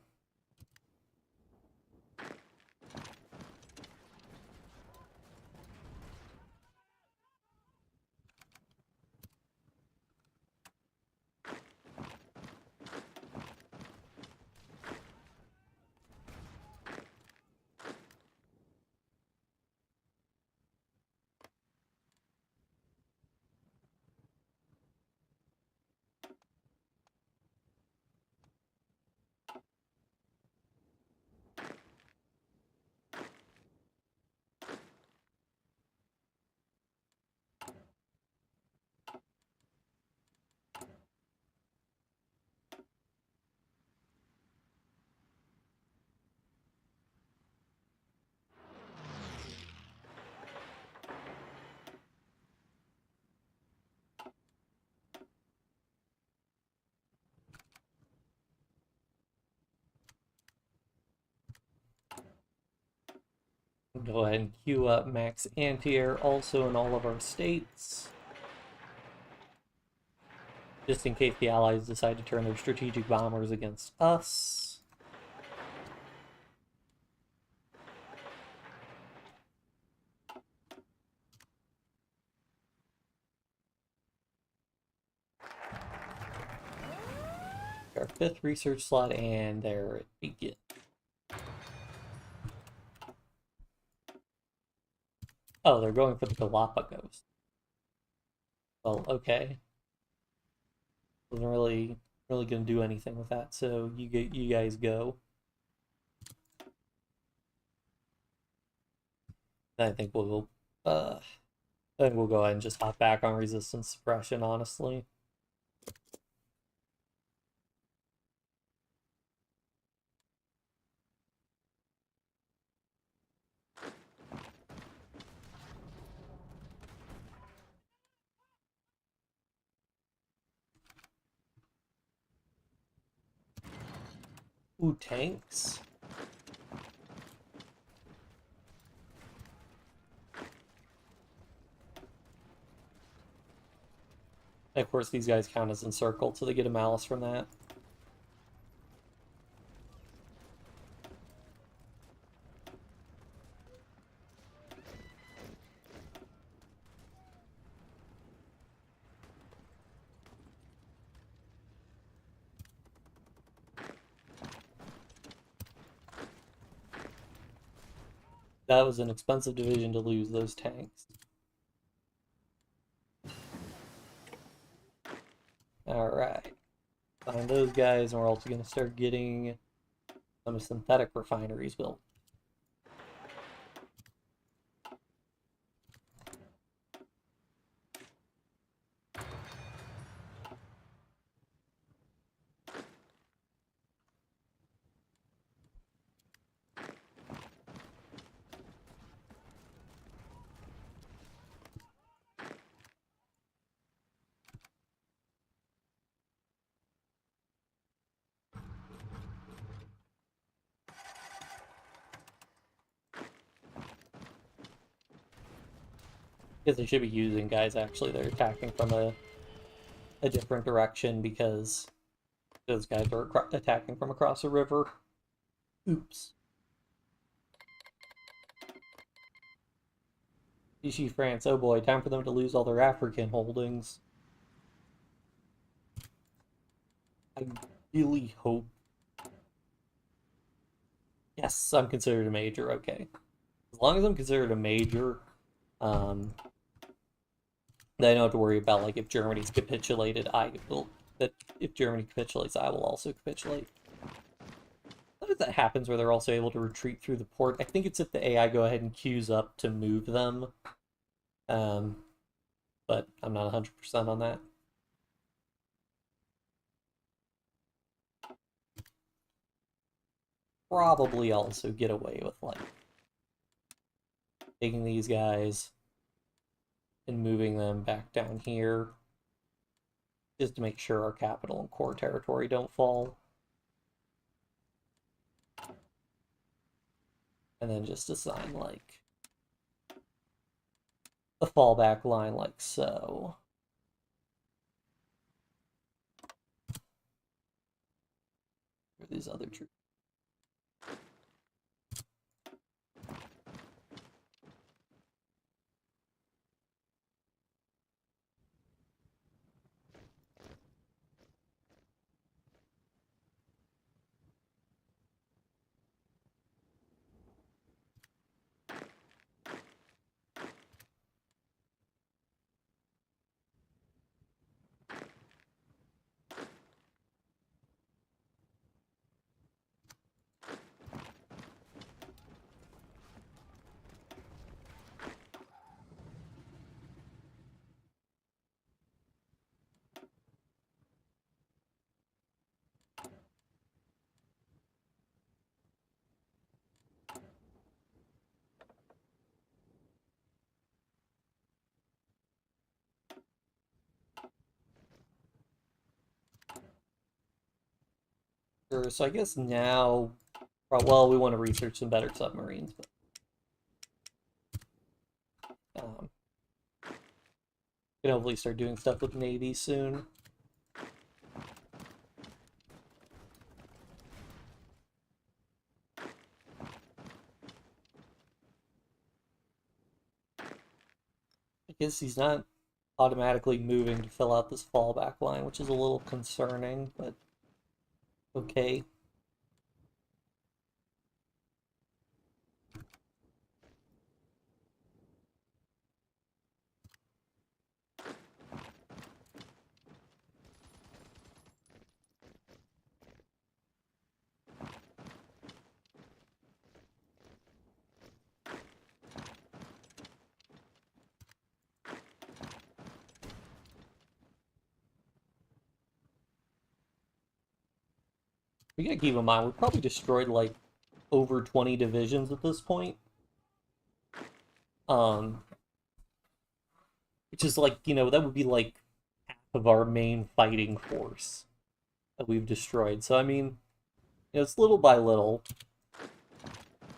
Go ahead and queue up max anti-air also in all of our states. Just in case the Allies decide to turn their strategic bombers against us. Our 5th research slot, and there it begins. Oh, they're going for the Galapagos. Well, okay. Wasn't really gonna do anything with that, so you guys go. I think we'll I think we'll go ahead and just hop back on resistance suppression, honestly. Ooh, tanks. And of course, these guys count as encircled, so they get a malice from that. That was an expensive division to lose those tanks. Alright. Find those guys, and we're also going to start getting some synthetic refineries built. Because they should be using guys, actually, they're attacking from a different direction, because those guys are attacking from across a river. Oops. Vichy France, oh boy, time for them to lose all their African holdings. I really hope... Yes, I'm considered a major, okay. As long as I'm considered a major, then I don't have to worry about, like, if Germany's capitulated, I will... That if Germany capitulates, I will also capitulate. If that happens where they're also able to retreat through the port, I think it's if the AI go ahead and queues up to move them. But I'm not 100% on that. Probably also get away with, like, taking these guys and moving them back down here, just to make sure our capital and core territory don't fall. And then just assign, like, a fallback line like so. these other troops. Sure, so I guess now, well, we want to research some better submarines, but can hopefully start doing stuff with Navy soon. I guess he's not automatically moving to fill out this fallback line, which is a little concerning, but okay. We gotta keep in mind, we've probably destroyed like over 20 divisions at this point. Which is like, that would be like half of our main fighting force that we've destroyed. So I mean, it's little by little.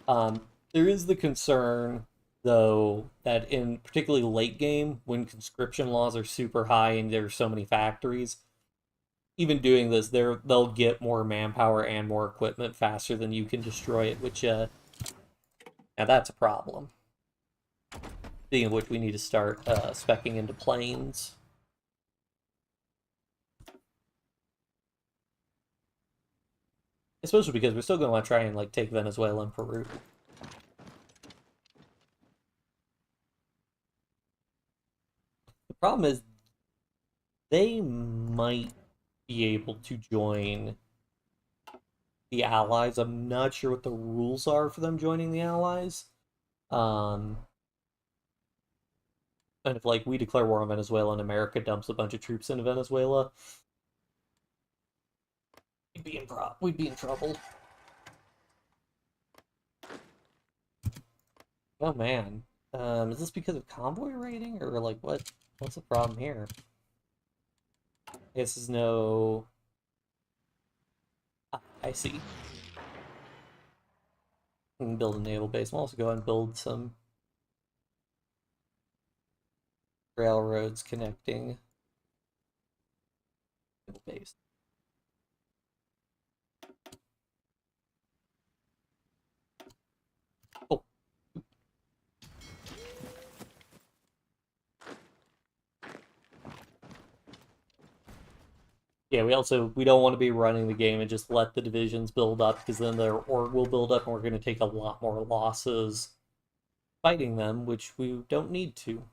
There is the concern, though, that in particularly late game, when conscription laws are super high and there's so many factories, even doing this, they'll get more manpower and more equipment faster than you can destroy it, which now that's a problem. Speaking of which, we need to start speccing into planes. Especially because we're still going to want to try and like take Venezuela and Peru. The problem is they might be able to join the Allies. I'm not sure what the rules are for them joining the Allies. And if like we declare war on Venezuela and America dumps a bunch of troops into Venezuela, we'd be in trouble. Oh man. Is this because of convoy raiding or like what's the problem here? I guess there's no. I see. We can build a naval base. We'll also go ahead and build some railroads connecting naval base. Oh. Yeah, we don't want to be running the game and just let the divisions build up, because then their org will build up and we're going to take a lot more losses fighting them, which we don't need to.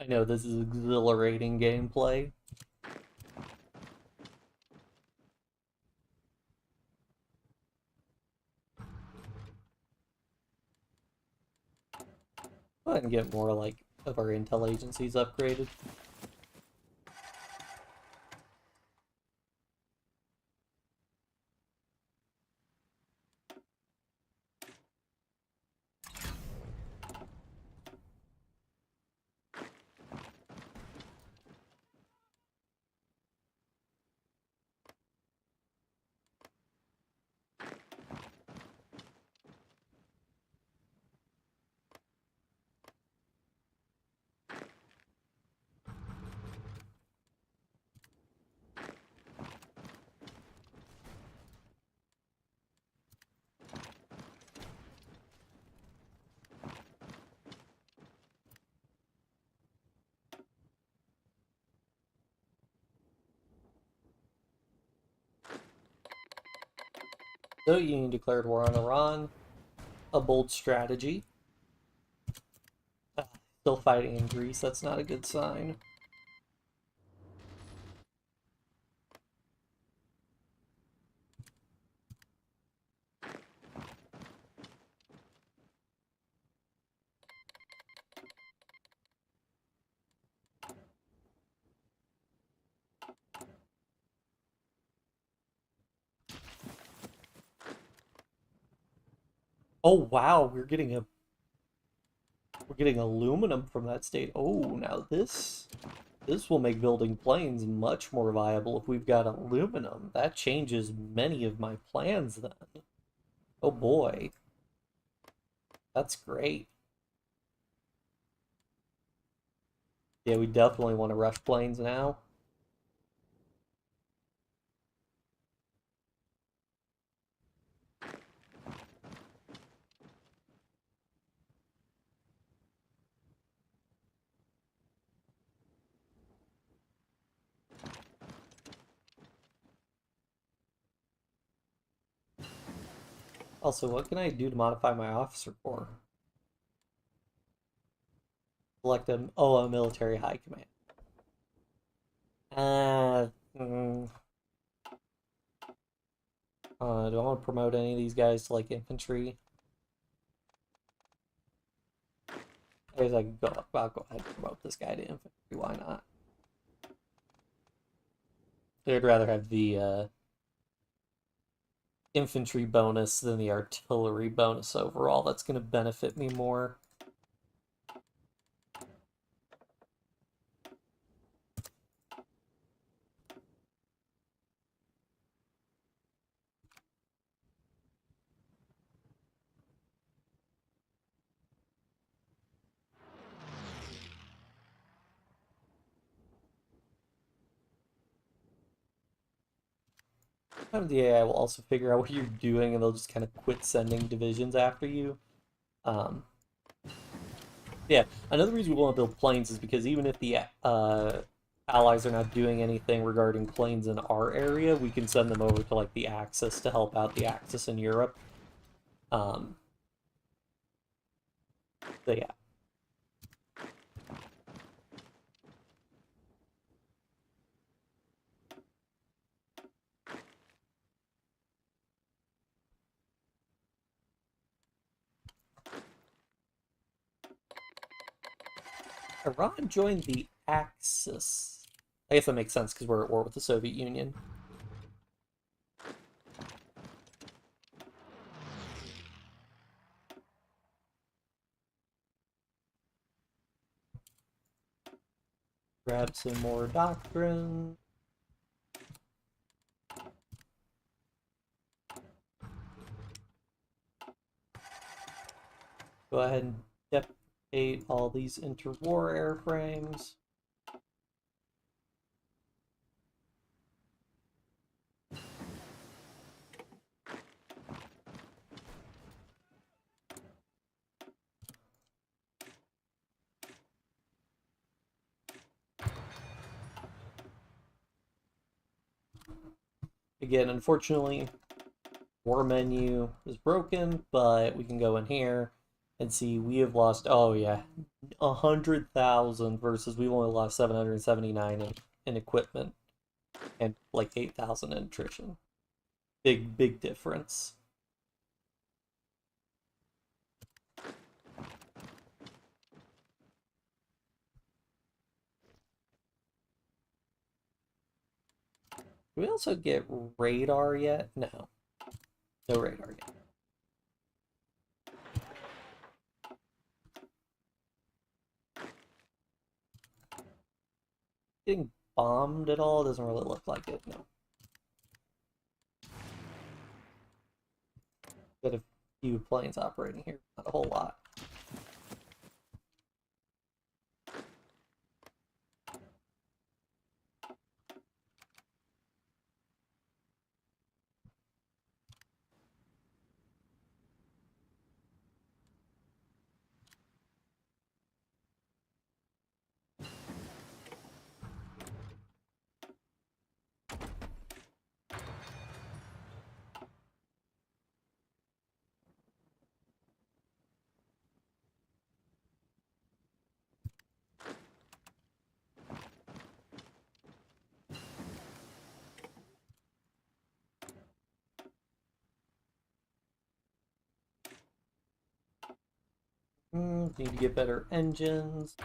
I know this is exhilarating gameplay. Go ahead and get more like of our intel agencies upgraded. So, Union declared war on Iran. A bold strategy. Still fighting in Greece, that's not a good sign. Oh wow, we're getting aluminum from that state. Oh, now this will make building planes much more viable if we've got aluminum. That changes many of my plans then. Oh boy. That's great. Yeah, we definitely want to rush planes now. Also, what can I do to modify my officer corps? Select a military high command. Uh, mm, do I want to promote any of these guys to like infantry? I guess I could go. I'll go ahead and promote this guy to infantry. Why not? I'd rather have the infantry bonus than the artillery bonus overall. That's going to benefit me more. Sometimes the AI will also figure out what you're doing and they'll just kind of quit sending divisions after you. Um, yeah, another reason we want to build planes is because even if the allies are not doing anything regarding planes in our area, we can send them over to like the Axis to help out the Axis in Europe. Um, so yeah. Iran joined the Axis. I guess that makes sense because we're at war with the Soviet Union. Grab some more doctrine. Go ahead and deprecate all these interwar airframes. Again, unfortunately, war menu is broken, but we can go in here And see, we have lost, oh yeah, 100,000 versus we've only lost 779 in equipment and like 8,000 in attrition. Big difference. Do we also get radar yet? No. No radar yet. Getting bombed at all doesn't really look like it, no. Got a few planes operating here, not a whole lot. Need to get better engines.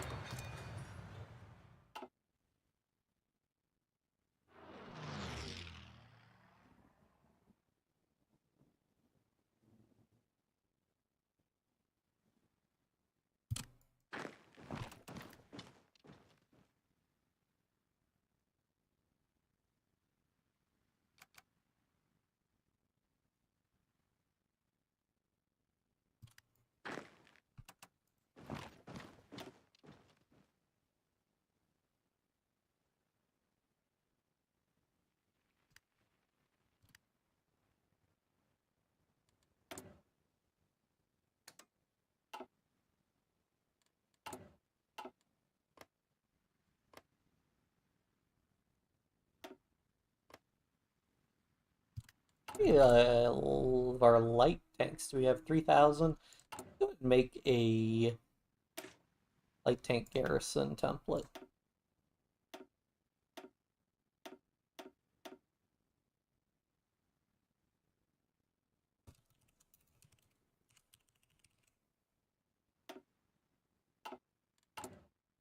Of our light tanks, do we have 3,000? Go ahead and make a light tank garrison template.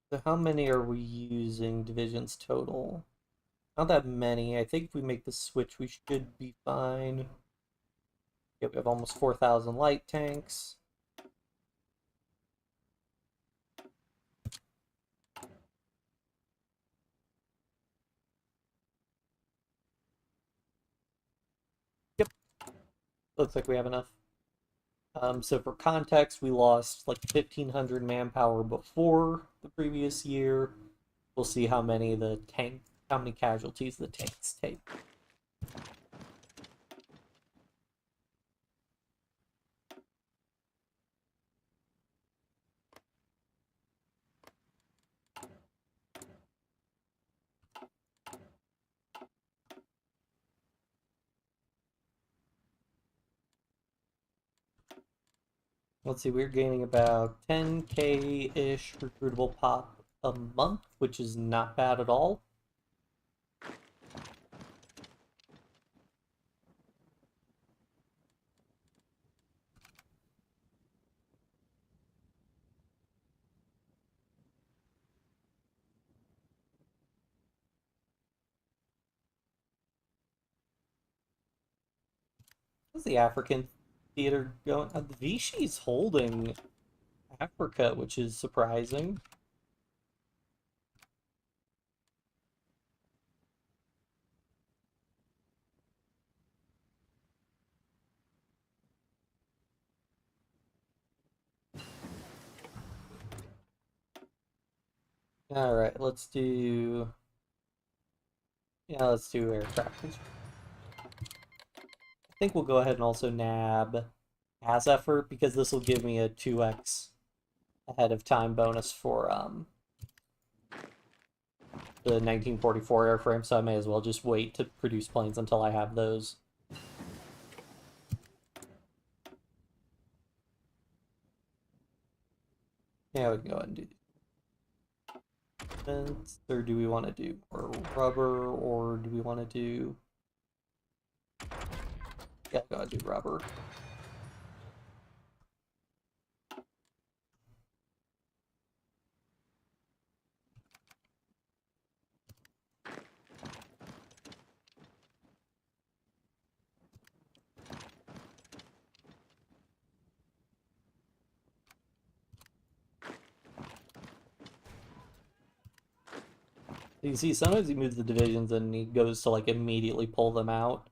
So how many are we using divisions total? Not that many. I think if we make the switch, we should be fine. Yeah, we have almost 4,000 light tanks. Yep. Looks like we have enough. So for context, we lost like 1,500 manpower before the previous year. We'll see how many casualties the tanks take. Let's see, we're gaining about 10K-ish recruitable pop a month, which is not bad at all. How's the African theater going? The Vichy's holding Africa, which is surprising. Alright, let's do... Yeah, let's do aircraft. I think we'll go ahead and also nab as effort, because this will give me a 2x ahead of time bonus for the 1944 airframe, so I may as well just wait to produce planes until I have those. Yeah, we can go ahead and do defense. Or do we want to do more rubber, or do we want to do... Yeah, go ahead and do rubber. You see, sometimes he moves the divisions and he goes to like immediately pull them out.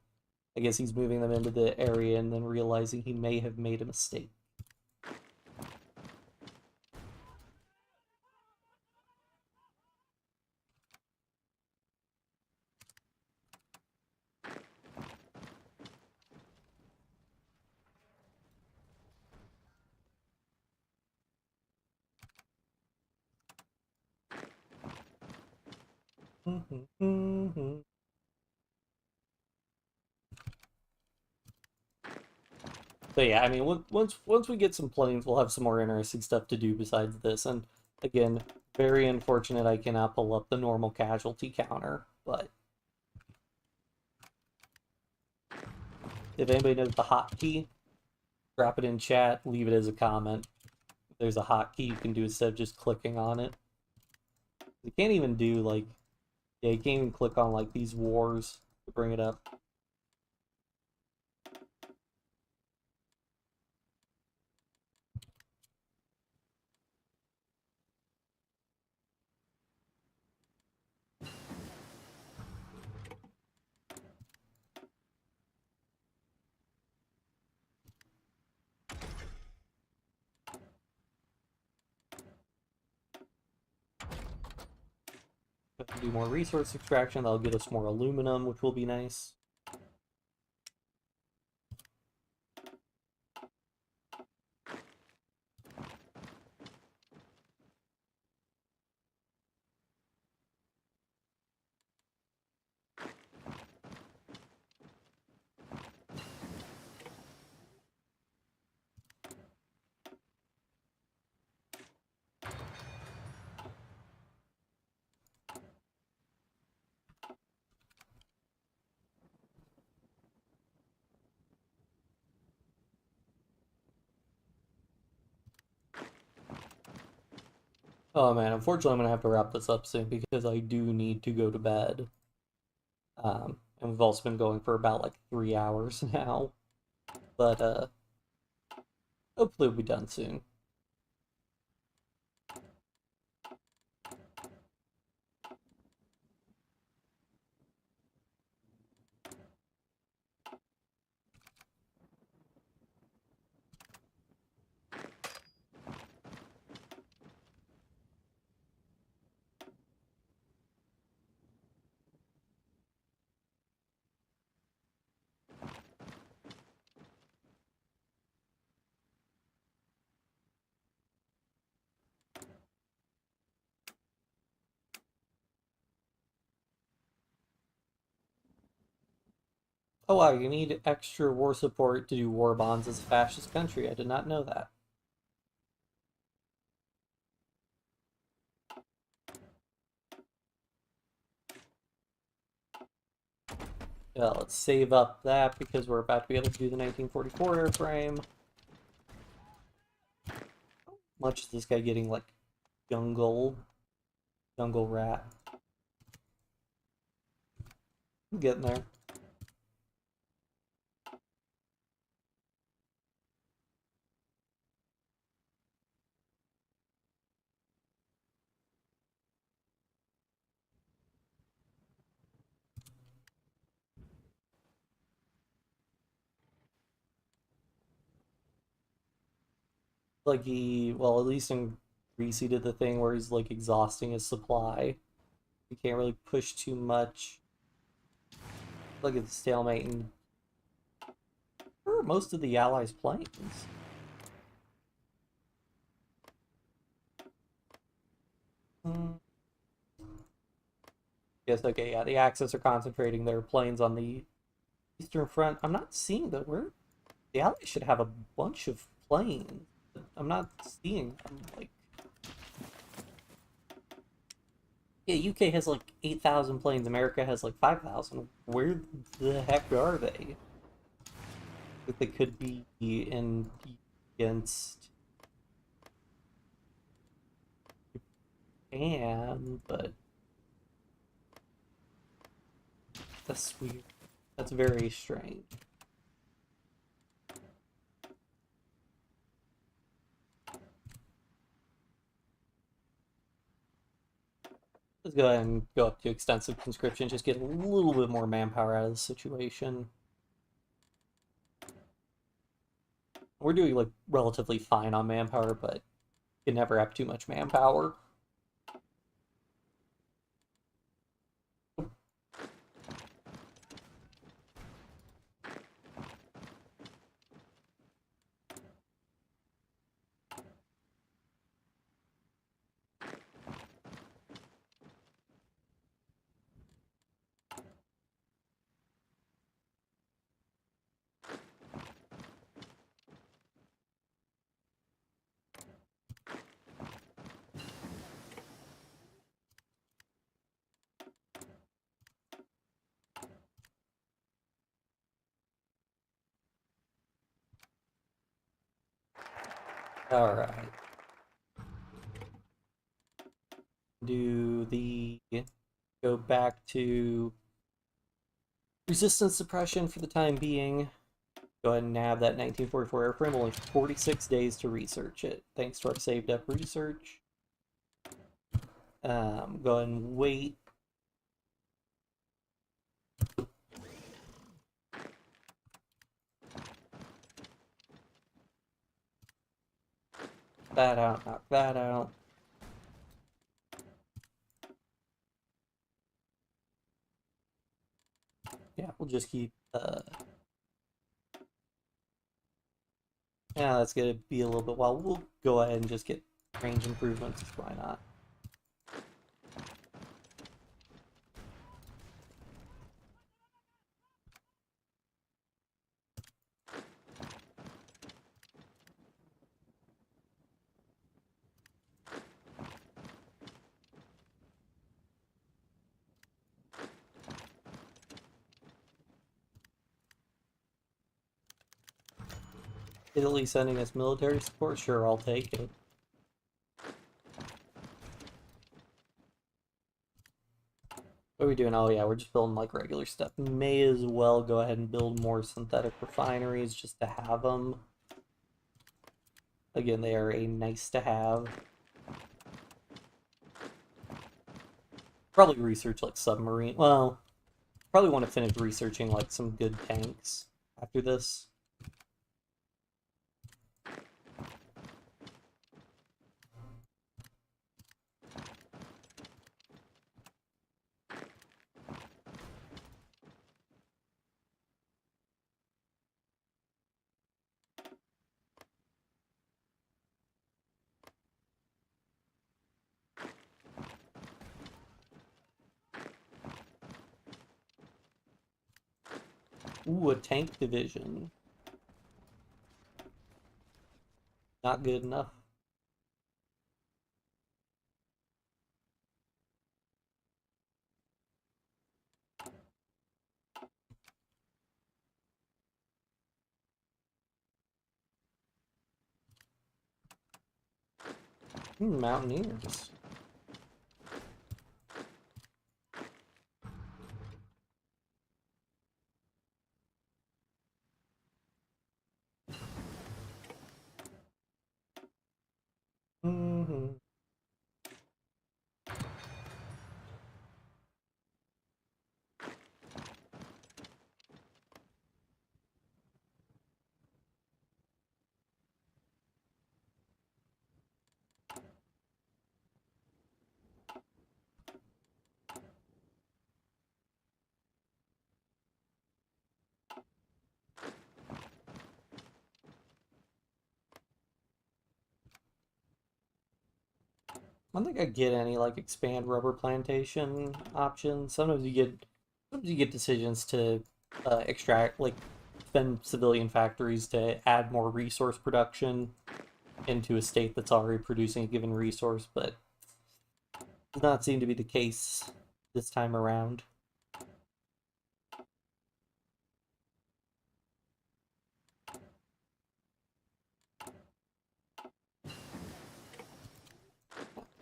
I guess he's moving them into the area and then realizing he may have made a mistake. But yeah, I mean, once we get some planes, we'll have some more interesting stuff to do besides this. And again, very unfortunate I cannot pull up the normal casualty counter. But if anybody knows the hotkey, drop it in chat, leave it as a comment. If there's a hotkey you can do instead of just clicking on it. You can't even do like, yeah, you can't even click on like these wars to bring it up. Do more resource extraction, that'll get us more aluminum, which will be nice. Oh man, unfortunately I'm gonna have to wrap this up soon because I do need to go to bed. And we've also been going for about like 3 hours now. But hopefully we'll be done soon. Oh wow, you need extra war support to do war bonds as a fascist country. I did not know that. Yeah, let's save up that because we're about to be able to do the 1944 airframe. How much is this guy getting like jungle rat? I'm getting there. Like well, at least in Greece he did the thing where he's like exhausting his supply. You can't really push too much. Look at the stalemate, and where are most of the Allies' planes? Hmm. Yes, okay, yeah, the Axis are concentrating their planes on the Eastern Front. I'm not seeing the where the Allies should have a bunch of planes. I'm not seeing them, like Yeah, UK has like 8,000 planes. America has like 5,000. Where the heck are they? That they could be in against Japan, but that's weird. That's very strange. Let's go ahead and go up to extensive conscription, just get a little bit more manpower out of the situation. We're doing like relatively fine on manpower, but you can never have too much manpower. All right. Do the go back to resistance suppression for the time being. Go ahead and nab that 1944 airframe. Only 46 days to research it, thanks to our saved up research. Go ahead and wait. That out, knock that out. Yeah, we'll just keep, yeah, that's gonna be a little bit while. We'll go ahead and just get range improvements, why not? Italy sending us military support? Sure, I'll take it. What are we doing? Oh yeah, we're just building like regular stuff. May as well go ahead and build more synthetic refineries just to have them. Again, they are a nice to have. Probably research like submarine. Well, probably want to finish researching like some good tanks after this. Ooh, a tank division. Not good enough. Mountaineers. Mm-hmm. I don't think I get any like expand rubber plantation options. Sometimes you get decisions to extract like spend civilian factories to add more resource production into a state that's already producing a given resource, but Does not seem to be the case this time around.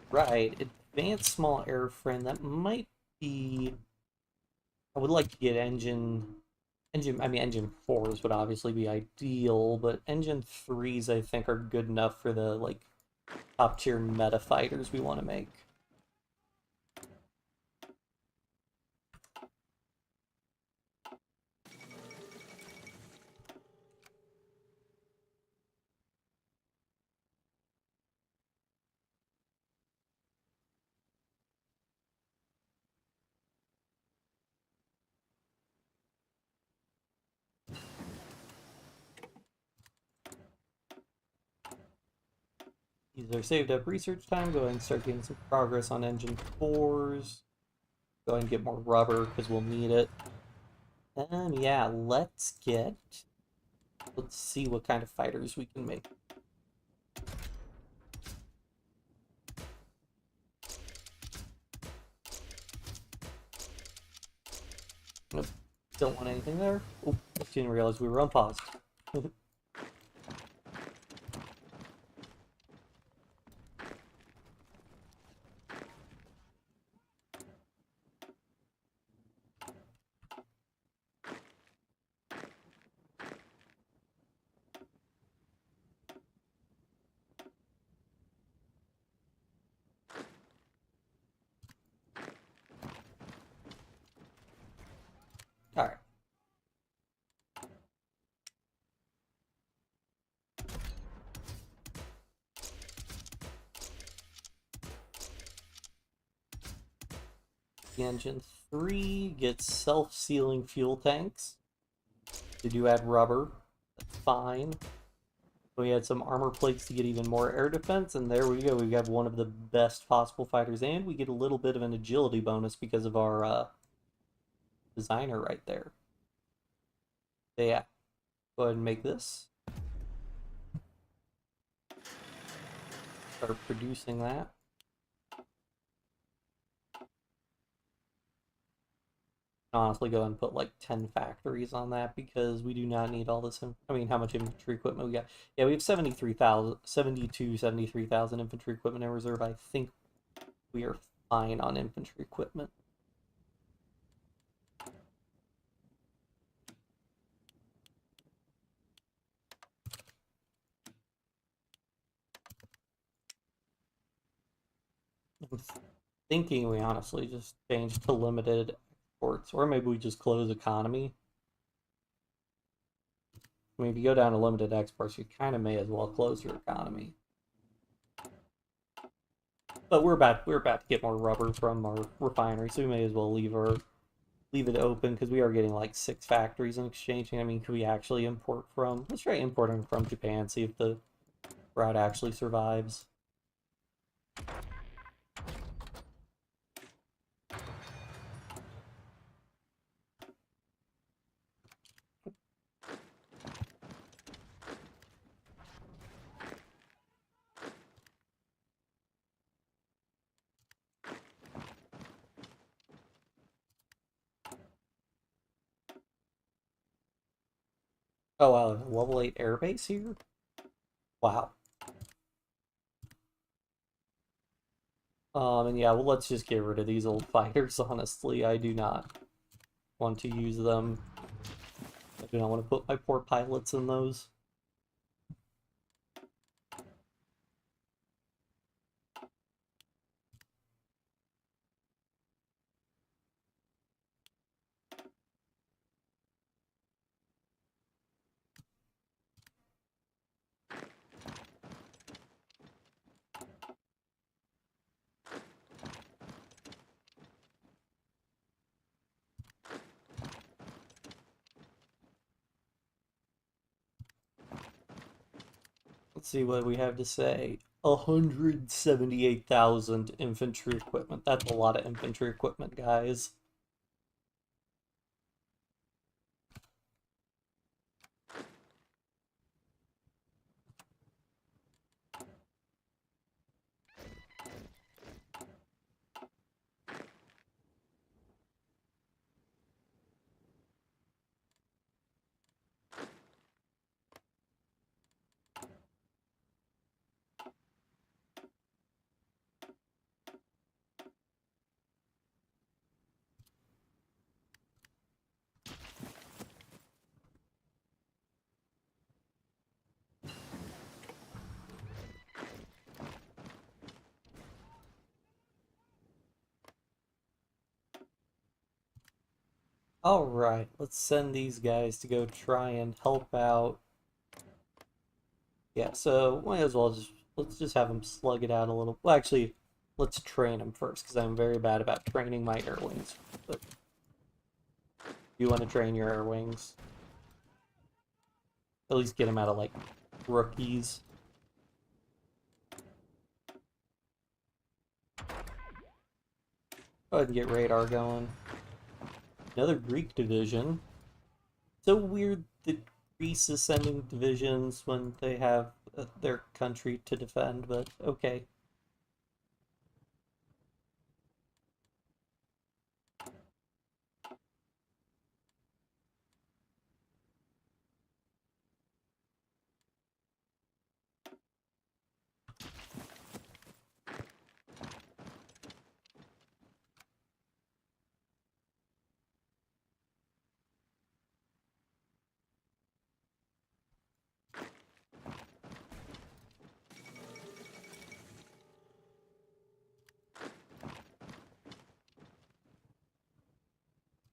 Right, advanced small airframe, that might be... I would like to get engine 4s would obviously be ideal, but engine 3s I think are good enough for the, like, top tier meta fighters we want to make. These are saved up research time. Go ahead and start getting some progress on engine 4s. Go ahead and get more rubber because we'll need it. Yeah, let's see what kind of fighters we can make. Nope, don't want anything there. Oh, didn't realize we were unpaused. Alright. Engine 3 gets self-sealing fuel tanks. They do add rubber. That's fine. We had some armor plates to get even more air defense, and there we go. We have one of the best possible fighters, and we get a little bit of an agility bonus because of our designer right there. So yeah, go ahead and make this. Start producing that. Honestly, go and put like 10 factories on that because we do not need all this. I mean, how much infantry equipment we got? Yeah, we have 73,000 infantry equipment in reserve. I think we are fine on infantry equipment. I'm thinking we honestly just change to limited exports, or maybe we just close economy. I mean, if you go down to limited exports, you kind of may as well close your economy. But we're about to get more rubber from our refinery, so we may as well leave it open because we are getting like 6 factories in exchanging. I mean, could we actually import from? Let's try importing from Japan. See if the route actually survives. Oh wow, level 8 airbase here. Wow. And yeah, well, let's just get rid of these old fighters, honestly. I do not want to use them. I do not want to put my poor pilots in those. Let's see what we have to say. 178,000 infantry equipment. That's a lot of infantry equipment, guys. Alright, let's send these guys to go try and help out. Yeah, so might as well let's just have them slug it out a little. Well, actually, let's train them first, because I'm very bad about training my air wings. But you want to train your air wings? At least get them out of, like, rookies. Go ahead and get radar going. Another Greek division. So weird that Greece is sending divisions when they have their country to defend, but okay.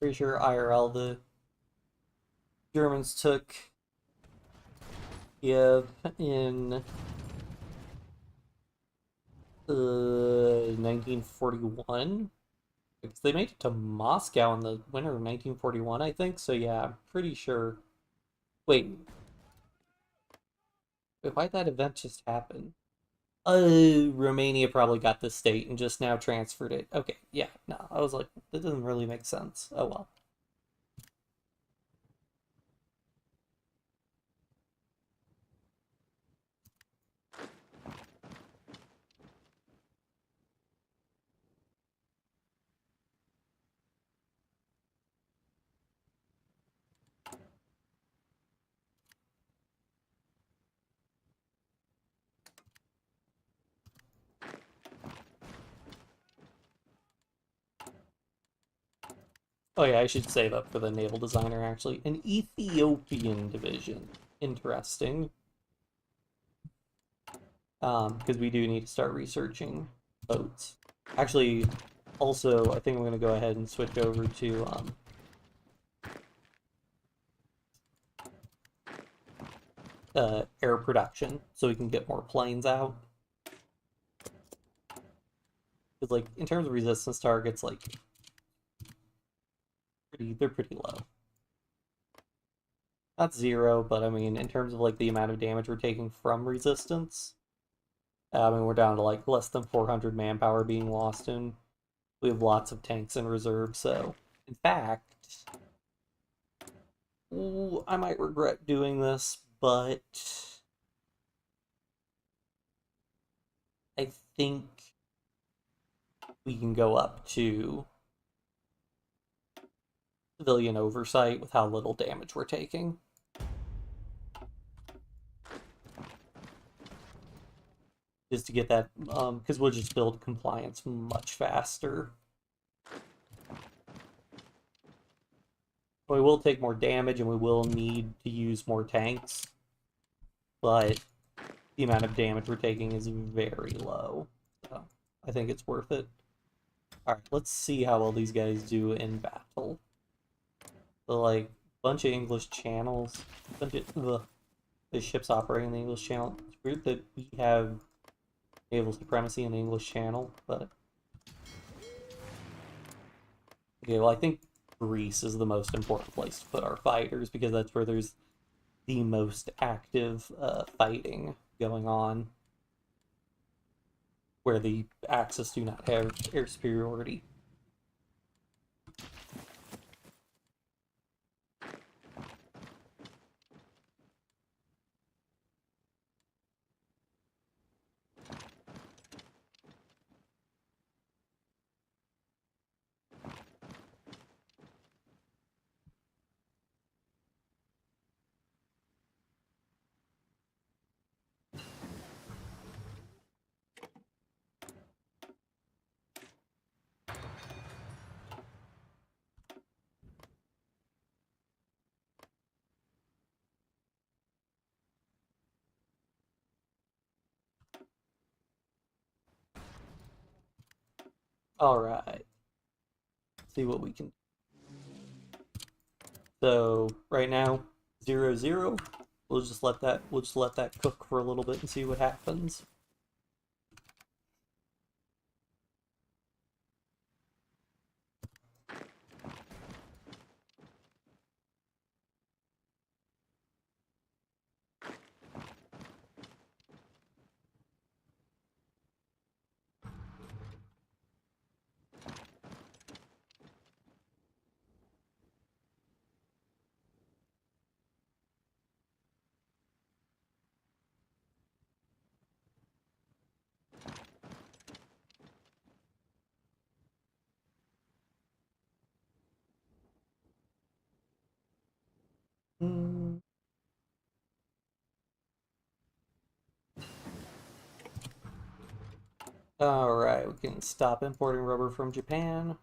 Pretty sure IRL the Germans took Kiev in 1941. Because they made it to Moscow in the winter of 1941, I think. So yeah, I'm pretty sure. Wait, why'd that event just happen? Romania probably got the state and just now transferred it. Okay, yeah, no, I was like, that doesn't really make sense. Oh well. Oh yeah, I should save up for the naval designer actually. An Ethiopian division. Interesting. Because we do need to start researching boats. Actually, also, I think I'm going to go ahead and switch over to air production so we can get more planes out. Because, like, in terms of resistance targets, like, they're pretty low. Not zero, but I mean, in terms of like the amount of damage we're taking from resistance, I mean, we're down to like less than 400 manpower being lost, and we have lots of tanks in reserve. So, in fact, ooh, I might regret doing this, but I think we can go up to civilian oversight with how little damage we're taking. Just to get that, because we'll just build compliance much faster. We will take more damage and we will need to use more tanks, but the amount of damage we're taking is very low. So I think it's worth it. Alright, let's see how well these guys do in battle. So, like, bunch of English channels. Bunch of, the ships operating in the English Channel. It's weird that we have naval supremacy in the English Channel, but... Okay, well, I think Greece is the most important place to put our fighters, because that's where there's the most active fighting going on, where the Axis do not have air superiority. Alright, see what we can do. So right now, 0-0. We'll just let that cook for a little bit and see what happens. Hmm. Alright, we can stop importing rubber from Japan.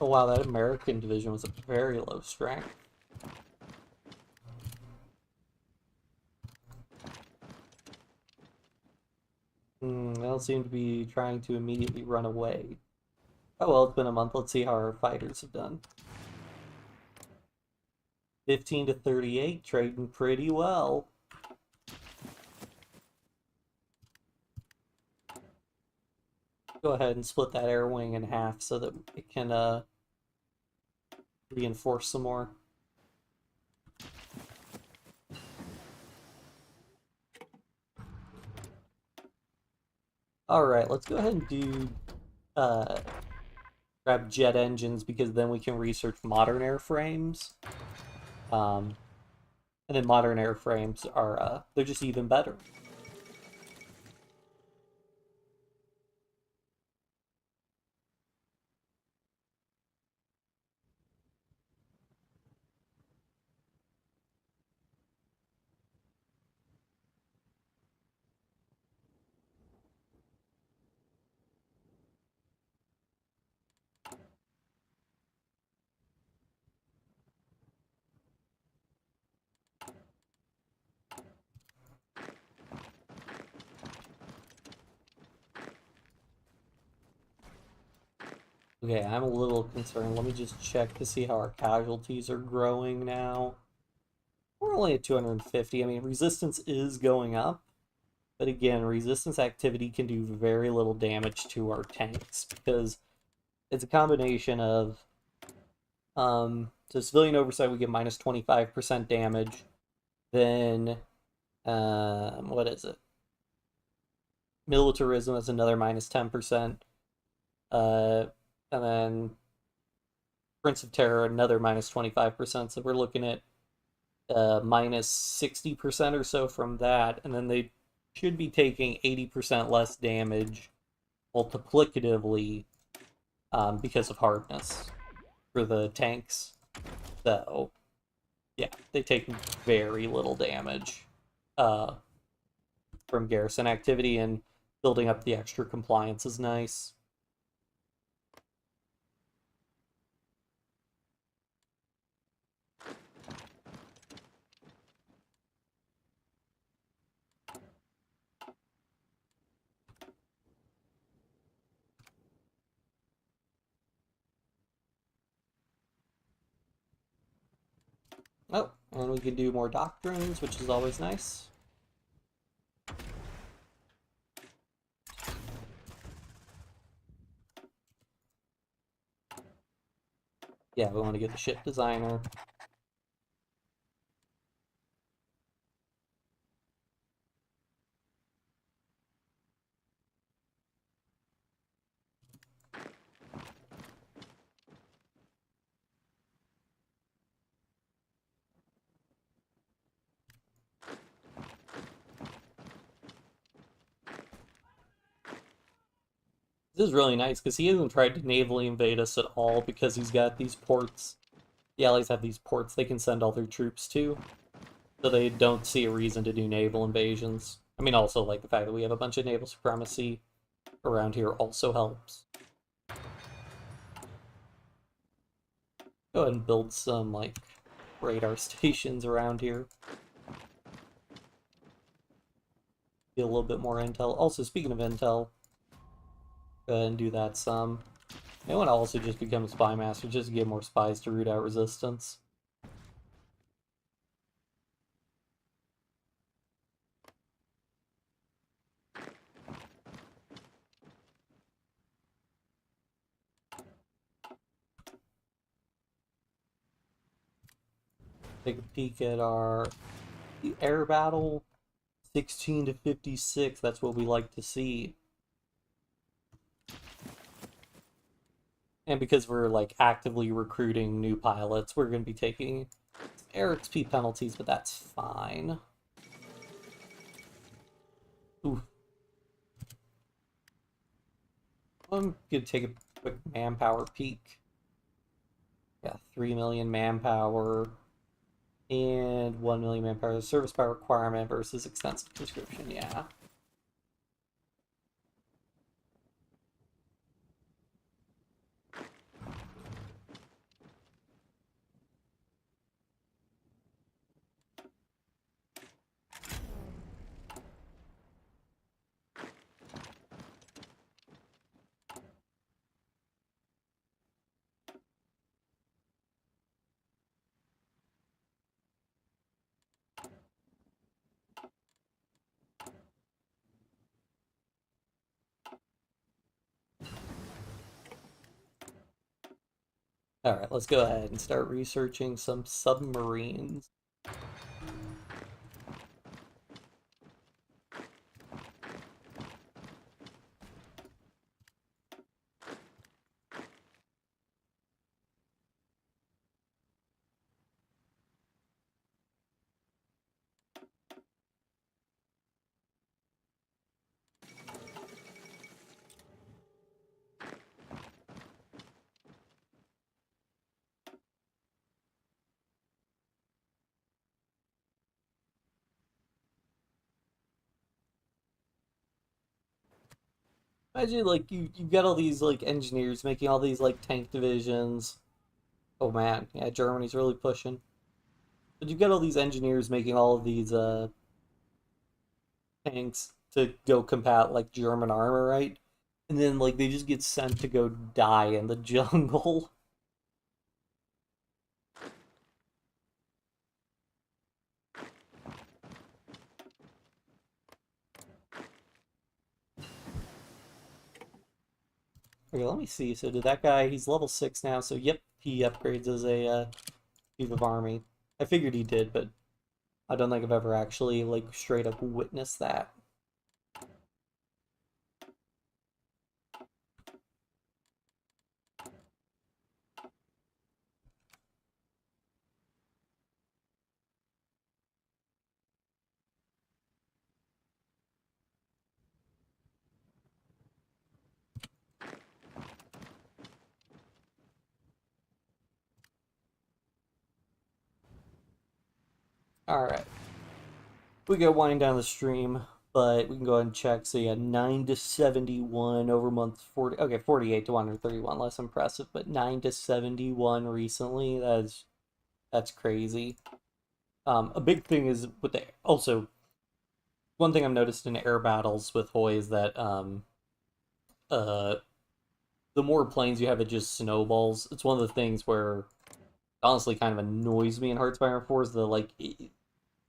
Oh wow, that American division was a very low strength. They don't seem to be trying to immediately run away. Oh well, it's been a month. Let's see how our fighters have done. 15 to 38, trading pretty well. Go ahead and split that air wing in half so that it can reinforce some more. Alright, let's go ahead and do grab jet engines because then we can research modern airframes. And then modern airframes are they're just even better. Okay, I'm a little concerned. Let me just check to see how our casualties are growing now. We're only at 250. I mean, resistance is going up. But again, resistance activity can do very little damage to our tanks because it's a combination of so civilian oversight we get minus 25% damage. Then what is it? Militarism is another minus 10%. And then Prince of Terror another minus 25%. So we're looking at minus 60% or so from that, and then they should be taking 80% less damage multiplicatively because of hardness for the tanks. So, yeah, they take very little damage from garrison activity, and building up the extra compliance is nice. Oh, and we can do more doctrines, which is always nice. Yeah, we want to get the ship designer. This is really nice because he hasn't tried to navally invade us at all because he's got these ports the Allies have these ports they can send all their troops to, so they don't see a reason to do naval invasions. I mean, also, like, the fact that we have a bunch of naval supremacy around here also helps. Go ahead and build some, like, radar stations around here. Get a little bit more intel. Also, speaking of intel, go ahead and do that some. They want to also just become a spy master, just to get more spies to root out resistance. Take a peek at our air battle. 16 to 56, that's what we like to see. And because we're like actively recruiting new pilots, we're going to be taking air XP penalties, but that's fine. Ooh. I'm going to take a quick manpower peek. Yeah, 3 million manpower and 1 million manpower. Service power requirement versus extensive conscription, yeah. Alright, let's go ahead and start researching some submarines. Imagine like you got all these like engineers making all these like tank divisions. Oh man, yeah, Germany's really pushing. But you've got all these engineers making all of these tanks to go combat like German armor, right? And then like they just get sent to go die in the jungle. Okay, let me see. So did that guy? He's level 6 now. So yep, he upgrades as a chief of army. I figured he did, but I don't think I've ever actually like straight up witnessed that. All right. We go winding down the stream, but we can go ahead and check. So yeah, 9 to 71 over month 40. Okay, 48 to 131, less impressive, but 9 to 71 recently. That's crazy. A big thing is with the also one thing I've noticed in air battles with HOI is that uh the more planes you have, it just snowballs. It's one of the things where honestly kind of annoys me in Heartspire 4 is the like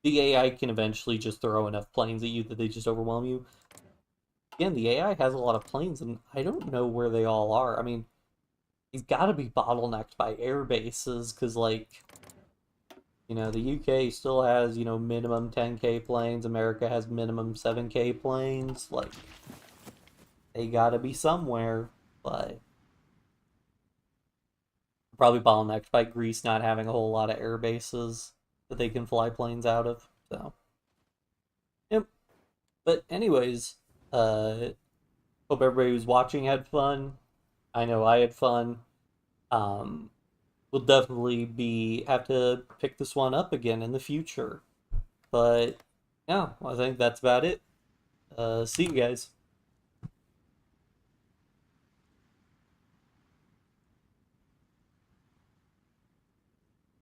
the AI can eventually just throw enough planes at you that they just overwhelm you. Again, the AI has a lot of planes, and I don't know where they all are. I mean, he's got to be bottlenecked by air bases, because, like, you know, the UK still has, you know, minimum 10K planes. America has minimum 7K planes. Like, they got to be somewhere, but probably bottlenecked by Greece not having a whole lot of air bases that they can fly planes out of. So, yep. But anyways, hope everybody who's watching had fun. I know I had fun. Um, we'll definitely be have to pick this one up again in the future. But yeah, I think that's about it. See you guys.